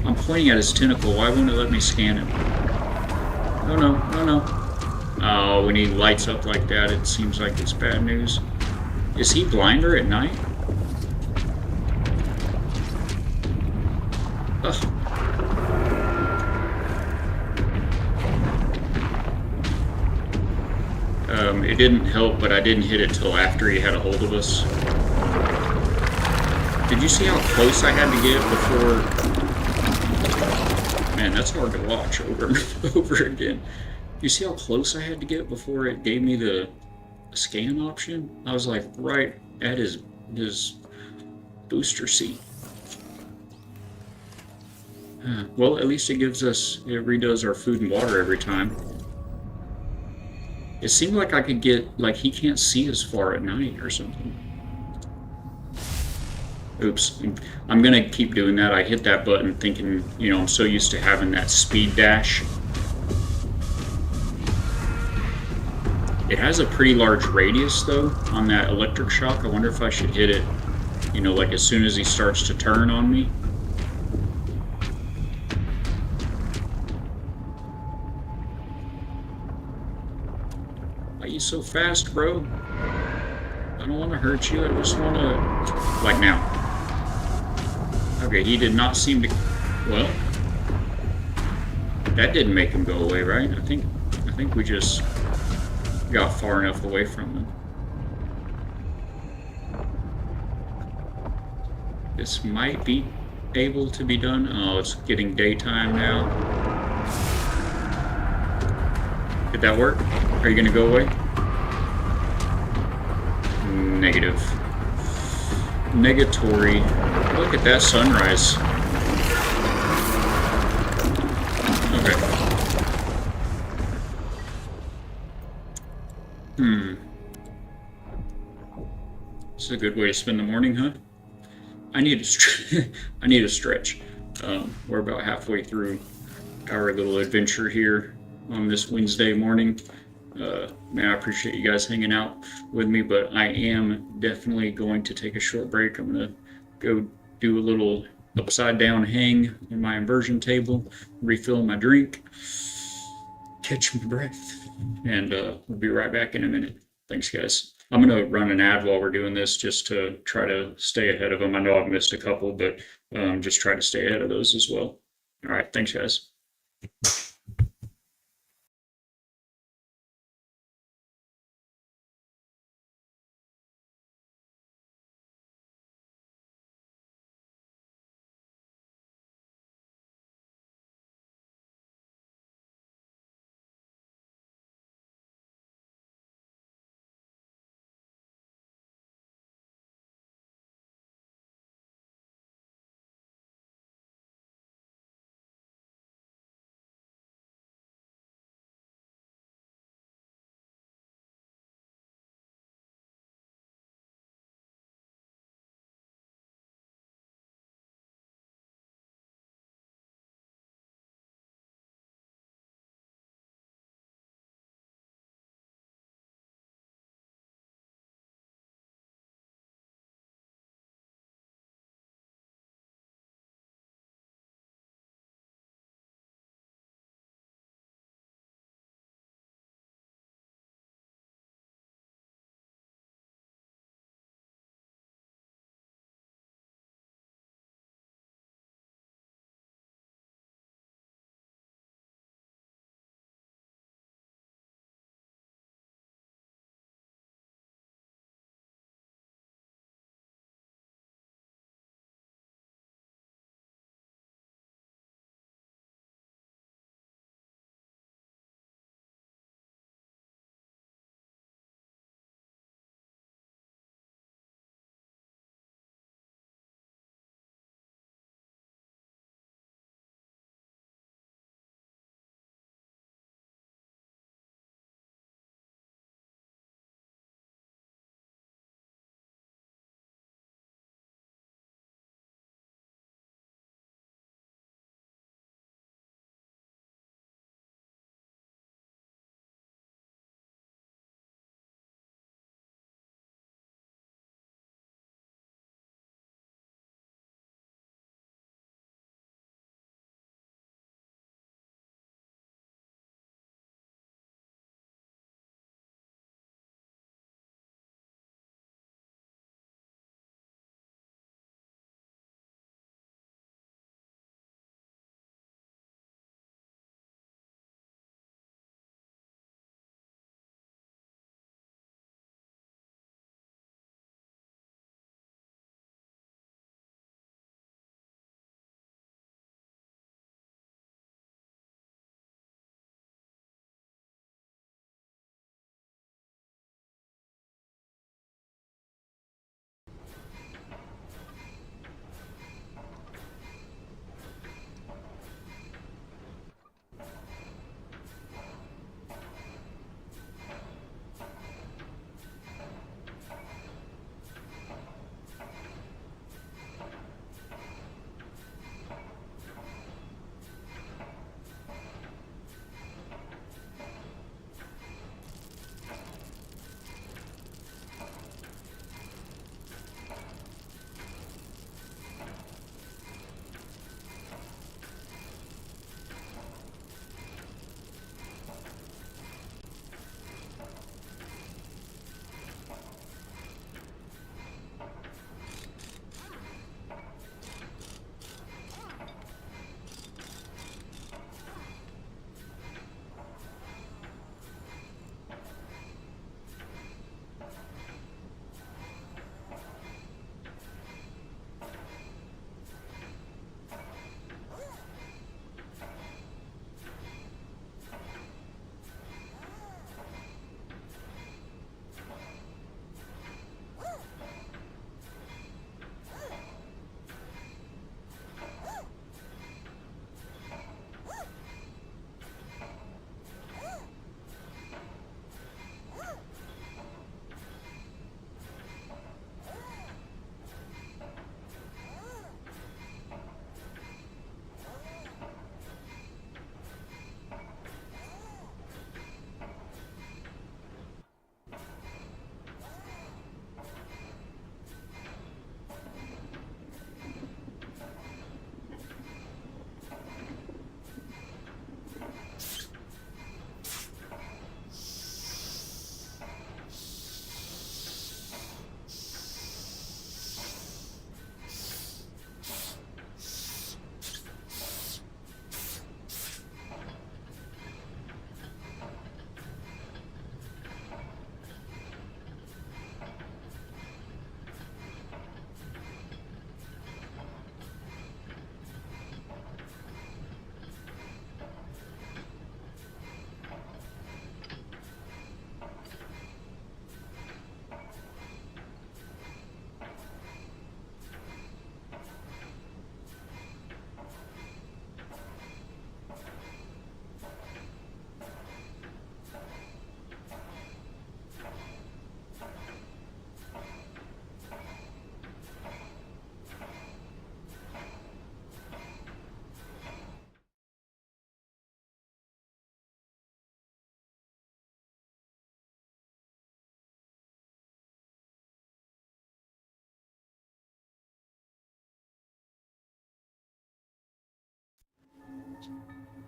I'm pointing at his tentacle. Why won't it let me scan him? Oh no, oh no. Oh, when he lights up like that, it seems like it's bad news. Is he blinder at night? Ugh. It didn't help, but I didn't hit it till after he had a hold of us. Did you see how close I had to get before? Man, that's hard to watch over and over again. You see how close I had to get before it gave me the scan option? I was like right at his booster seat. Well, at least it redoes our food and water every time. It seemed like I could get, like, he can't see as far at night or something. Oops. I'm gonna keep doing that. I hit that button thinking, I'm so used to having that speed dash. It has a pretty large radius, though, on that electric shock. I wonder if I should hit it, like as soon as he starts to turn on me. Why are you so fast, bro? I don't want to hurt you. I just want to... Like now. Okay, he did not seem to... Well... That didn't make him go away, right? I think we just got far enough away from him. This might be able to be done. Oh, it's getting daytime now. Did that work? Are you gonna go away? Negative. Negatory. Look at that sunrise. Okay. This is a good way to spend the morning, huh? I need a I need a stretch. We're about halfway through our little adventure here on this Wednesday morning. Man, I appreciate you guys hanging out with me, but I am definitely going to take a short break. I'm gonna go do a little upside down hang in my inversion table, refill my drink, catch my breath, and we'll be right back in a minute. Thanks, guys. I'm gonna run an ad while we're doing this just to try to stay ahead of them. I know I've missed a couple, but just try to stay ahead of those as well. All right, thanks, guys.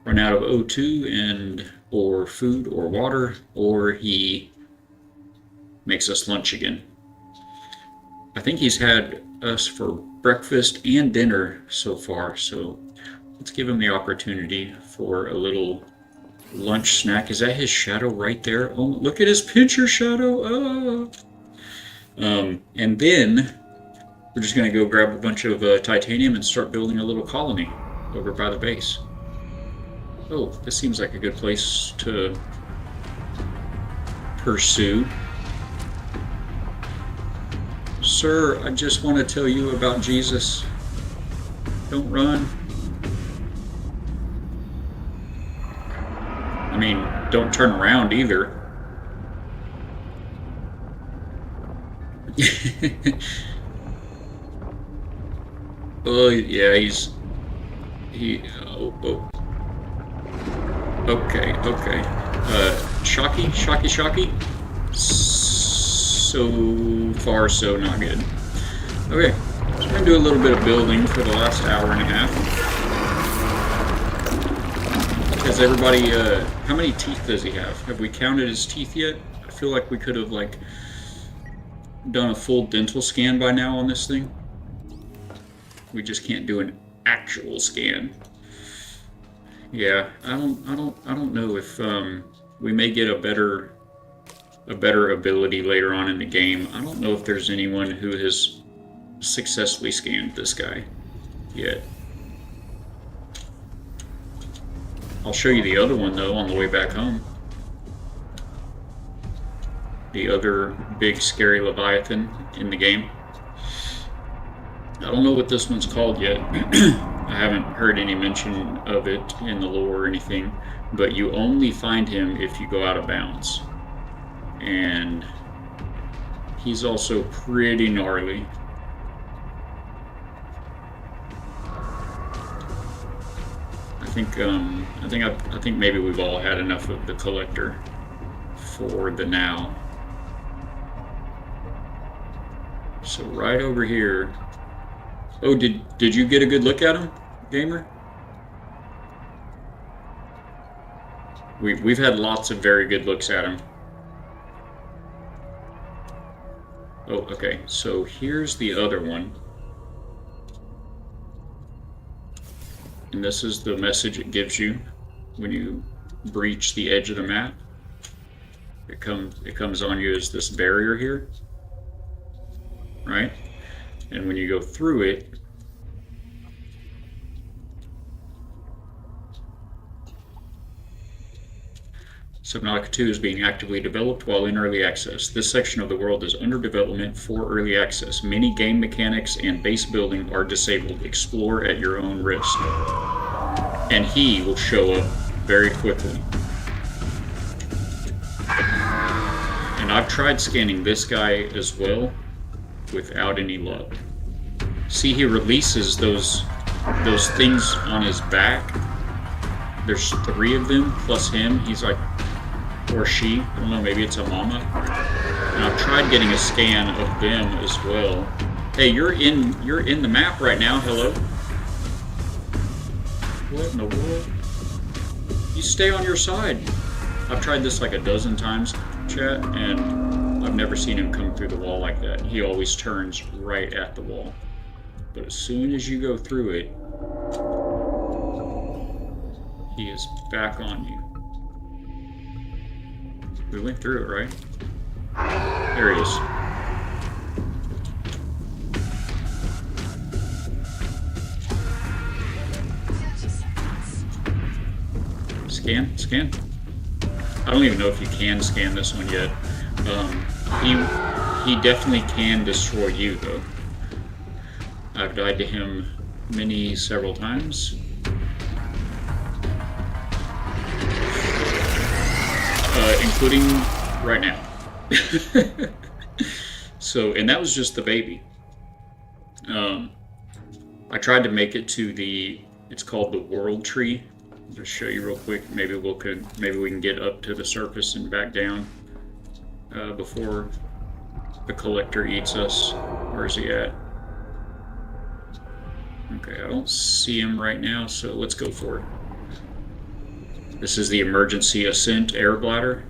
run out of O2 and or food or water, or he makes us lunch again. I think he's had us for breakfast and dinner so far, so let's give him the opportunity for a little lunch snack. Is that his shadow right there? Oh, look at his picture shadow. Oh. And then we're just going to go grab a bunch of titanium and start building a little colony over by the base. Oh, this seems like a good place to pursue. Sir, I just want to tell you about Jesus. Don't run. I mean, don't turn around either. Oh, yeah, oh. Okay. Shocky. So far, so not good. Okay, so we're gonna do a little bit of building for the last hour and a half. Has everybody, how many teeth does he have? Have we counted his teeth yet? I feel like we could have, like, done a full dental scan by now on this thing. We just can't do an actual scan. Yeah, I don't know if we may get a better ability later on in the game. I don't know if there's anyone who has successfully scanned this guy yet. I'll show you the other one though on the way back home. The other big scary Leviathan in the game. I don't know what this one's called yet. I haven't heard any mention of it in the lore or anything, but you only find him if you go out of bounds. And he's also pretty gnarly. I think maybe we've all had enough of the collector for the now. So right over here. Oh, did you get a good look at him, gamer? We've had lots of very good looks at him. Oh, okay. So here's the other one. And this is the message it gives you when you breach the edge of the map. It comes on you as this barrier here, right? And when you go through it, Subnautica 2 is being actively developed while in early access. This section of the world is under development for early access. Many game mechanics and base building are disabled. Explore at your own risk. And he will show up very quickly. And I've tried scanning this guy as well without any luck. See, he releases those things on his back. There's 3 of them plus him. He's like, or she, I don't know, maybe it's a mama. And I've tried getting a scan of them as well. Hey, you're in the map right now. Hello. What in the world? You stay on your side. I've tried this like a dozen times, chat, and I've never seen him come through the wall like that. He always turns right at the wall. But as soon as you go through it, he is back on you. We went through it, right? There he is. Scan. I don't even know if you can scan this one yet. He definitely can destroy you, though. I've died to him several times. Including right now. So, and that was just the baby. I tried to make it to it's called the World Tree. Just show you real quick. Maybe we can get up to the surface and back down before the collector eats us. Where is he at? Okay, I don't see him right now, so let's go for it. This is the emergency ascent air bladder.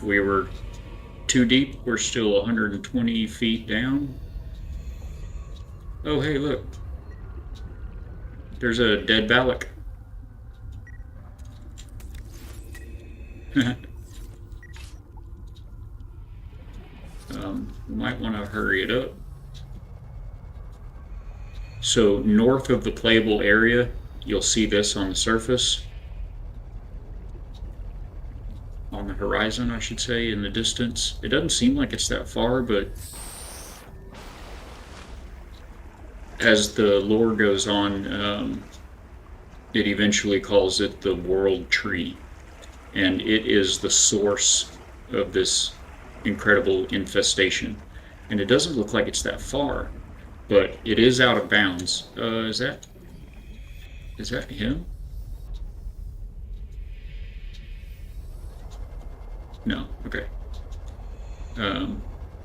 We were too deep. We're still 120 feet down. Oh, hey, look. There's a dead Valak. We might want to hurry it up. So north of the playable area, you'll see this on the surface. On the horizon, I should say, in the distance. It doesn't seem like it's that far, but as the lore goes on, it eventually calls it the World Tree. And it is the source of this incredible infestation. And it doesn't look like it's that far, but it is out of bounds. Is that him? No, okay. We're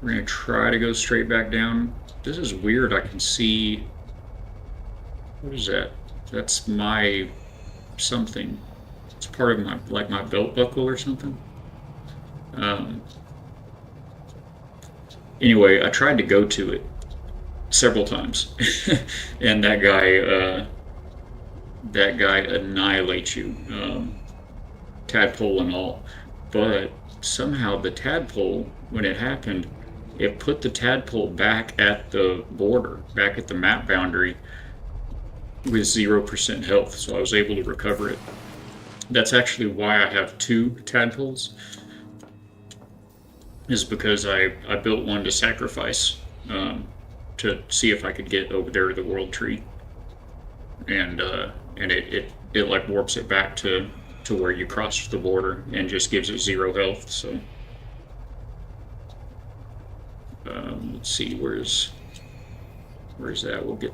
gonna try to go straight back down. This is weird, I can see... What is that? That's my... something. It's part of my, like my belt buckle or something. Anyway, I tried to go to it several times, and that guy annihilates you, tadpole and all. But somehow the tadpole, when it happened, it put the tadpole back at the border, back at the map boundary, with 0% health, so I was able to recover it. That's actually why I have 2 tadpoles, is because I built one to sacrifice, to see if I could get over there to the World Tree, and it like warps it back to where you crossed the border and just gives it 0 health. So let's see, where's that? We'll get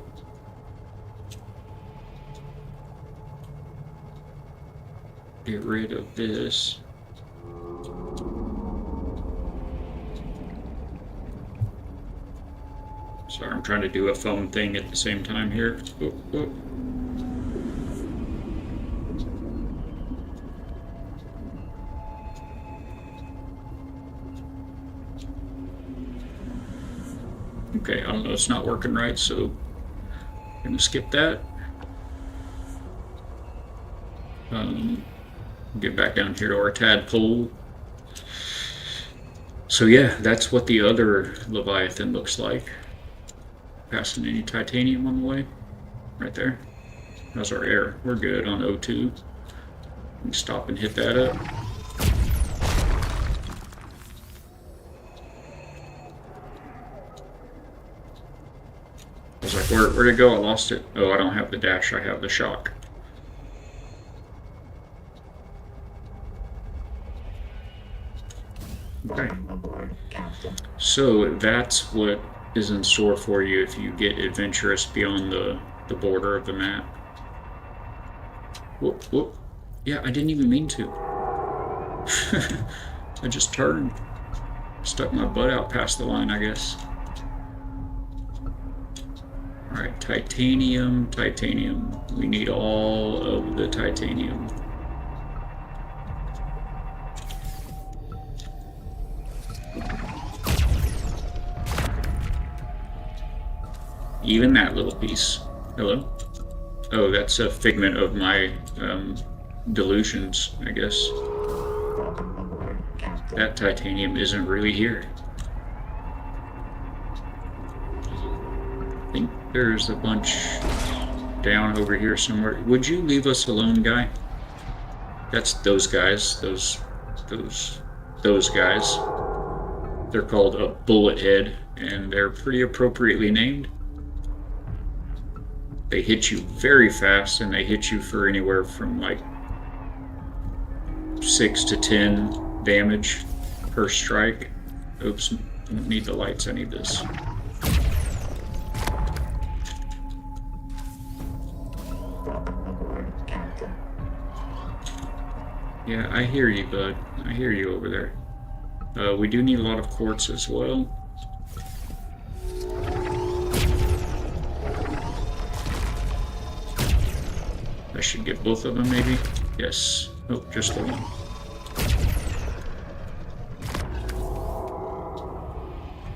rid of this. Sorry, I'm trying to do a phone thing at the same time here. Oh, oh. Okay, I don't know, it's not working right, so I'm gonna skip that. Get back down here to our tadpole. So yeah, that's what the other Leviathan looks like. Passing any titanium on the way? Right there. How's our air? We're good on O2. We can stop and hit that up. I was like, where'd it go? I lost it. Oh, I don't have the dash, I have the shock. Okay. So that's what is in store for you if you get adventurous beyond the border of the map. Whoop, whoop. Yeah, I didn't even mean to. I just turned. Stuck my butt out past the line, I guess. Alright, titanium, titanium. We need all of the titanium. Even that little piece. Hello? Oh, that's a figment of my delusions, I guess. That titanium isn't really here. I think there's a bunch down over here somewhere. Would you leave us alone, guy? That's those guys. Those guys. They're called a bullet head, and they're pretty appropriately named. They hit you very fast, and they hit you for anywhere from like 6 to 10 damage per strike. Oops, I don't need the lights, I need this. Yeah, I hear you, bud. I hear you over there. We do need a lot of quartz as well. I should get both of them, maybe? Yes. Oh, just the one.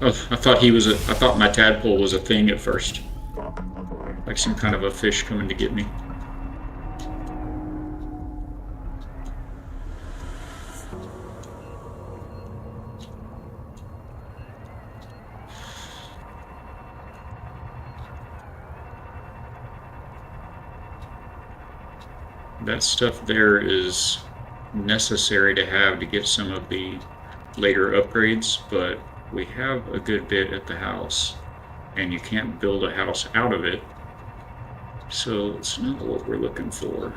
Oh, I thought my tadpole was a thing at first. Welcome aboard, Like some kind of a fish coming to get me. That stuff there is necessary to have to get some of the later upgrades, but we have a good bit at the house, and you can't build a house out of it, so it's not what we're looking for.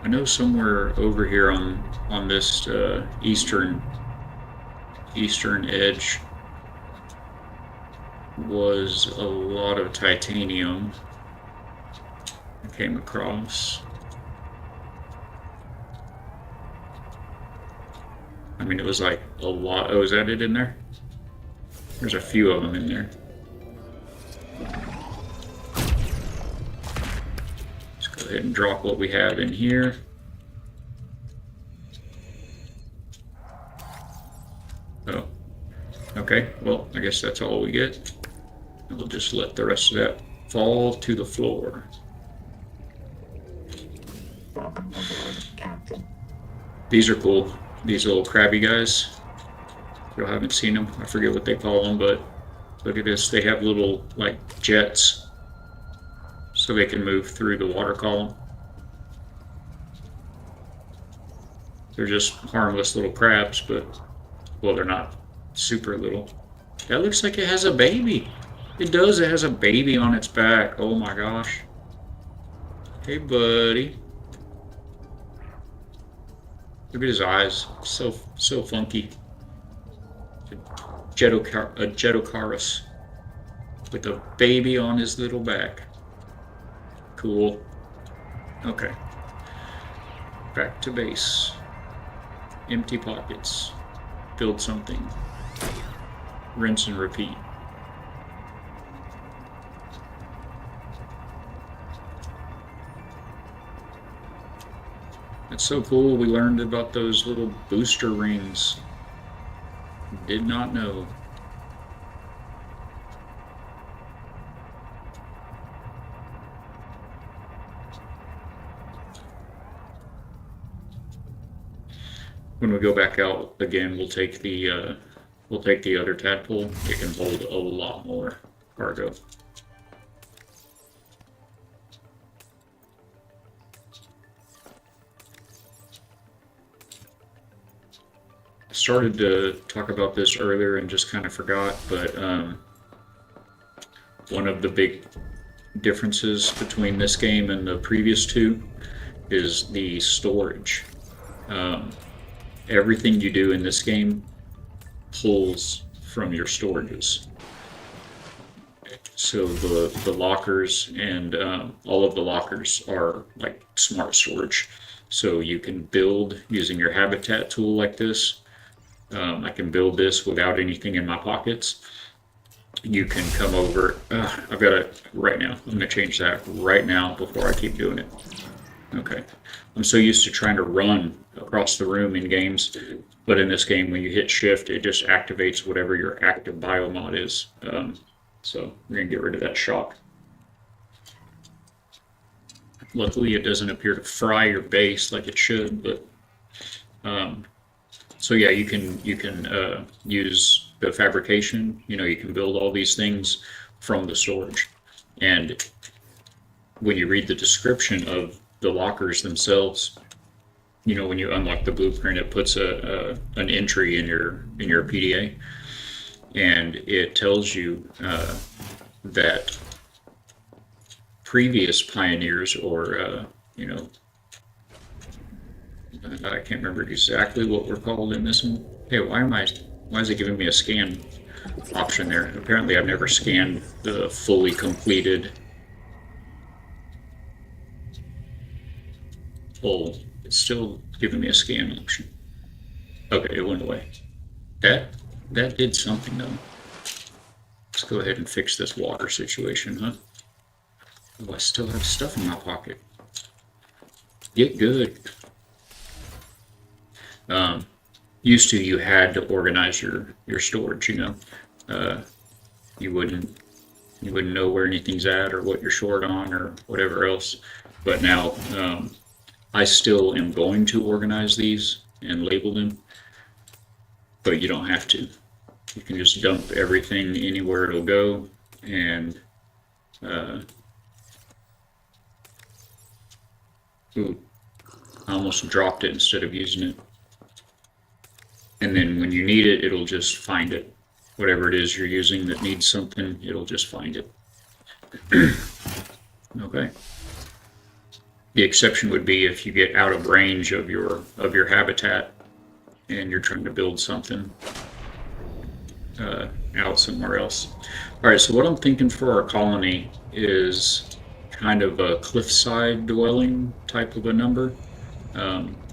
I know somewhere over here on this eastern edge was a lot of titanium I came across. I mean, it was like a lot. Oh, is that it in there? There's a few of them in there. Let's go ahead and drop what we have in here. Oh, okay. Well, I guess that's all we get. And we'll just let the rest of that fall to the floor. welcome aboard, Captain. These are cool. These little crabby guys. If you haven't seen them, I forget what they call them, but look at this. They have little, like, jets so they can move through the water column. They're just harmless little crabs, but, well, they're not super little. That looks like it has a baby. It does. It has a baby on its back. Oh my gosh. Hey, buddy. Look at his eyes. So funky. A Jetocarus with a baby on his little back. Cool. Okay. Back to base. Empty pockets. Build something. Rinse and repeat. It's so cool. We learned about those little booster rings. Did not know. When we go back out again, we'll take the other tadpole. It can hold a lot more cargo. I started to talk about this earlier and just kind of forgot, but one of the big differences between this game and the previous two is the storage. Everything you do in this game pulls from your storages. So the lockers and all of the lockers are like smart storage. So you can build using your habitat tool like this. I can build this without anything in my pockets. You can come over. I've got it right now. I'm going to change that right now before I keep doing it. Okay. I'm so used to trying to run across the room in games, but in this game, when you hit shift, it just activates whatever your active biomod is. So we're going to get rid of that shock. Luckily, it doesn't appear to fry your base like it should, but so yeah, you can use the fabrication. You know, you can build all these things from the storage, and when you read the description of the lockers themselves, you know, when you unlock the blueprint, it puts an entry in your PDA, and it tells you that previous pioneers, or you know, I can't remember exactly what we're called in this one. Hey, why is it giving me a scan option there? Apparently, I've never scanned the fully completed. Oh, it's still giving me a scan option. Okay, it went away. That did something though. Let's go ahead and fix this water situation, huh? Oh, I still have stuff in my pocket. Get good. Used to, you had to organize your storage. Uh, you wouldn't know where anything's at or what you're short on or whatever else. But now, I still am going to organize these and label them, but you don't have to. You can just dump everything anywhere it'll go, and ooh, I almost dropped it instead of using it. And then when you need it, it'll just find it. Whatever it is you're using that needs something, it'll just find it. Okay. The exception would be if you get out of range of your habitat and you're trying to build something out somewhere else. All right, so what I'm thinking for our colony is kind of a cliffside dwelling type of a number.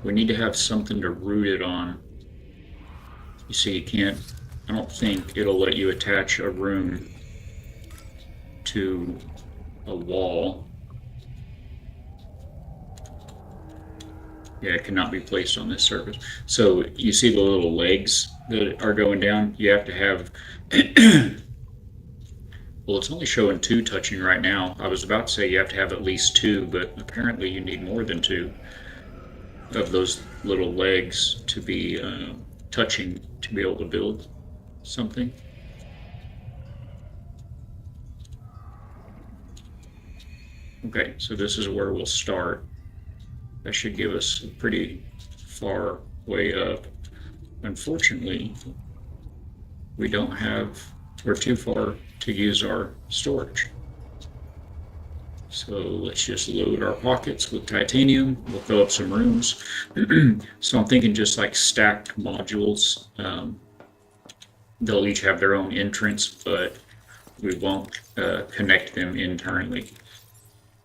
We need to have something to root it on. You see, you can't, I don't think it'll let you attach a room to a wall. Yeah, it cannot be placed on this surface. So you see the little legs that are going down? You have to have, well, it's only showing 2 touching right now. I was about to say you have to have at least 2, but apparently you need more than 2 of those little legs to be touching to be able to build something. Okay, so this is where we'll start. That should give us a pretty far way up. Unfortunately, we're too far to use our storage. So let's just load our pockets with titanium. We'll fill up some rooms. So I'm thinking just like stacked modules. They'll each have their own entrance, but we won't connect them internally.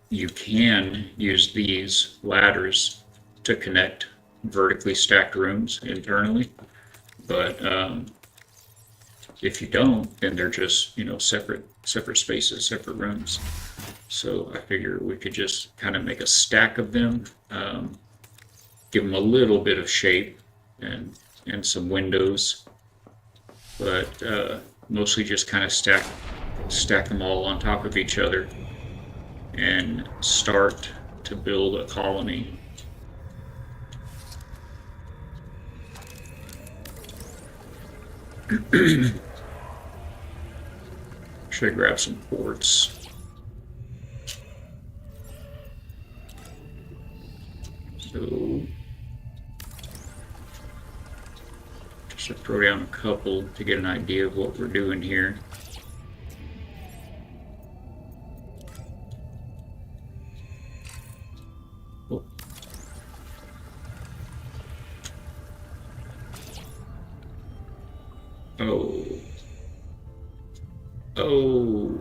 You can use these ladders to connect vertically stacked rooms internally, but if you don't, then they're just separate spaces, separate rooms. So I figure we could just kind of make a stack of them, give them a little bit of shape and some windows, but mostly just kind of stack them all on top of each other and start to build a colony. Should I grab some quartz? So just to throw down a couple to get an idea of what we're doing here. Oh.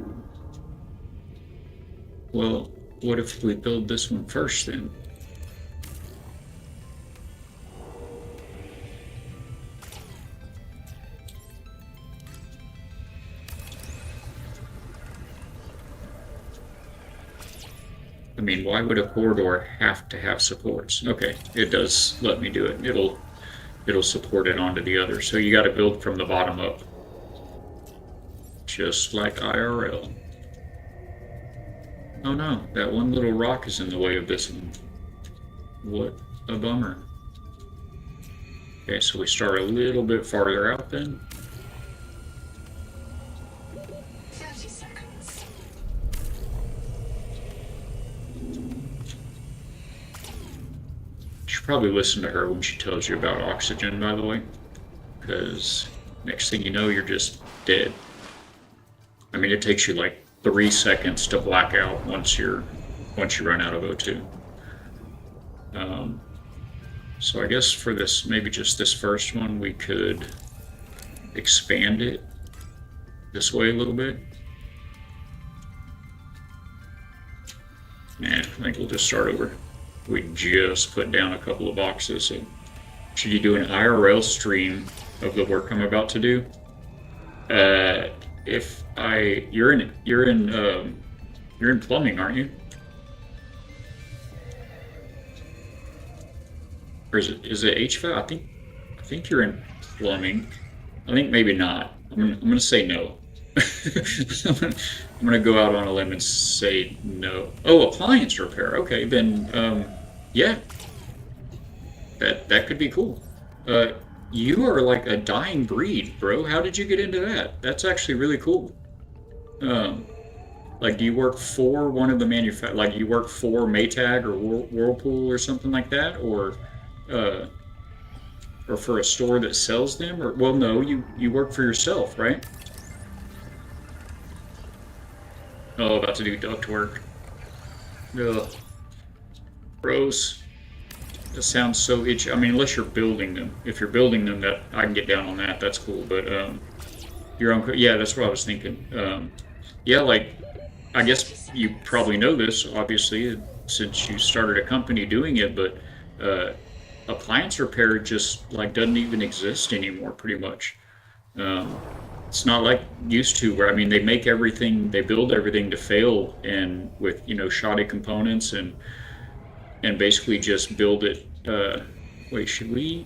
Well, what if we build this one first then? I mean, why would a corridor have to have supports? Okay, it does let me do it. It'll support it onto the other. So you got to build from the bottom up. Just like IRL. Oh no, that one little rock is in the way of this one. What a bummer. Okay, so we start a little bit farther out then. 30 seconds. You should probably listen to her when she tells you about oxygen, by the way, because next thing you know, you're just dead. I mean, it takes you like 3 seconds to black out once you run out of O2. So I guess for this, maybe just this first one, we could expand it this way a little bit. And I think we'll just start over. We just put down a couple of boxes. So should you do an IRL stream of the work I'm about to do? You're in plumbing, aren't you? or is it HVAC? I think you're in plumbing. I think maybe not. I'm gonna say no. I'm gonna go out on a limb and say no. Oh, appliance repair. Okay, then yeah, that could be cool. Uh, you are like a dying breed, bro. How did you get into that? That's actually really cool. Um, like, do you work for one of the like you work for Maytag or Whirlpool or something like that, uh, or for a store that sells them? Or well, no, you work for yourself, right? Oh, about to do duct work. Ugh, gross. That sounds so itchy. I mean, unless you're building them. If you're building them, that I can get down on that. That's cool. But your own, yeah, that's what I was thinking. Yeah, like I guess you probably know this, obviously, since you started a company doing it. But uh, appliance repair just like doesn't even exist anymore, pretty much. Um, it's not like used to, where I mean, they make everything, they build everything to fail, and with shoddy components, and basically just build it. Wait, should we?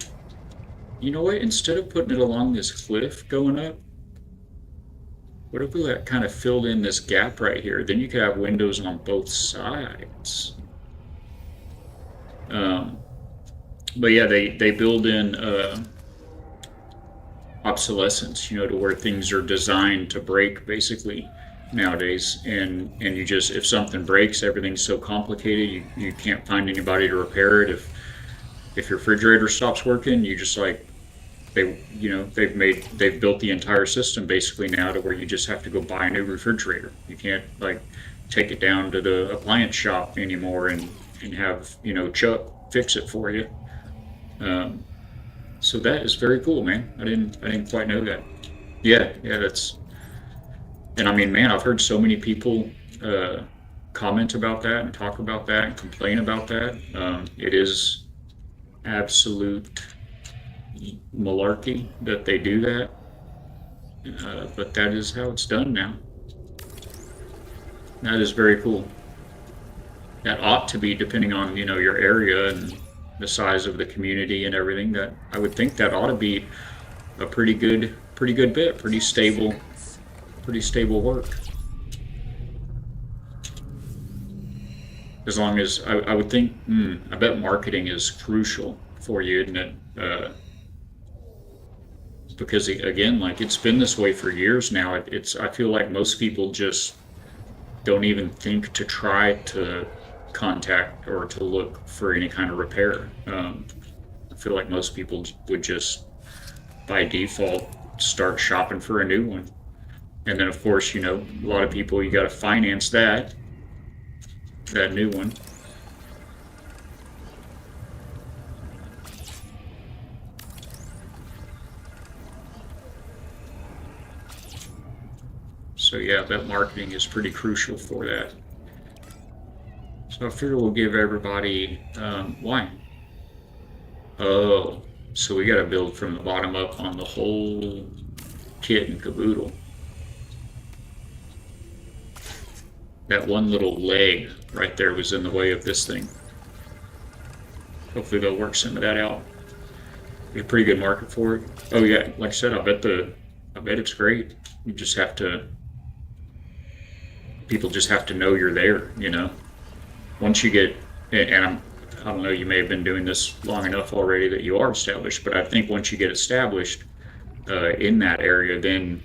You know what? Instead of putting it along this cliff going up, what if we like kind of filled in this gap right here? Then you could have windows on both sides. Um, but yeah, they build in obsolescence, to where things are designed to break basically nowadays, and you just, if something breaks, everything's so complicated, you can't find anybody to repair it. If your refrigerator stops working, you just like, they've built the entire system basically now to where you just have to go buy a new refrigerator. You can't like take it down to the appliance shop anymore and have Chuck fix it for you. um, so that is very cool, man. I didn't quite know that. Yeah, that's, and I mean, man, I've heard so many people uh, comment about that and talk about that and complain about that. It is absolute malarkey that they do that, but that is how it's done now. That is very cool. That ought to be, depending on your area and the size of the community and everything. That I would think that ought to be a pretty good bit, 30 seconds. pretty stable work. As long as I would think, I bet marketing is crucial for you, isn't it? Because again, like it's been this way for years now. It's I feel like most people just don't even think to try to contact or to look for any kind of repair. I feel like most people would just by default start shopping for a new one, and then of course a lot of people, you got to finance that new one. So yeah, that marketing is pretty crucial for that. So I figure we'll give everybody wine. Oh, so we got to build from the bottom up on the whole kit and caboodle. That one little leg right there was in the way of this thing. Hopefully they'll work some of that out. There's a pretty good market for it. Oh yeah, like I said, I bet it's great. You just have to, people just have to know you're there. Once you get, and I don't know, you may have been doing this long enough already that you are established, but I think once you get established in that area, then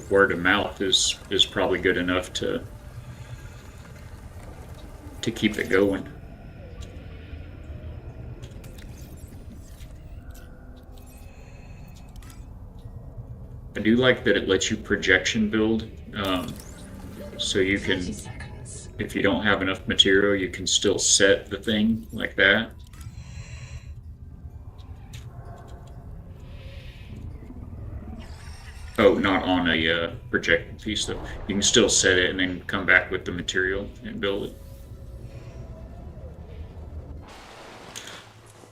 word of mouth is probably good enough to keep it going. I do like that it lets you projection build, so you 30 can, seconds. if you don't have enough material, you can still set the thing like that. Oh, not on a projected piece though. You can still set it and then come back with the material and build it.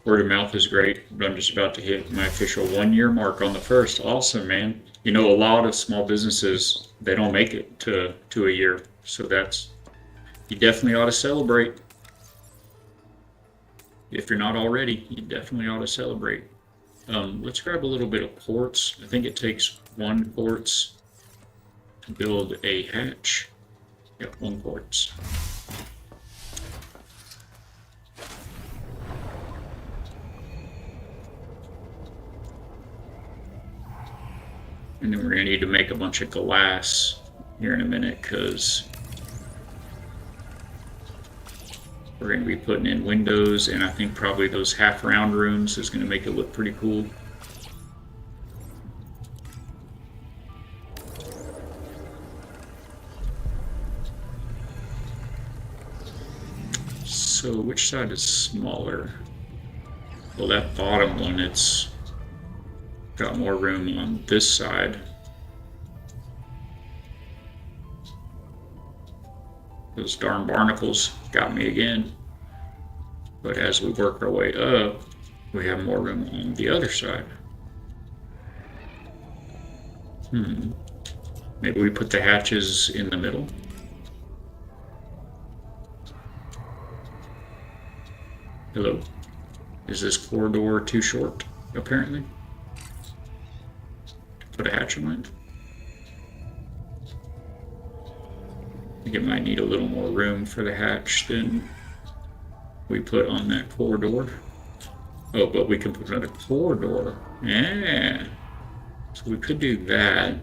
Word of mouth is great, but I'm just about to hit my official 1 year mark on the first. Awesome, man. A lot of small businesses, they don't make it to a year. So you definitely ought to celebrate. If you're not already, you definitely ought to celebrate. Let's grab a little bit of quartz. I think it takes 1 quartz to build a hatch. Yep, 1 quartz. And then we're going to need to make a bunch of glass here in a minute because we're going to be putting in windows, and I think probably those half-round rooms is going to make it look pretty cool. So which side is smaller? Well, that bottom one, it's got more room on this side. Those darn barnacles got me again. But as we work our way up, we have more room on the other side. Maybe we put the hatches in the middle. Hello? Is this corridor too short, apparently? Put a hatch on it? I think it might need a little more room for the hatch than we put on that corridor. Oh, but we can put another corridor. Yeah. So we could do that.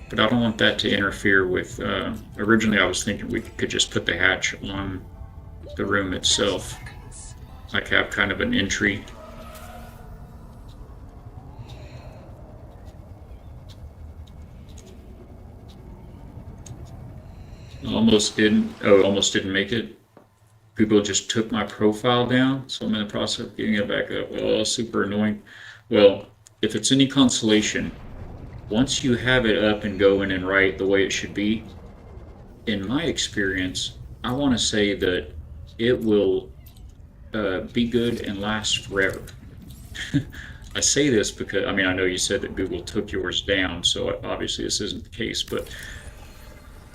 But I don't want that to interfere with... originally I was thinking we could just put the hatch on the room itself. Like have kind of an entry. Almost didn't make it. People just took my profile down, so I'm in the process of getting it back up. Oh, super annoying. Well, if it's any consolation, once you have it up and going and right the way it should be, in my experience, I want to say that it will be good and last forever. I say this because, I mean, I know you said that Google took yours down, so obviously this isn't the case, but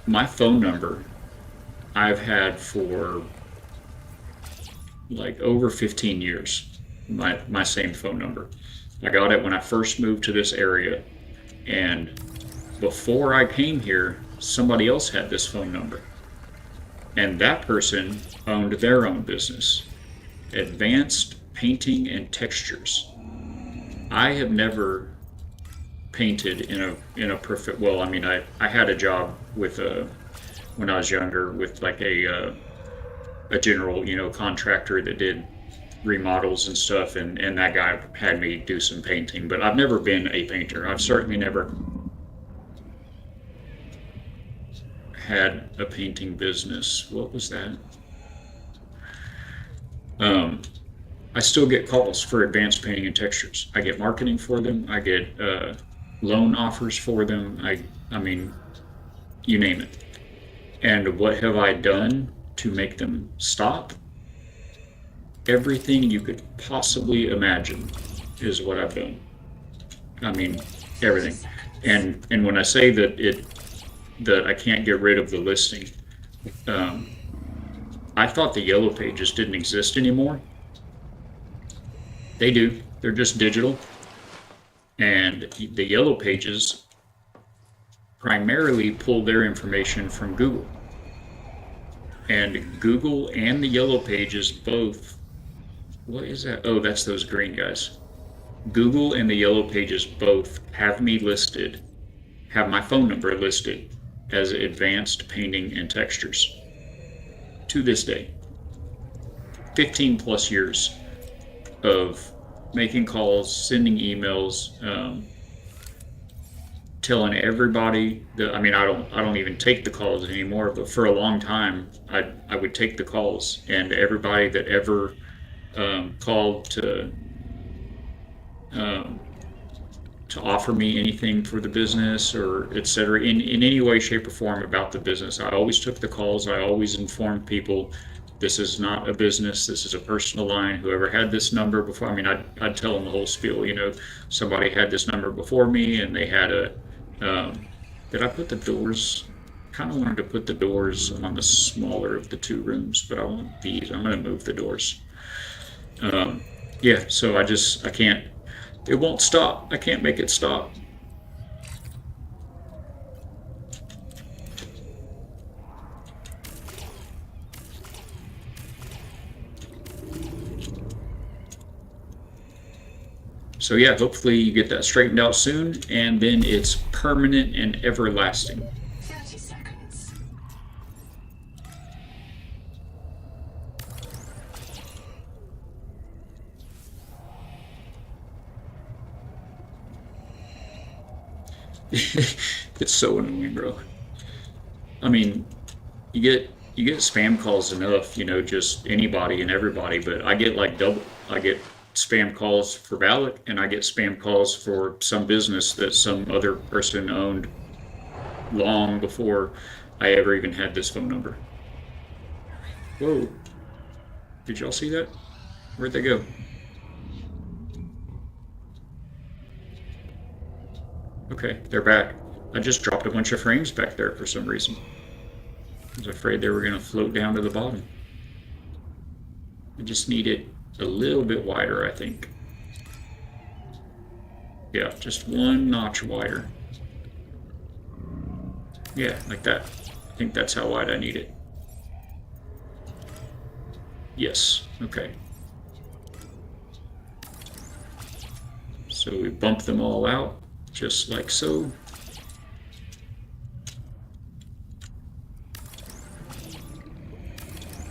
my phone number I've had for like over 15 years, my same phone number. I got it when I first moved to this area, and before I came here, somebody else had this phone number. And that person owned their own business, Advanced Painting and Textures. I have never painted in a perfect, well, I mean, I had a job with when I was younger with like a general, contractor that did remodels and stuff, and that guy had me do some painting, but I've never been a painter. I've certainly never had a painting business. What was that? I still get calls for Advanced Painting and Textures. I get marketing for them. I get loan offers for them. I mean, you name it. And what have I done to make them stop? Everything you could possibly imagine is what I've done. I mean, everything. And when I say that I can't get rid of the listing, I thought the yellow pages didn't exist anymore. They do. They're just digital. And the yellow pages primarily pull their information from Google. And Google and the yellow pages both, what is that? Oh, that's those green guys. Google and the yellow pages both have me listed, have my phone number listed as Advanced Painting and Textures. To this day. 15 plus years of making calls, sending emails, telling everybody that, I mean, I don't even take the calls anymore, but for a long time I would take the calls, and everybody that ever called to offer me anything for the business or etc. in any way, shape, or form about the business, I always took the calls. I always informed people, this is not a business, this is a personal line. Whoever had this number before, I mean, I'd tell them the whole spiel, somebody had this number before me, and they had a, did I put the doors kind of wanted to put the doors on the smaller of the two rooms, but I want these. I'm going to move the doors. Yeah, so I can't, it won't stop. I can't make it stop. So yeah, hopefully you get that straightened out soon, and then it's permanent and everlasting. 30 seconds. It's so annoying, bro. I mean, you get spam calls enough, you know, just anybody and everybody, but I get like double. I get spam calls for Valak, and I get spam calls for some business that some other person owned long before I ever even had this phone number. Whoa. Did y'all see that? Where'd they go? Okay, they're back. I just dropped a bunch of frames back there for some reason. I was afraid they were going to float down to the bottom. I just need it a little bit wider, I think. Yeah, just one notch wider. Yeah, like that. I think that's how wide I need it. Yes, okay. So we bump them all out, just like so.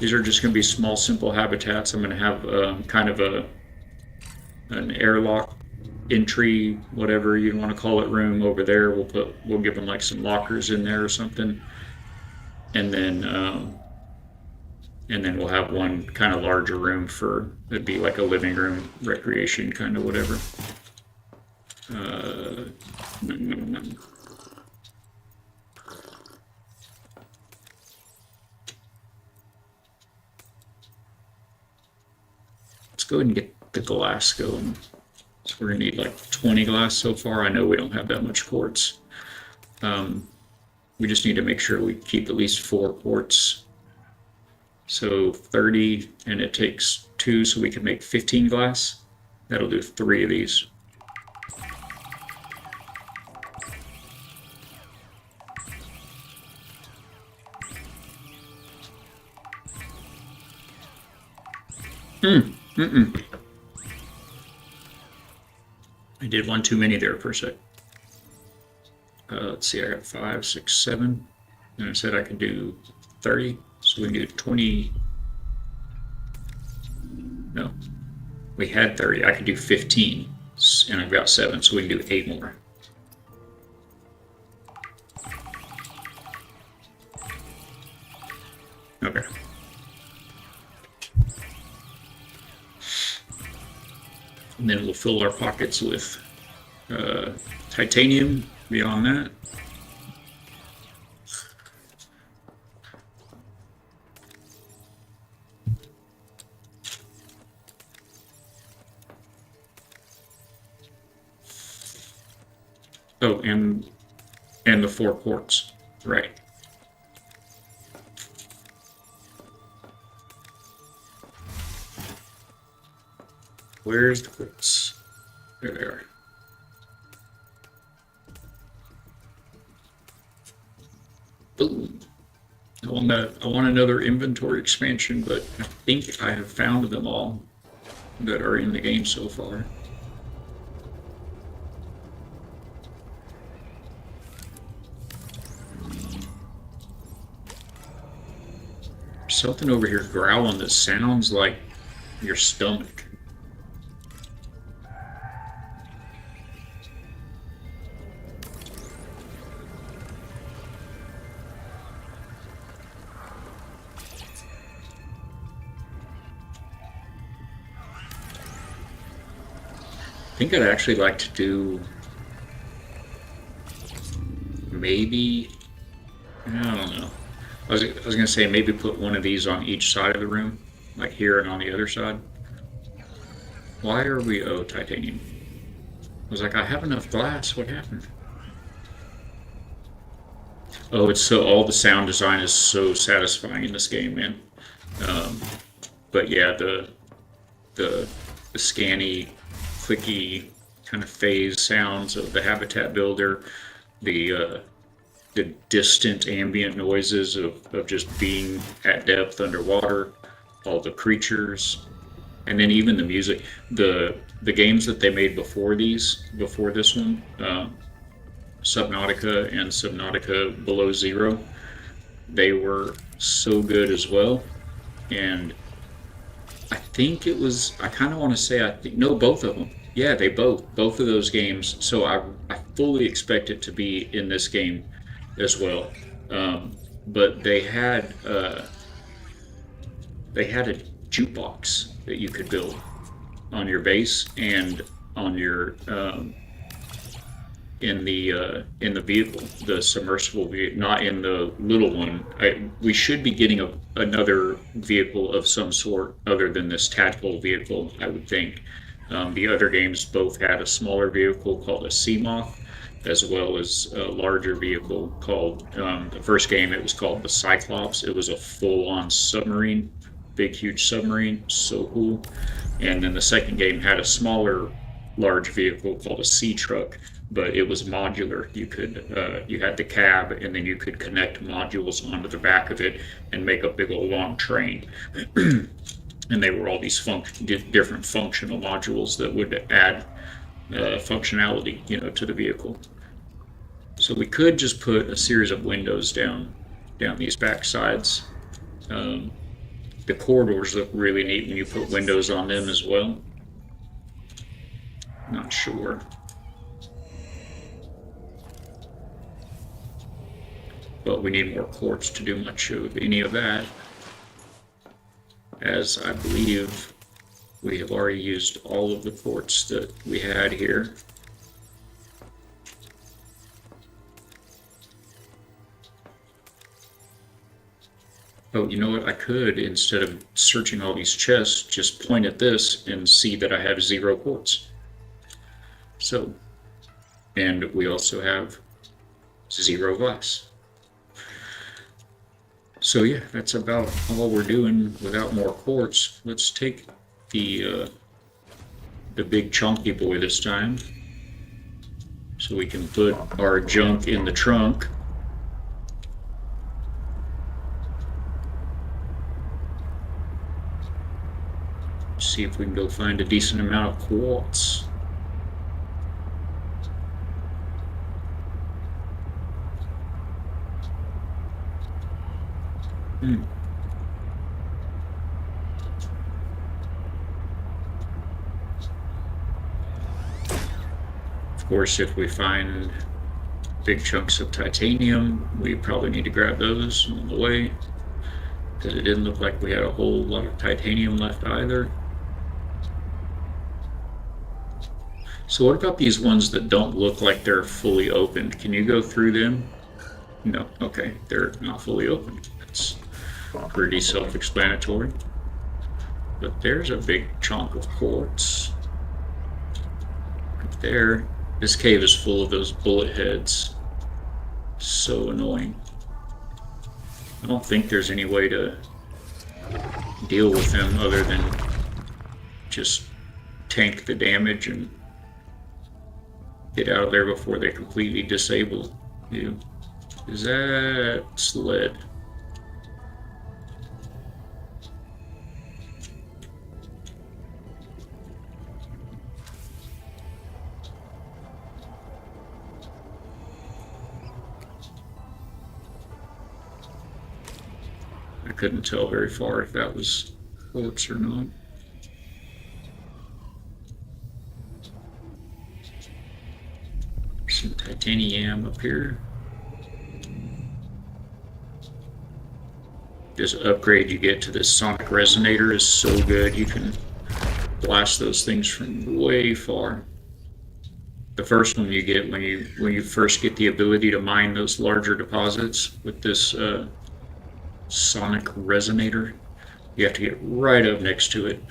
These are just going to be small, simple habitats. I'm going to have kind of an airlock entry, whatever you want to call it, room over there. We'll give them like some lockers in there or something, and then we'll have one kind of larger room for it'd be like a living room, recreation kind of whatever. Nom, nom, nom. Let's go ahead and get the glass going. So we're gonna need like 20 glass so far. I know we don't have that much quartz. We just need to make sure we keep at least 4 quartz. So 30, and it takes 2, so we can make 15 glass. That'll do 3 of these. I did one too many there for a sec. Let's see, I got 5, 6, 7. And I said I could do 30, so we can do 20. No, we had 30. I could do 15, and I've got 7, so we can do 8 more. Okay. And then we'll fill our pockets with titanium beyond that. Oh, and the 4 quartz, right. Where's the quartz? There they are. Boom. I want another inventory expansion, but I think I have found them all that are in the game so far. Something over here growling that sounds like your stomach. I think I'd actually like to do maybe, I don't know. I was gonna say maybe put one of these on each side of the room, like here and on the other side. Why are we, oh, titanium. I was like, I have enough glass, what happened? Oh, it's so all the sound design is so satisfying in this game, man. Um, but yeah, the the scanny, clicky kind of phase sounds of the habitat builder, the distant ambient noises of just being at depth underwater, all the creatures, and then even the music. The games that they made before this one, Subnautica and Subnautica Below Zero, they were so good as well. And I think it was. I kind of want to say. I think no, both of them. Yeah, they both of those games. So I fully expect it to be in this game as well. But they had a jukebox that you could build on your base and on your in the vehicle, the submersible vehicle, not in the little one. We should be getting another vehicle of some sort other than this tactical vehicle, I would think. The other games both had a smaller vehicle called a Seamoth, as well as a larger vehicle called, the first game it was called the Cyclops. It was a full-on submarine, big, huge submarine, so cool. And then the second game had a smaller, large vehicle called a Sea Truck, but it was modular. You had the cab, and then you could connect modules onto the back of it and make a big old long train. And they were all these different functional modules that would add functionality, to the vehicle. So we could just put a series of windows down these back sides. Um, the corridors look really neat when you put windows on them as well. Not sure. But we need more quartz to do much of any of that, as I believe we have already used all of the quartz that we had here. Oh, you know what? I could, instead of searching all these chests, just point at this and see that I have 0 quartz. So, and we also have 0 glass. So yeah, that's about all we're doing without more quartz. Let's take the big chunky boy this time, so we can put our junk in the trunk. See if we can go find a decent amount of quartz. Of course, if we find big chunks of titanium, we probably need to grab those on the way, because it didn't look like we had a whole lot of titanium left either. So what about these ones that don't look like they're fully opened? Can you go through them? No, okay, they're not fully opened. That's pretty self-explanatory. But there's a big chunk of quartz right there. This cave is full of those bullet heads. So annoying. I don't think there's any way to deal with them other than just tank the damage and get out of there before they completely disable you. Is that lead? I couldn't tell very far if that was quartz or not. Some titanium up here. This upgrade you get to this sonic resonator is so good. You can blast those things from way far. The first one you get when you first get the ability to mine those larger deposits with this sonic resonator, you have to get right up next to it.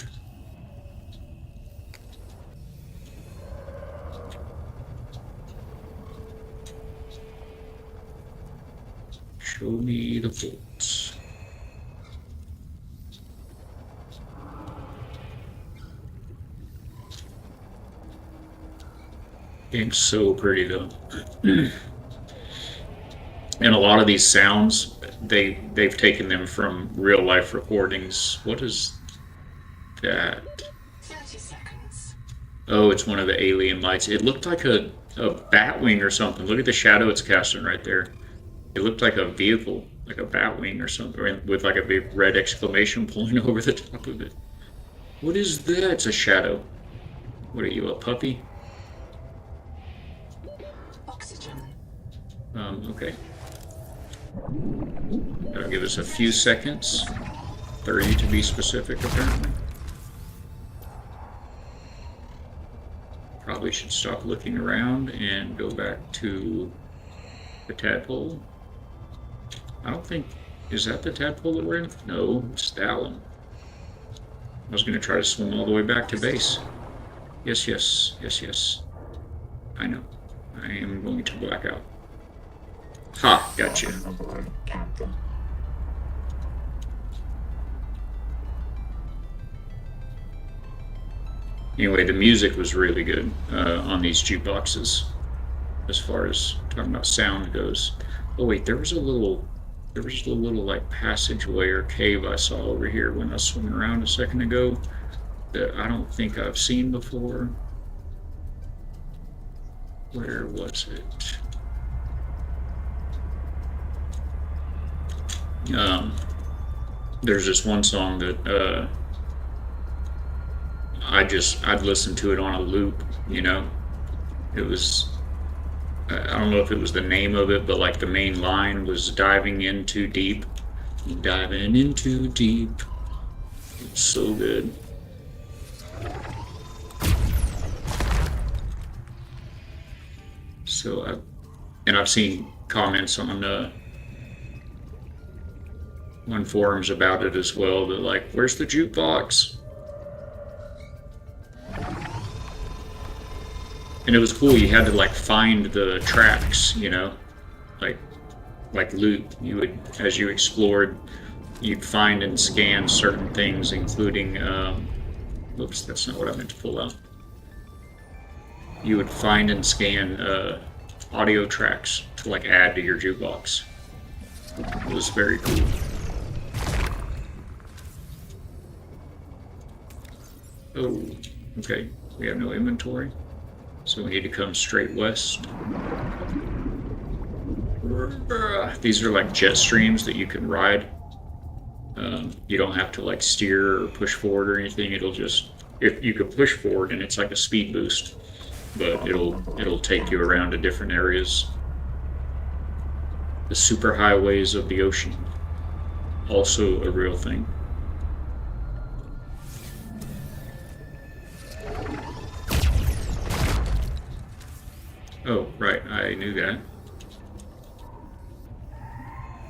Show me the bolts. Game's so pretty though. And a lot of these sounds, they've taken them from real life recordings. What is that? 30 seconds. Oh, it's one of the alien lights. It looked like a bat wing or something. Look at the shadow it's casting right there. It looked like a vehicle, like a bat wing or something, with like a big red exclamation point over the top of it. What is that? It's a shadow. What are you, a puppy? Oxygen. Okay. That'll give us a few seconds. 30 to be specific, apparently. Probably should stop looking around and go back to the tadpole. I don't think... Is that the tadpole that we're in? No, it's that one. I was going to try to swim all the way back to base. Yes, yes, yes, yes. I know. I am going to black out. Ha! Gotcha. Anyway, the music was really good on these jukeboxes, as far as talking about sound goes. Oh wait, there was a little like passageway or cave I saw over here when I was swimming around a second ago that I don't think I've seen before. Where was it? There's this one song that I'd listen to it on a loop, you know. It was, I don't know if it was the name of it, but like the main line was diving in too deep. Diving in too deep. It's so good. So I've seen comments on forums about it as well. That like, where's the jukebox? And it was cool. You had to like find the tracks, you know, like loot. You would, as you explored, you'd find and scan certain things, including. Oops, that's not what I meant to pull out. You would find and scan audio tracks to like add to your jukebox. It was very cool. Oh, okay. We have no inventory, so we need to come straight west. These are like jet streams that you can ride. You don't have to like steer or push forward or anything. It'll just, if you can push forward, and it's like a speed boost, but it'll take you around to different areas. The superhighways of the ocean, also a real thing. Oh, right, I knew that.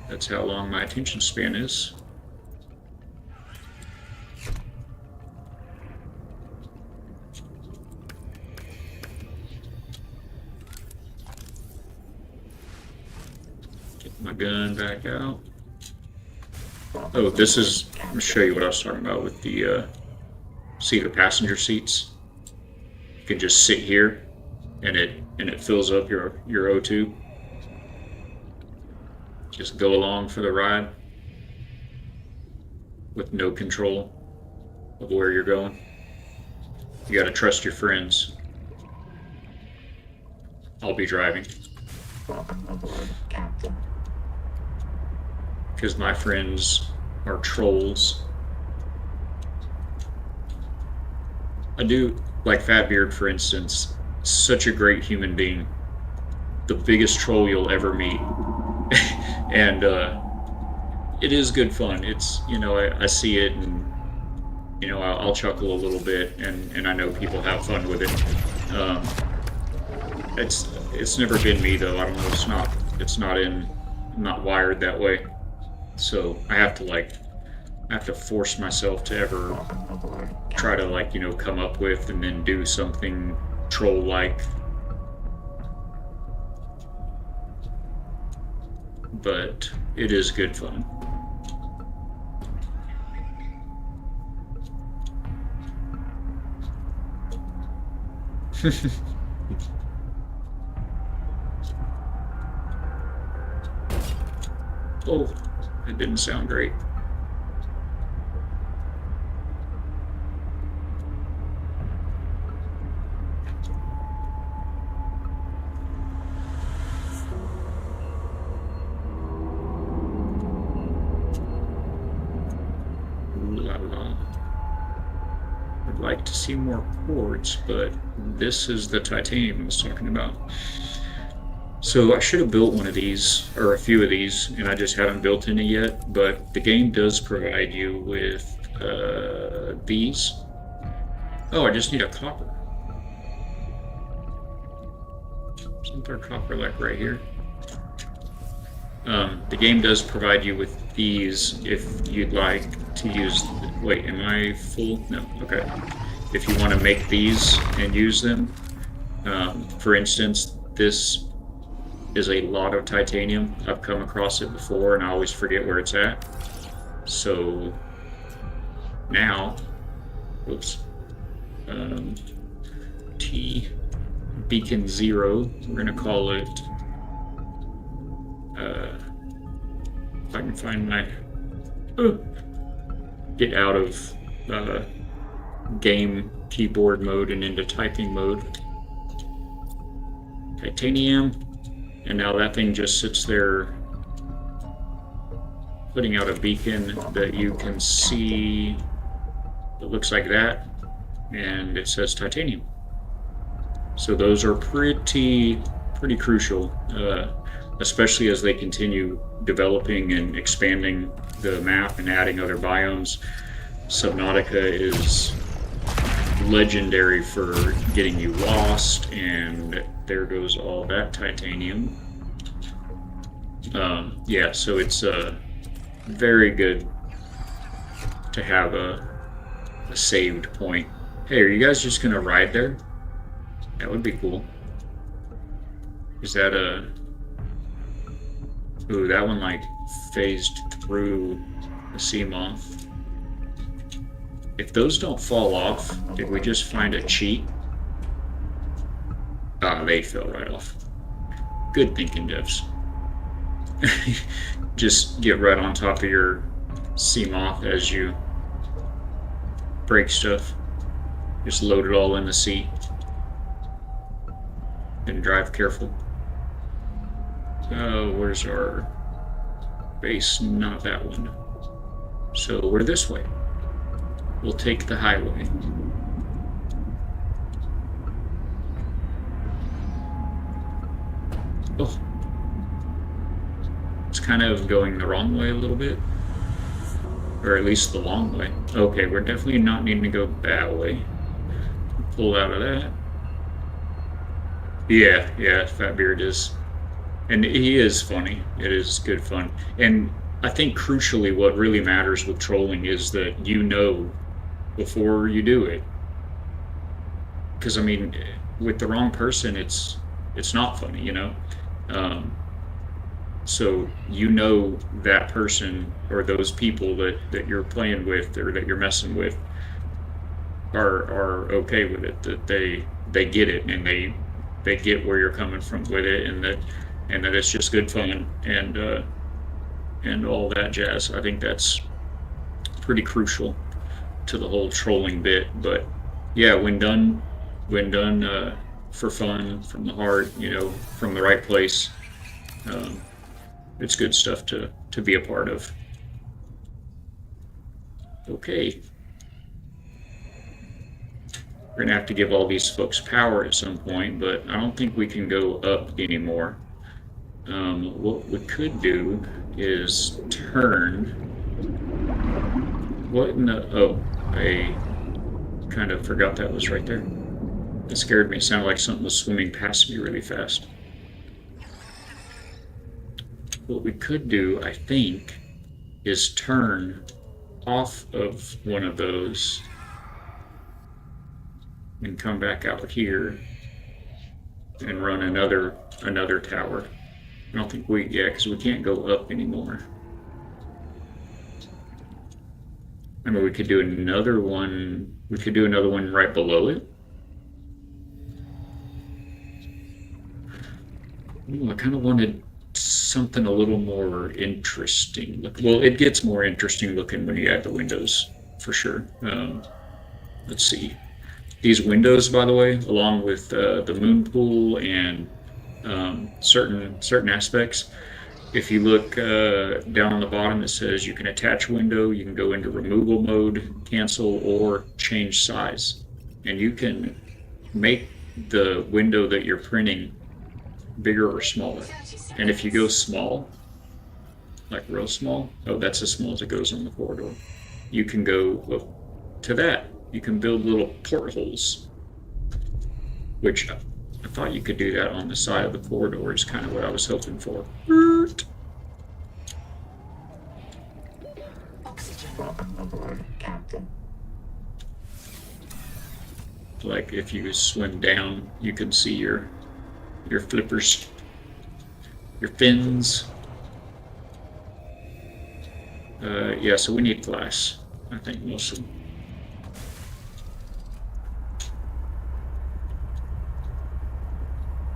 That's how long my attention span is. Get my gun back out. Oh, this is, let me show you what I was talking about with the, see the passenger seats? You can just sit here and it fills up your O2. Just go along for the ride with no control of where you're going. You gotta trust your friends. I'll be driving. Because my friends are trolls. I do, like Fatbeard for instance, such a great human being. The biggest troll you'll ever meet. And it is good fun. It's, you know, I see it and, you know, I'll chuckle a little bit, and I know people have fun with it. It's never been me though. I don't know. I'm not wired that way. So I have to force myself to ever try to, like, you know, come up with and then do something troll-like. but it is good fun. Oh, it didn't sound great. Ooh la la. I'd like to see more quartz, but this is the titanium I was talking about. So I should have built one of these, or a few of these, and I just haven't built any yet, but the game does provide you with these. Oh, I just need a copper. Isn't there copper like right here? The game does provide you with these if you'd like to use. Wait, am I full? No. Okay. If you want to make these and use them, for instance, this is a lot of titanium. I've come across it before, and I always forget where it's at. So now, oops. T beacon 0. We're gonna call it. If I can find my get out of game keyboard mode and into typing mode. Titanium, and now that thing just sits there putting out a beacon that you can see. It looks like that, and it says titanium. So those are pretty crucial, especially as they continue developing and expanding the map and adding other biomes. Subnautica is legendary for getting you lost, and there goes all that titanium. Yeah, so it's very good to have a saved point. Hey, are you guys just gonna ride there? That would be cool. Is that a... Ooh, that one like phased through the sea moth. If those don't fall off, did we just find a cheat? Ah, they fell right off. Good thinking, devs. Just get right on top of your sea moth as you break stuff. Just load it all in the sea. And drive careful. Where's our base? Not that one. So we're this way. We'll take the highway. Oh. It's kind of going the wrong way a little bit. Or at least the long way. Okay, we're definitely not needing to go that way. Pull out of that. Yeah, Fatbeard is. And he is funny. It is good fun. And I think crucially what really matters with trolling is that you know before you do it. Because, I mean, with the wrong person, it's not funny, you know? So you know that person or those people that you're playing with or that you're messing with are okay with it, that they get it and they get where you're coming from with it, and that it's just good fun and all that jazz. I think that's pretty crucial to the whole trolling bit. But yeah, when done for fun, from the heart, you know, from the right place, it's good stuff to be a part of. Okay. We're gonna have to give all these folks power at some point, but I don't think we can go up anymore. What we could do is turn. What in the... Oh, I kind of forgot that was right there. It scared me. It sounded like something was swimming past me really fast. What we could do, I think, is turn off of one of those and come back out here and run another tower. I don't think yeah, because we can't go up anymore. I mean, we could do another one. We could do another one right below it. Ooh, I kind of wanted something a little more interesting. Well, it gets more interesting looking when you add the windows, for sure. Let's see. These windows, by the way, along with the moon pool and certain aspects. If you look down on the bottom, it says you can attach window, you can go into removal mode, cancel, or change size. And you can make the window that you're printing bigger or smaller. 30 And if you go seconds. small, like real small, oh, that's as small as it goes on the corridor. You can go to that. You can build little portholes, which I thought you could do that on the side of the corridor is kind of what I was hoping for. Oxygen. Welcome aboard, Captain. Like if you swim down, you can see your flippers, your fins. Yeah, so we need glass, I think, mostly.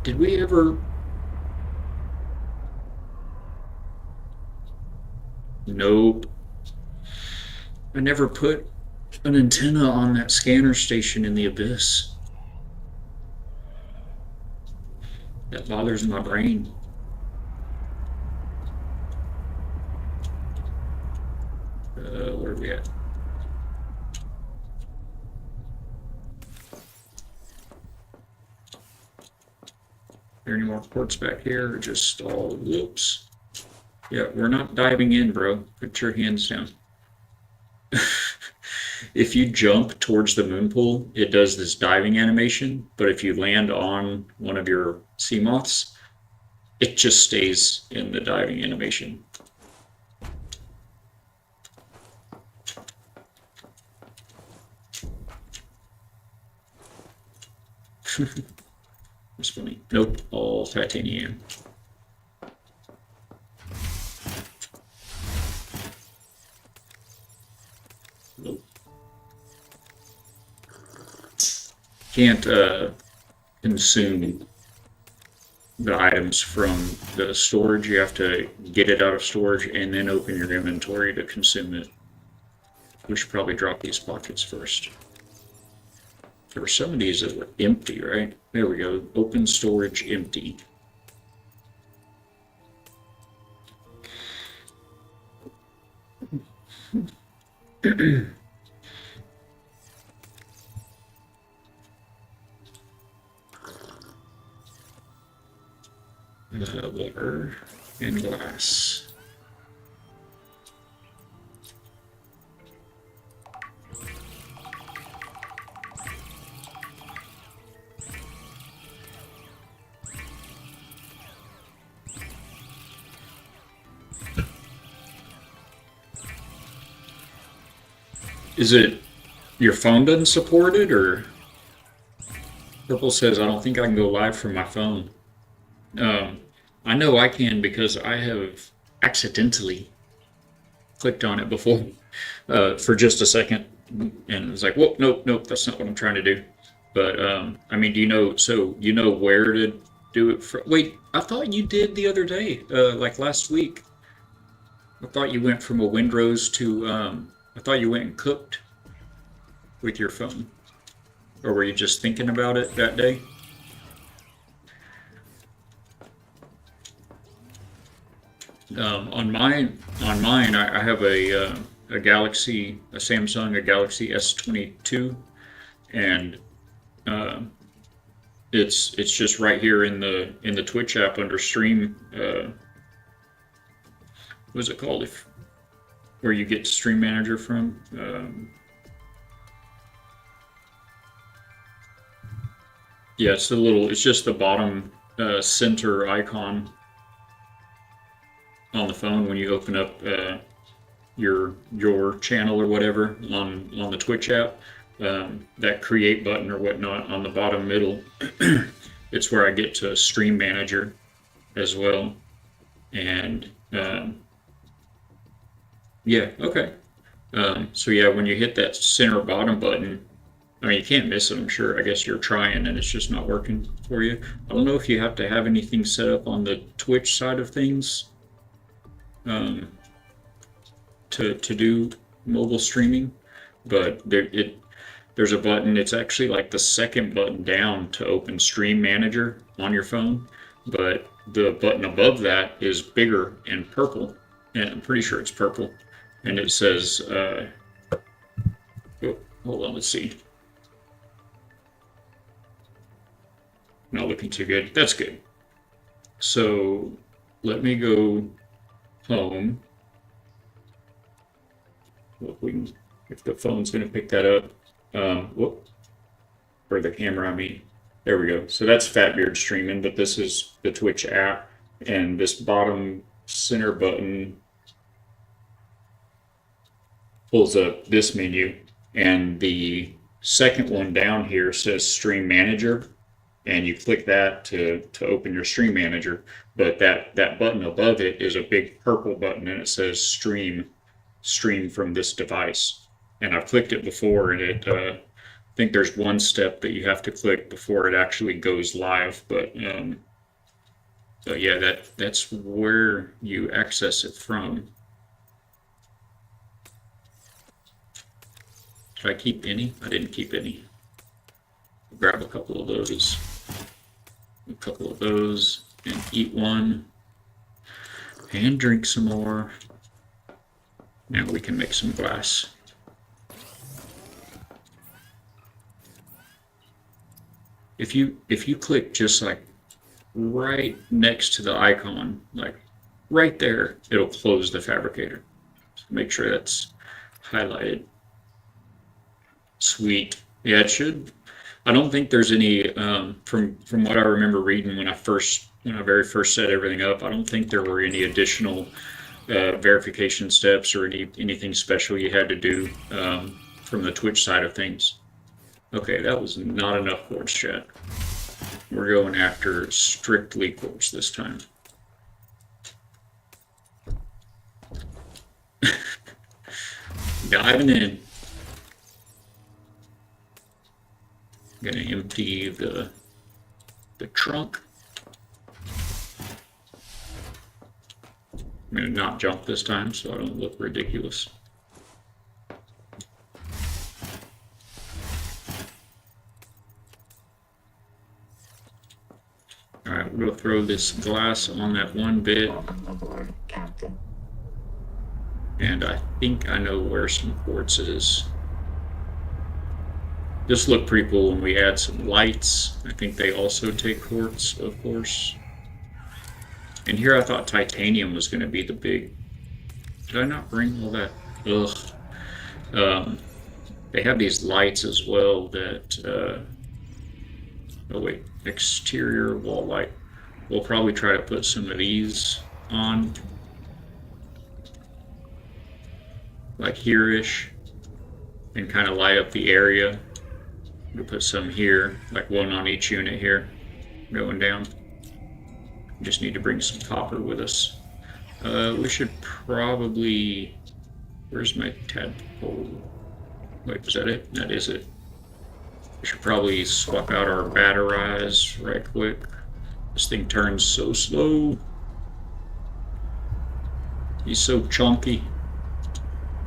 Did we ever? Nope. I never put an antenna on that scanner station in the abyss. That bothers my brain. Where are we at? There any more ports back here? Or just all whoops. Yeah, we're not diving in, bro. Put your hands down. If you jump towards the moon pool, it does this diving animation, but if you land on one of your sea moths, it just stays in the diving animation. It's funny. Nope, all titanium. Nope. Can't consume the items from the storage. You have to get it out of storage and then open your inventory to consume it. We should probably drop these pockets first. There were some of these that were empty, right? There we go. Open storage empty. Water and glass. Is it your phone doesn't support it, or Purple says I don't think I can go live from my phone? Um, I know I can because I have accidentally clicked on it before for just a second, and it was like, whoa, nope, nope, that's not what I'm trying to do. But I mean, do you know? So you know where to do it? Wait, I thought you did the other day, like last week. I thought you went from a Windrose to. I thought you went and cooked with your phone, or were you just thinking about it that day? On mine, I have a Galaxy, a Samsung, a Galaxy S22, and uh, it's just right here in the Twitch app under Stream. What's it called? If where you get Stream Manager from? Yeah, it's the little. It's just the bottom center icon on the phone when you open up your channel or whatever on the Twitch app. That create button or whatnot on the bottom middle. It's where I get to Stream Manager as well. And yeah, okay. So yeah, when you hit that center bottom button, I mean, you can't miss it, I'm sure. I guess you're trying and it's just not working for you. I don't know if you have to have anything set up on the Twitch side of things um, to do mobile streaming, but there's a button. It's actually like the second button down to open Stream Manager on your phone, but the button above that is bigger and purple, and I'm pretty sure it's purple, and it says, oh, hold on, let's see. Not looking too good. That's good. So let me go home. If we can, if the phone's going to pick that up. Whoop, or the camera, I mean. There we go. So that's Fatbeard streaming, but this is the Twitch app, and this bottom center button pulls up this menu, and the second one down here says Stream Manager, and you click that to open your Stream Manager. But that button above it is a big purple button, and it says Stream from this device. And I've clicked it before, and it I think there's one step that you have to click before it actually goes live. But yeah, that's where you access it from. Did I keep any? I didn't keep any. Grab a couple of those, and eat one, and drink some more. Now we can make some glass. If you click just like right next to the icon, like right there, it'll close the fabricator. So make sure that's highlighted. Sweet. Yeah, it should. I don't think there's any from what I remember reading when I very first set everything up. I don't think there were any additional verification steps or anything special you had to do from the Twitch side of things. Okay, that was not enough quartz, chat. We're going after strictly quartz this time. Diving in. Gonna empty the trunk. I'm gonna not jump this time so I don't look ridiculous. Alright, we'll throw this glass on that one bit. Welcome aboard, Captain. And I think I know where some quartz is. This looked pretty cool when we add some lights. I think they also take quartz, of course. And here I thought titanium was going to be the big... Did I not bring all that? Ugh. They have these lights as well that... oh wait, exterior wall light. We'll probably try to put some of these on. Like here-ish. And kind of light up the area. We'll put some here, like one on each unit here, going down. Just need to bring some copper with us. We should probably... Where's my tadpole? Wait, is that it? That is it. We should probably swap out our batteries right quick. This thing turns so slow. He's so chunky.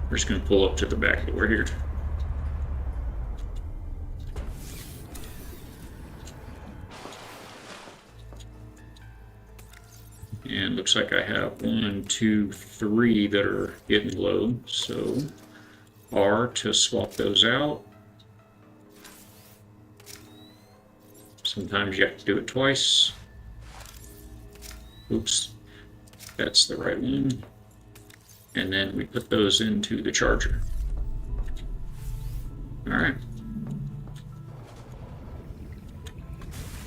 We're just gonna pull up to the back door here. And looks like I have 1, 2, 3 that are getting low. So R to swap those out. Sometimes you have to do it twice. Oops, that's the right one. And then we put those into the charger. All right.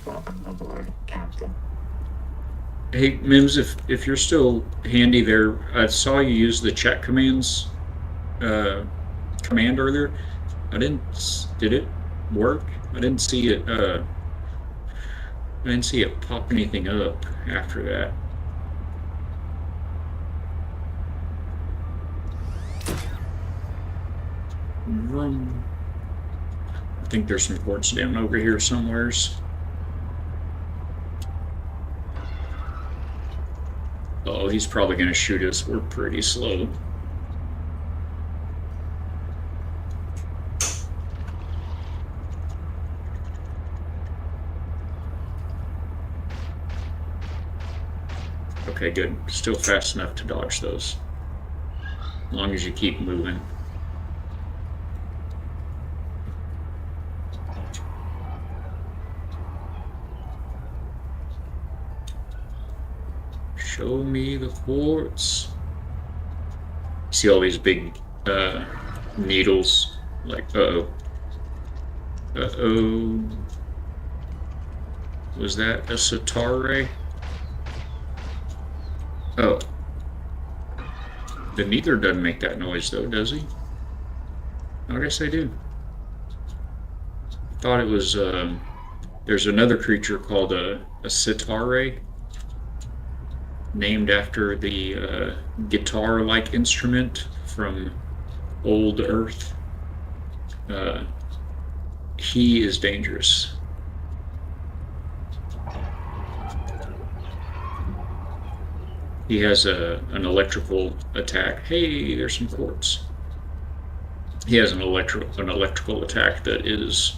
Welcome aboard, Captain. Hey, Mims, if you're still handy there, I saw you use the chat commands command earlier. Did it work? I didn't see it, pop anything up after that. Vroom. I think there's some quartz down over here somewheres. Oh, he's probably going to shoot us. We're pretty slow. Okay, good. Still fast enough to dodge those. As long as you keep moving. Show me the quartz. See all these big needles? Like, uh-oh. Uh-oh. Was that a sitar ray? Oh. The neither doesn't make that noise though, does he? I guess they do. I thought it was, there's another creature called a sitar ray, named after the guitar-like instrument from old Earth. He is dangerous. He has an electrical attack. Hey, there's some quartz. He has an electrical attack that is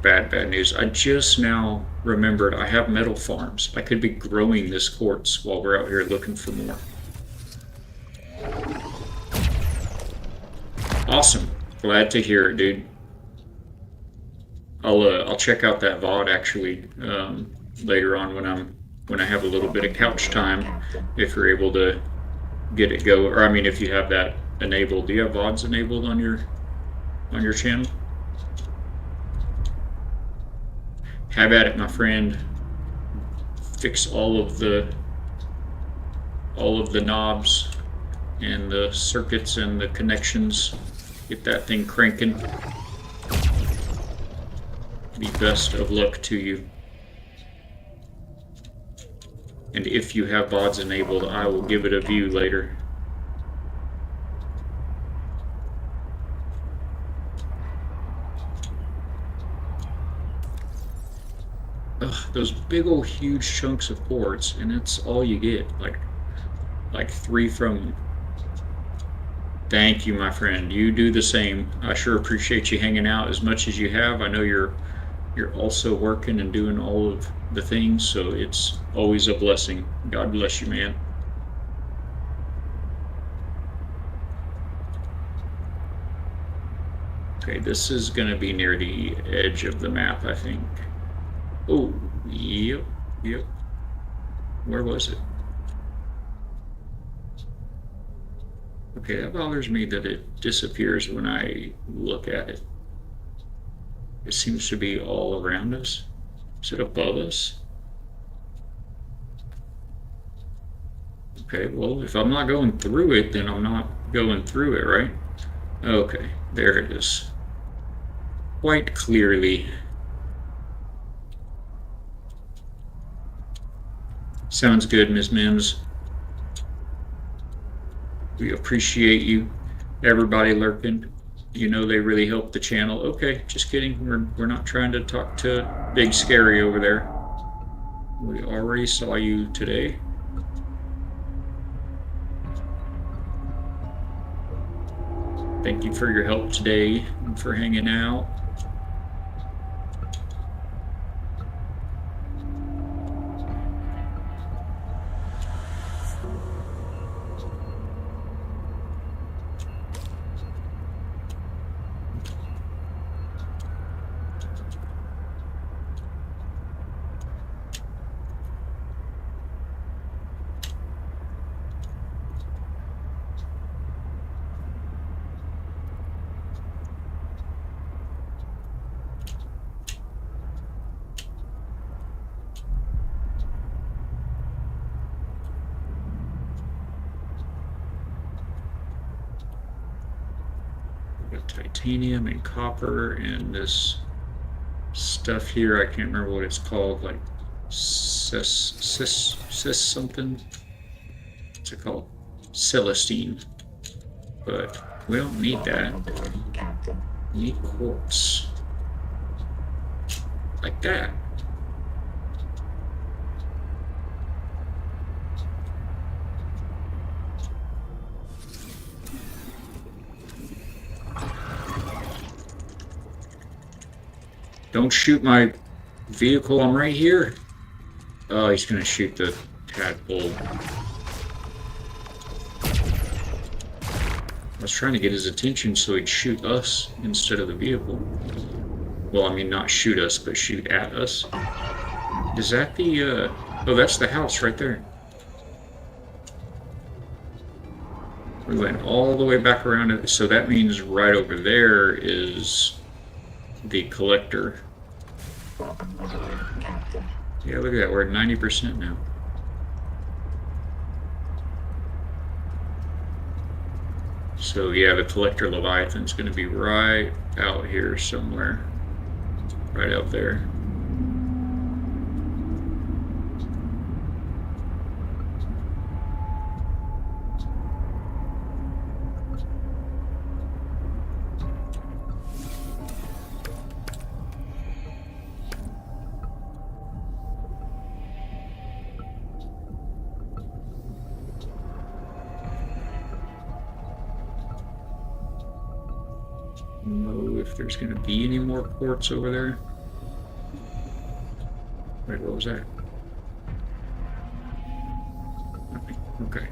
bad news. I just now remembered I have metal farms. I could be growing this quartz while we're out here looking for more. Awesome. Glad to hear it, dude. I'll check out that VOD actually later on when I have a little bit of couch time, if you're able to get it go, or I mean if you have that enabled. Do you have VODs enabled on your channel? Have at it, my friend. Fix all of the knobs and the circuits and the connections. Get that thing cranking. The best of luck to you. And if you have VODs enabled, I will give it a view later. Ugh, those big old huge chunks of quartz, and it's all you get. Like 3 from... Thank you, my friend. You do the same. I sure appreciate you hanging out as much as you have. I know you're also working and doing all of the things, so it's always a blessing. God bless you, man. Okay, this is gonna be near the edge of the map, I think. Oh, yep. Where was it? Okay, that bothers me that it disappears when I look at it. It seems to be all around us. Is it above us? Okay, well, if I'm not going through it, then I'm not going through it, right? Okay, there it is. Quite clearly. Sounds good, Ms. Mims. We appreciate you, everybody lurking. You know they really help the channel. Okay, just kidding. We're not trying to talk to Big Scary over there. We already saw you today. Thank you for your help today and for hanging out. Titanium and copper and this stuff here. I can't remember what it's called, like cis something. What's it called? Celestine. But We don't need that. Aboard, Captain. We need quartz. Like that. Don't shoot my vehicle, I'm right here. Oh, he's gonna shoot the tadpole. I was trying to get his attention so he'd shoot us instead of the vehicle. Well, I mean, not shoot us, but shoot at us. Is that the, oh, that's the house right there. We went all the way back around it, so that means right over there is the collector. Welcome aboard, Captain. Yeah, look at that, we're at 90% now. So yeah, the collector Leviathan's gonna be right out here somewhere. Right out there. Know if there's gonna be any more quartz over there. Wait, what was that? Nothing. Okay.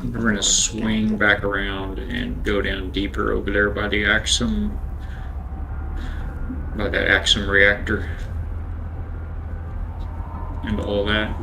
We're gonna swing back around and go down deeper over there by the Axum, by that Axum reactor, and all that.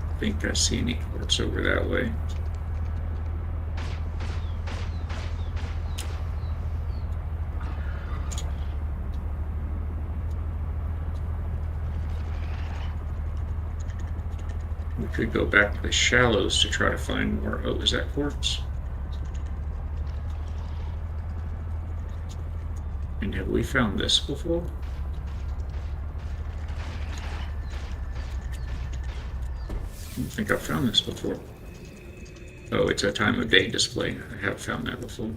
I think I see any quartz over that way. We could go back to the shallows to try to find more. Oh, is that quartz? And have we found this before? I don't think I've found this before. Oh, it's a time of day display. I have found that before.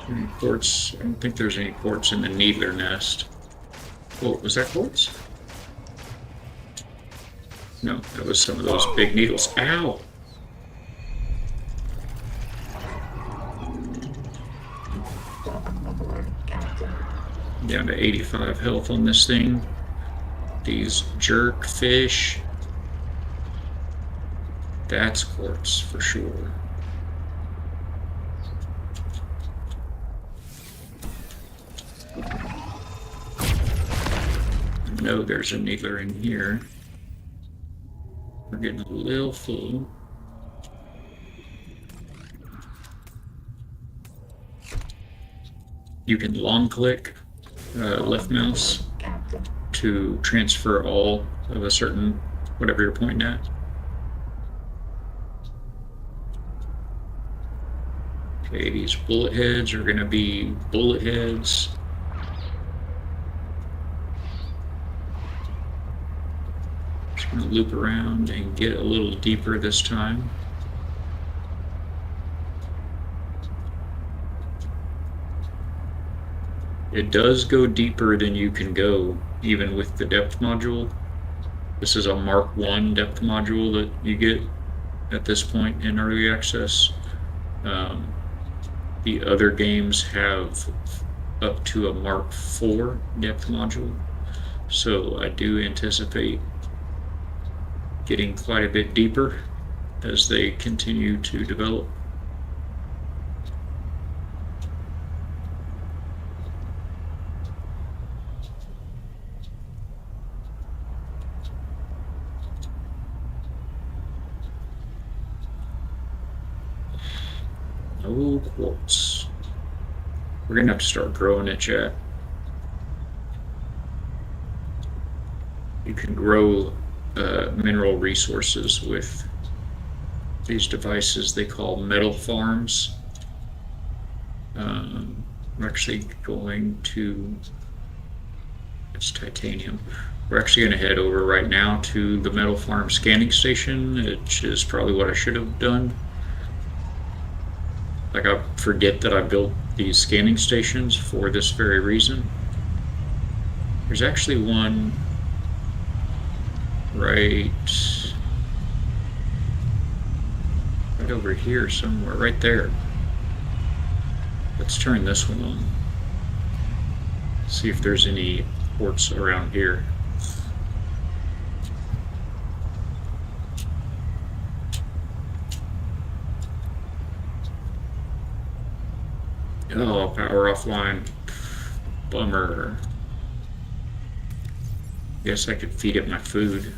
Any quartz? I don't think there's any quartz in the needler nest. Oh, was that quartz? No, that was some of those big needles. Ow! Welcome aboard, Captain. Down to 85 health on this thing. These jerk fish. That's quartz for sure. I know there's a needler in here. We're getting a little full. You can long click left mouse Captain. to transfer all of a certain, whatever you're pointing at. Okay, these bullet heads are going to be bullet heads. Just going to loop around and get a little deeper this time. It does go deeper than you can go, even with the depth module. This is a Mark 1 depth module that you get at this point in early access. The other games have up to a Mark 4 depth module. So I do anticipate getting quite a bit deeper as they continue to develop. No quartz. We're gonna have to start growing it, chat. You can grow mineral resources with these devices they call metal farms. We're actually going to, it's titanium. We're actually going to head over right now to the metal farm scanning station, which is probably what I should have done. Like, I forget that I built these scanning stations for this very reason. There's actually one right over here somewhere, right there. Let's turn this one on. See if there's any ports around here. Oh, power offline. Bummer. Guess I could feed it my food.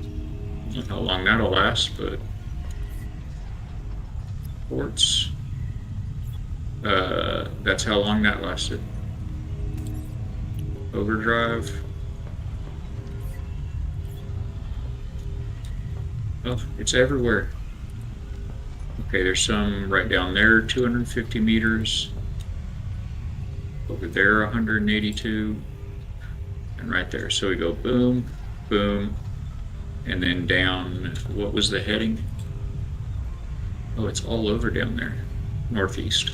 I don't know how long that'll last, but ports. That's how long that lasted. Overdrive. Oh, it's everywhere. Okay, there's some right down there, 250 meters. Over there, 182. And right there. So we go boom, boom, and then down. What was the heading? Oh, it's all over down there. Northeast.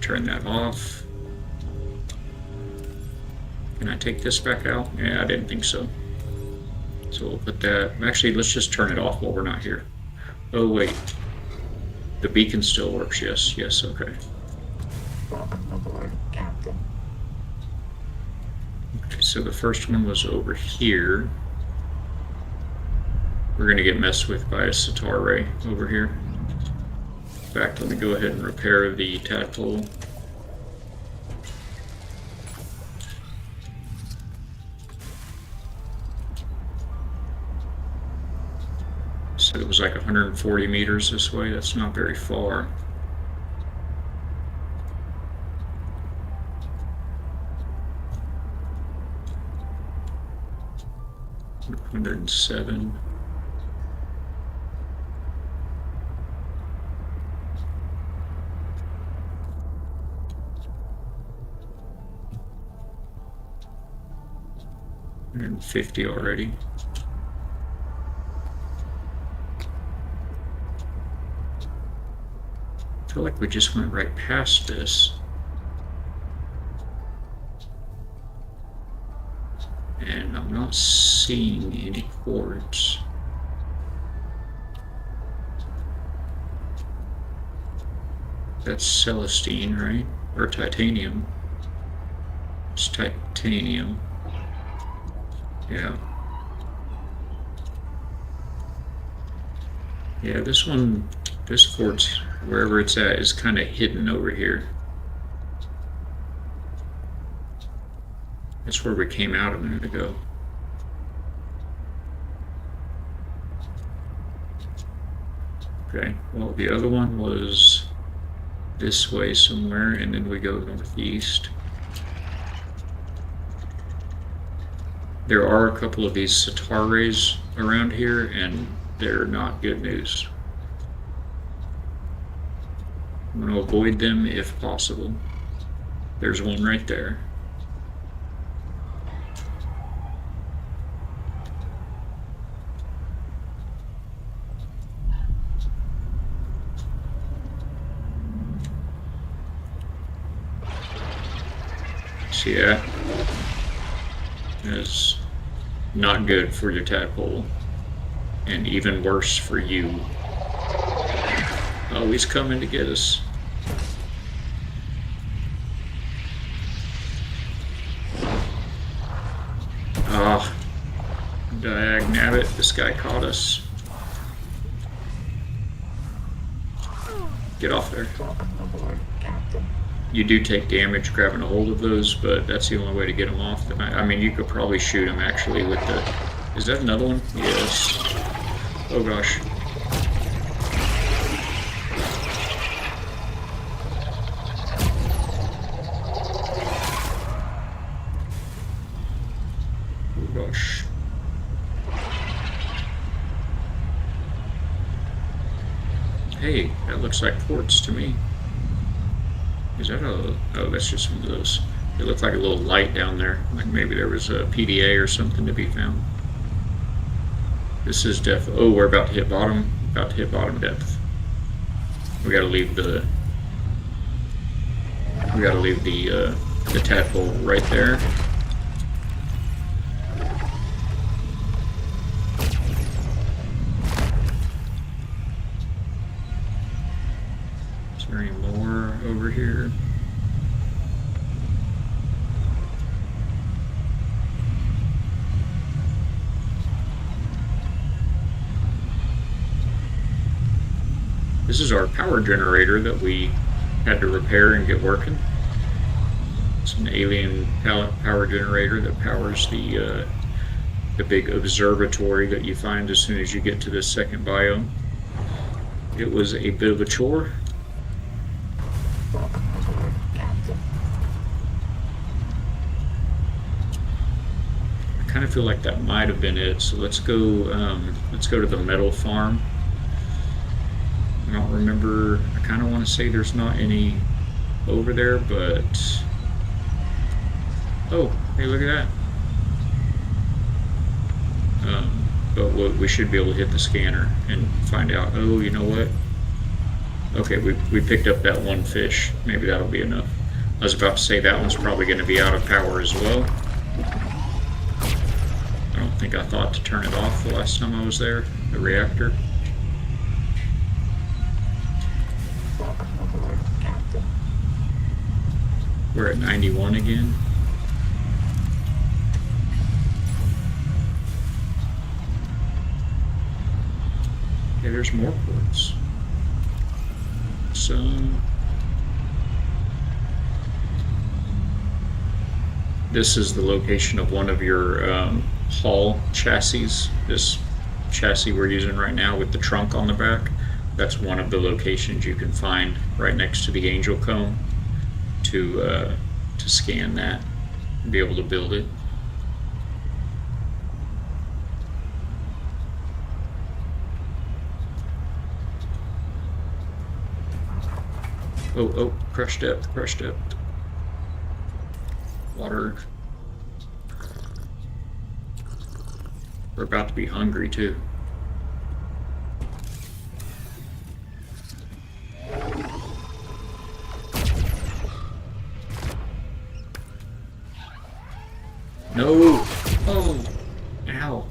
Turn that off. Can I take this back out? Yeah, I didn't think so. So we'll put that. Actually, let's just turn it off while we're not here. Oh, wait. The beacon still works. Yes, yes, okay. Welcome aboard, Captain. Okay, so the first one was over here. We're going to get messed with by a sitar ray over here. In fact, let me go ahead and repair the tadpole. So it was like 140 meters this way. That's not very far. $107. $150 already. I feel like we just went right past this. And I'm not seeing any quartz. That's Celestine, right? Or titanium. It's titanium. Yeah. Yeah, this one, this quartz, wherever it's at, is kind of hidden over here. That's where we came out a minute ago. Okay, well, the other one was this way somewhere, and then we go northeast. There are a couple of these sitar rays around here, and they're not good news. I'm going to avoid them if possible. There's one right there. See that? It's not good for your tadpole, and even worse for you. Oh, he's coming to get us. Ah, dag nabbit, this guy caught us. Get off there. Welcome aboard, Captain. You do take damage grabbing a hold of those, but that's the only way to get them off. I mean, you could probably shoot them actually with the... Is that another one? Yes. Oh gosh. Hey, that looks like quartz to me. Is that a... Oh, that's just one of those. It looked like a little light down there. Like maybe there was a PDA or something to be found. This is oh, we're about to hit bottom. About to hit bottom depth. We gotta leave the... We gotta leave the tadpole right there. Is there any more over here? This is our power generator that we had to repair and get working. It's an alien power generator that powers the big observatory that you find as soon as you get to this second biome. It was a bit of a chore. Welcome aboard, Captain. I kind of feel like that might have been it. So let's go to the metal farm. I don't remember. I kind of want to say there's not any over there, but oh, hey, look at that. But we should be able to hit the scanner and find out. Oh, you know what? Okay, we picked up that one fish. Maybe that'll be enough. I was about to say that one's probably going to be out of power as well. I don't think I thought to turn it off the last time I was there, the reactor. Welcome aboard, Captain. We're at 91 again. Okay, there's more quartz. This is the location of one of your haul chassis. This chassis we're using right now with the trunk on the back. That's one of the locations you can find right next to the angel comb to scan that and be able to build it. Oh, crush depth. Water. We're about to be hungry too. No! Oh! Ow!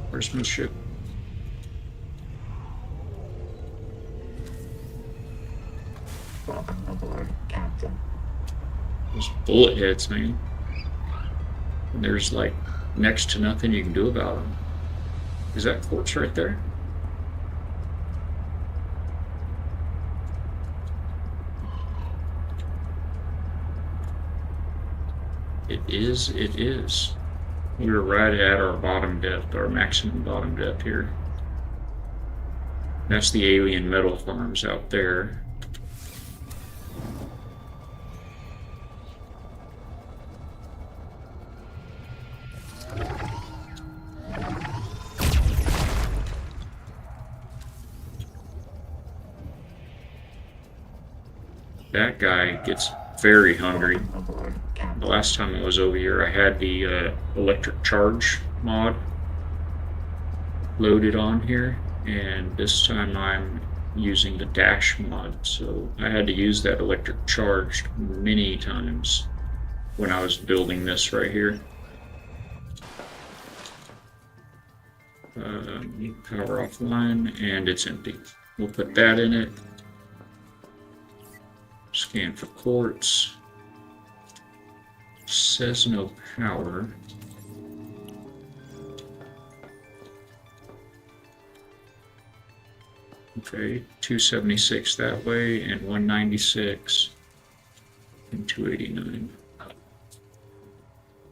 Where's my ship? Welcome aboard, Captain. Those bullet heads, man. And there's like next to nothing you can do about them. Is that quartz right there? It is. We're right at our bottom depth, our maximum bottom depth here. That's the alien metal farms out there. That guy gets very hungry. Welcome aboard, Captain. The last time I was over here, I had the electric charge mod loaded on here, and this time I'm using the dash mod. So I had to use that electric charge many times when I was building this right here. Power offline, and it's empty. We'll put that in it. Scan for quartz. Says no power. Okay, 276 that way, and 196, and 289.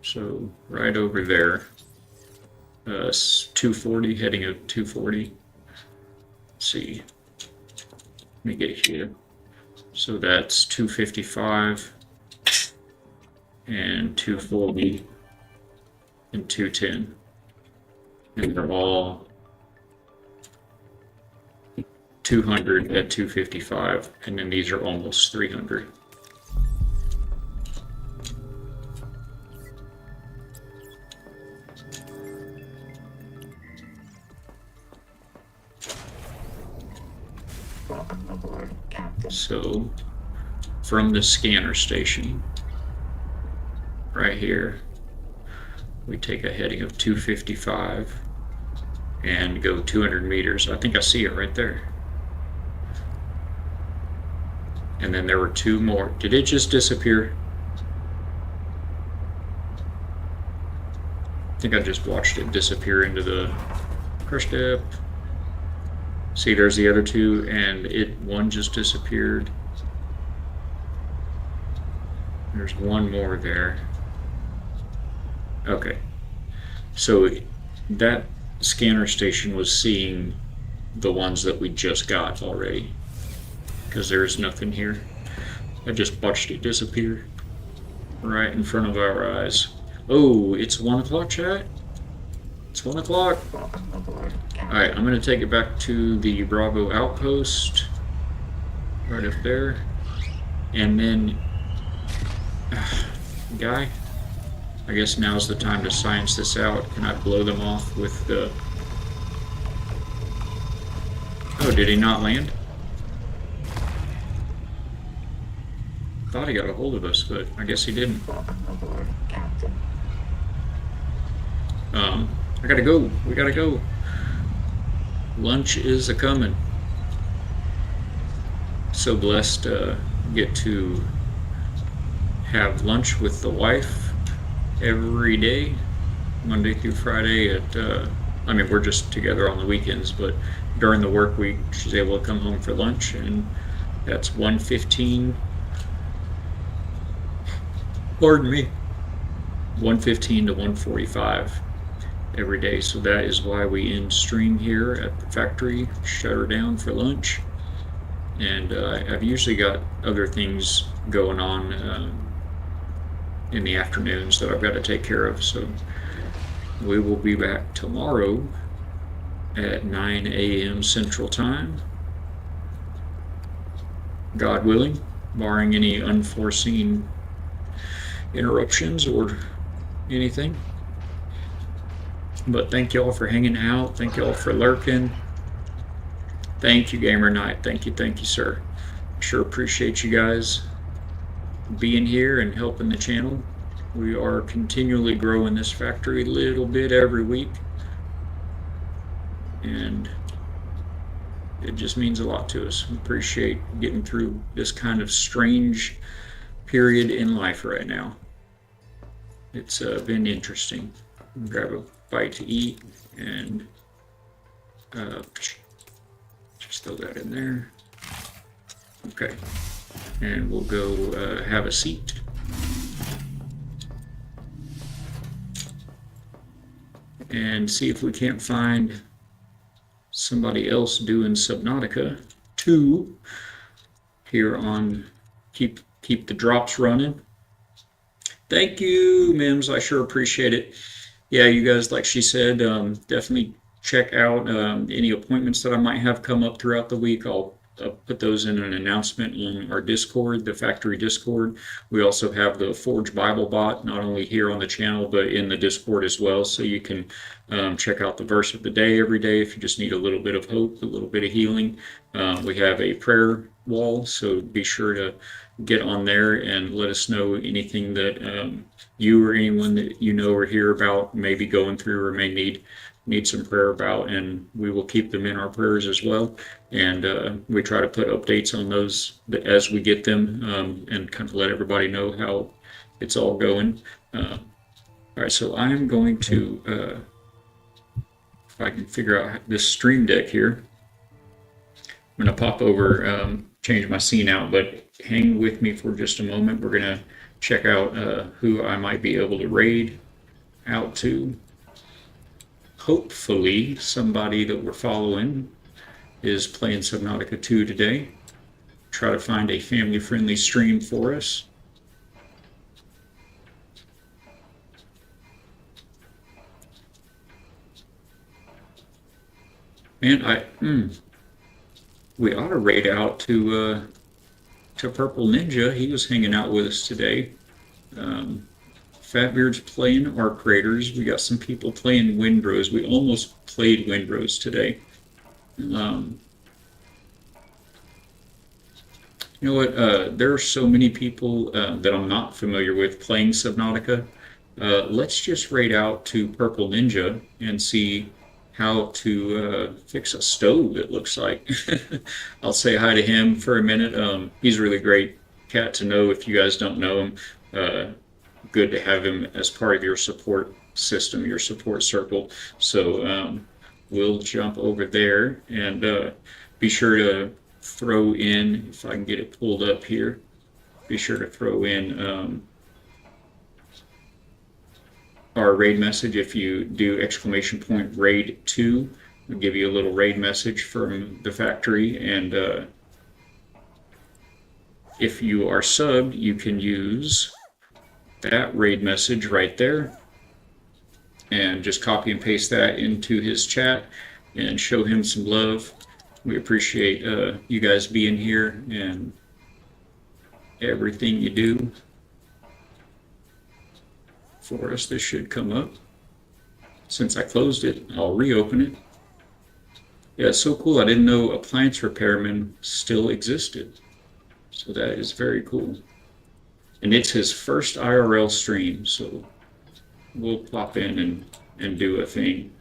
So right over there. 240, heading of 240. Let's see. Let me get here. So that's 255 and 240 and 210. And they're all 200 at 255, and then these are almost 300. Welcome aboard, Captain. So from the scanner station right here, we take a heading of 255 and go 200 meters. I think I see it right there. And then there were two more. Did it just disappear? I think I just watched it disappear into the crush depth. See, there's the other two, and one just disappeared. There's one more there. Okay. So that scanner station was seeing the ones that we just got already, because there's nothing here. I just watched it disappear right in front of our eyes. Oh, it's 1 o'clock, chat. It's 1 o'clock. Welcome aboard, Captain. Alright, I'm going to take it back to the Bravo outpost. Right up there. And then... guy, I guess now's the time to science this out. Can I blow them off with the... Oh, did he not land? Thought he got a hold of us, but I guess he didn't. Welcome aboard, Captain. I gotta go. We gotta go. Lunch is a-coming. So blessed to get to have lunch with the wife every day, Monday through Friday at, I mean, we're just together on the weekends, but during the work week, she's able to come home for lunch, and that's 1:15. Pardon me. 1:15 to 1:45 every day. So that is why we end stream here at the factory, shut her down for lunch. And I've usually got other things going on in the afternoons that I've got to take care of. So we will be back tomorrow at 9 a.m. Central Time, God willing, barring any unforeseen interruptions or anything. But thank y'all for hanging out. Thank y'all for lurking. Thank you, Gamer Knight. Thank you, sir. Sure appreciate you guys being here and helping the channel. We are continually growing this factory a little bit every week, and it just means a lot to us. We appreciate getting through this kind of strange period in life right now. It's been interesting. Grab a bite to eat and just throw that in there. Okay, and we'll go have a seat. And see if we can't find somebody else doing Subnautica 2 here on keep the drops running. Thank you, Mims. I sure appreciate it. Yeah, you guys, like she said, definitely check out any appointments that I might have come up throughout the week. I'll put those in an announcement on our Discord, the factory Discord. We also have the Forge Bible bot, not only here on the channel, but in the Discord as well. So you can check out the verse of the day every day if you just need a little bit of hope, a little bit of healing. We have a prayer wall, so be sure to get on there and let us know anything that you or anyone that you know or hear about may be going through or may need some prayer about, and we will keep them in our prayers as well. And we try to put updates on those as we get them, and kind of let everybody know how it's all going. All right, so I'm going to, if I can figure out this stream deck here, I'm going to pop over, change my scene out, but hang with me for just a moment. We're going to check out who I might be able to raid out to. Hopefully somebody that we're following is playing Subnautica 2 today. Try to find a family-friendly stream for us. Man, we ought to raid out to Purple Ninja. He was hanging out with us today. Fatbeard's playing Arc Raiders. We got some people playing Windrose. We almost played Windrose today. You know what? There are so many people that I'm not familiar with playing Subnautica. Let's just raid out to Purple Ninja and see how to fix a stove, it looks like. I'll say hi to him for a minute. He's a really great cat to know if you guys don't know him. Good to have him as part of your support system, your support circle. So we'll jump over there and be sure to throw in, if I can get it pulled up here, be sure to throw in our raid message. If you do exclamation point raid 2, we'll give you a little raid message from the factory. And if you are subbed, you can use that raid message right there and just copy and paste that into his chat and show him some love. We appreciate you guys being here and everything you do for us. This should come up. Since I closed it, I'll reopen it. Yeah, it's so cool. I didn't know appliance repairman still existed. So that is very cool. And it's his first IRL stream, so we'll pop in and do a thing.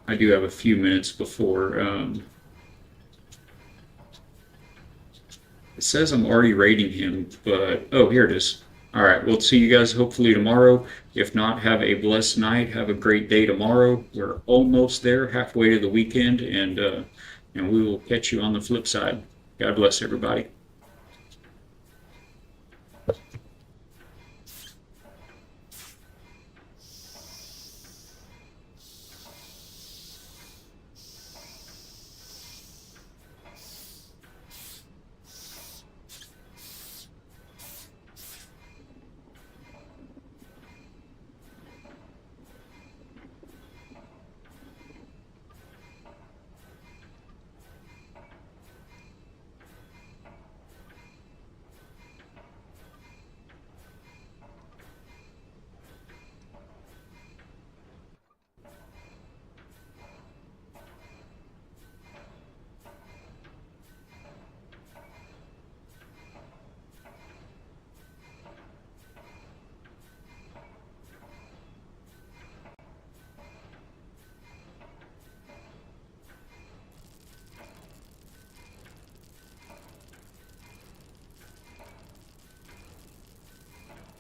I do have a few minutes before it says I'm already rating him, but oh, here it is. All right, we'll see you guys hopefully tomorrow. If not, have a blessed night. Have a great day tomorrow. We're almost there, halfway to the weekend, and we will catch you on the flip side. God bless everybody.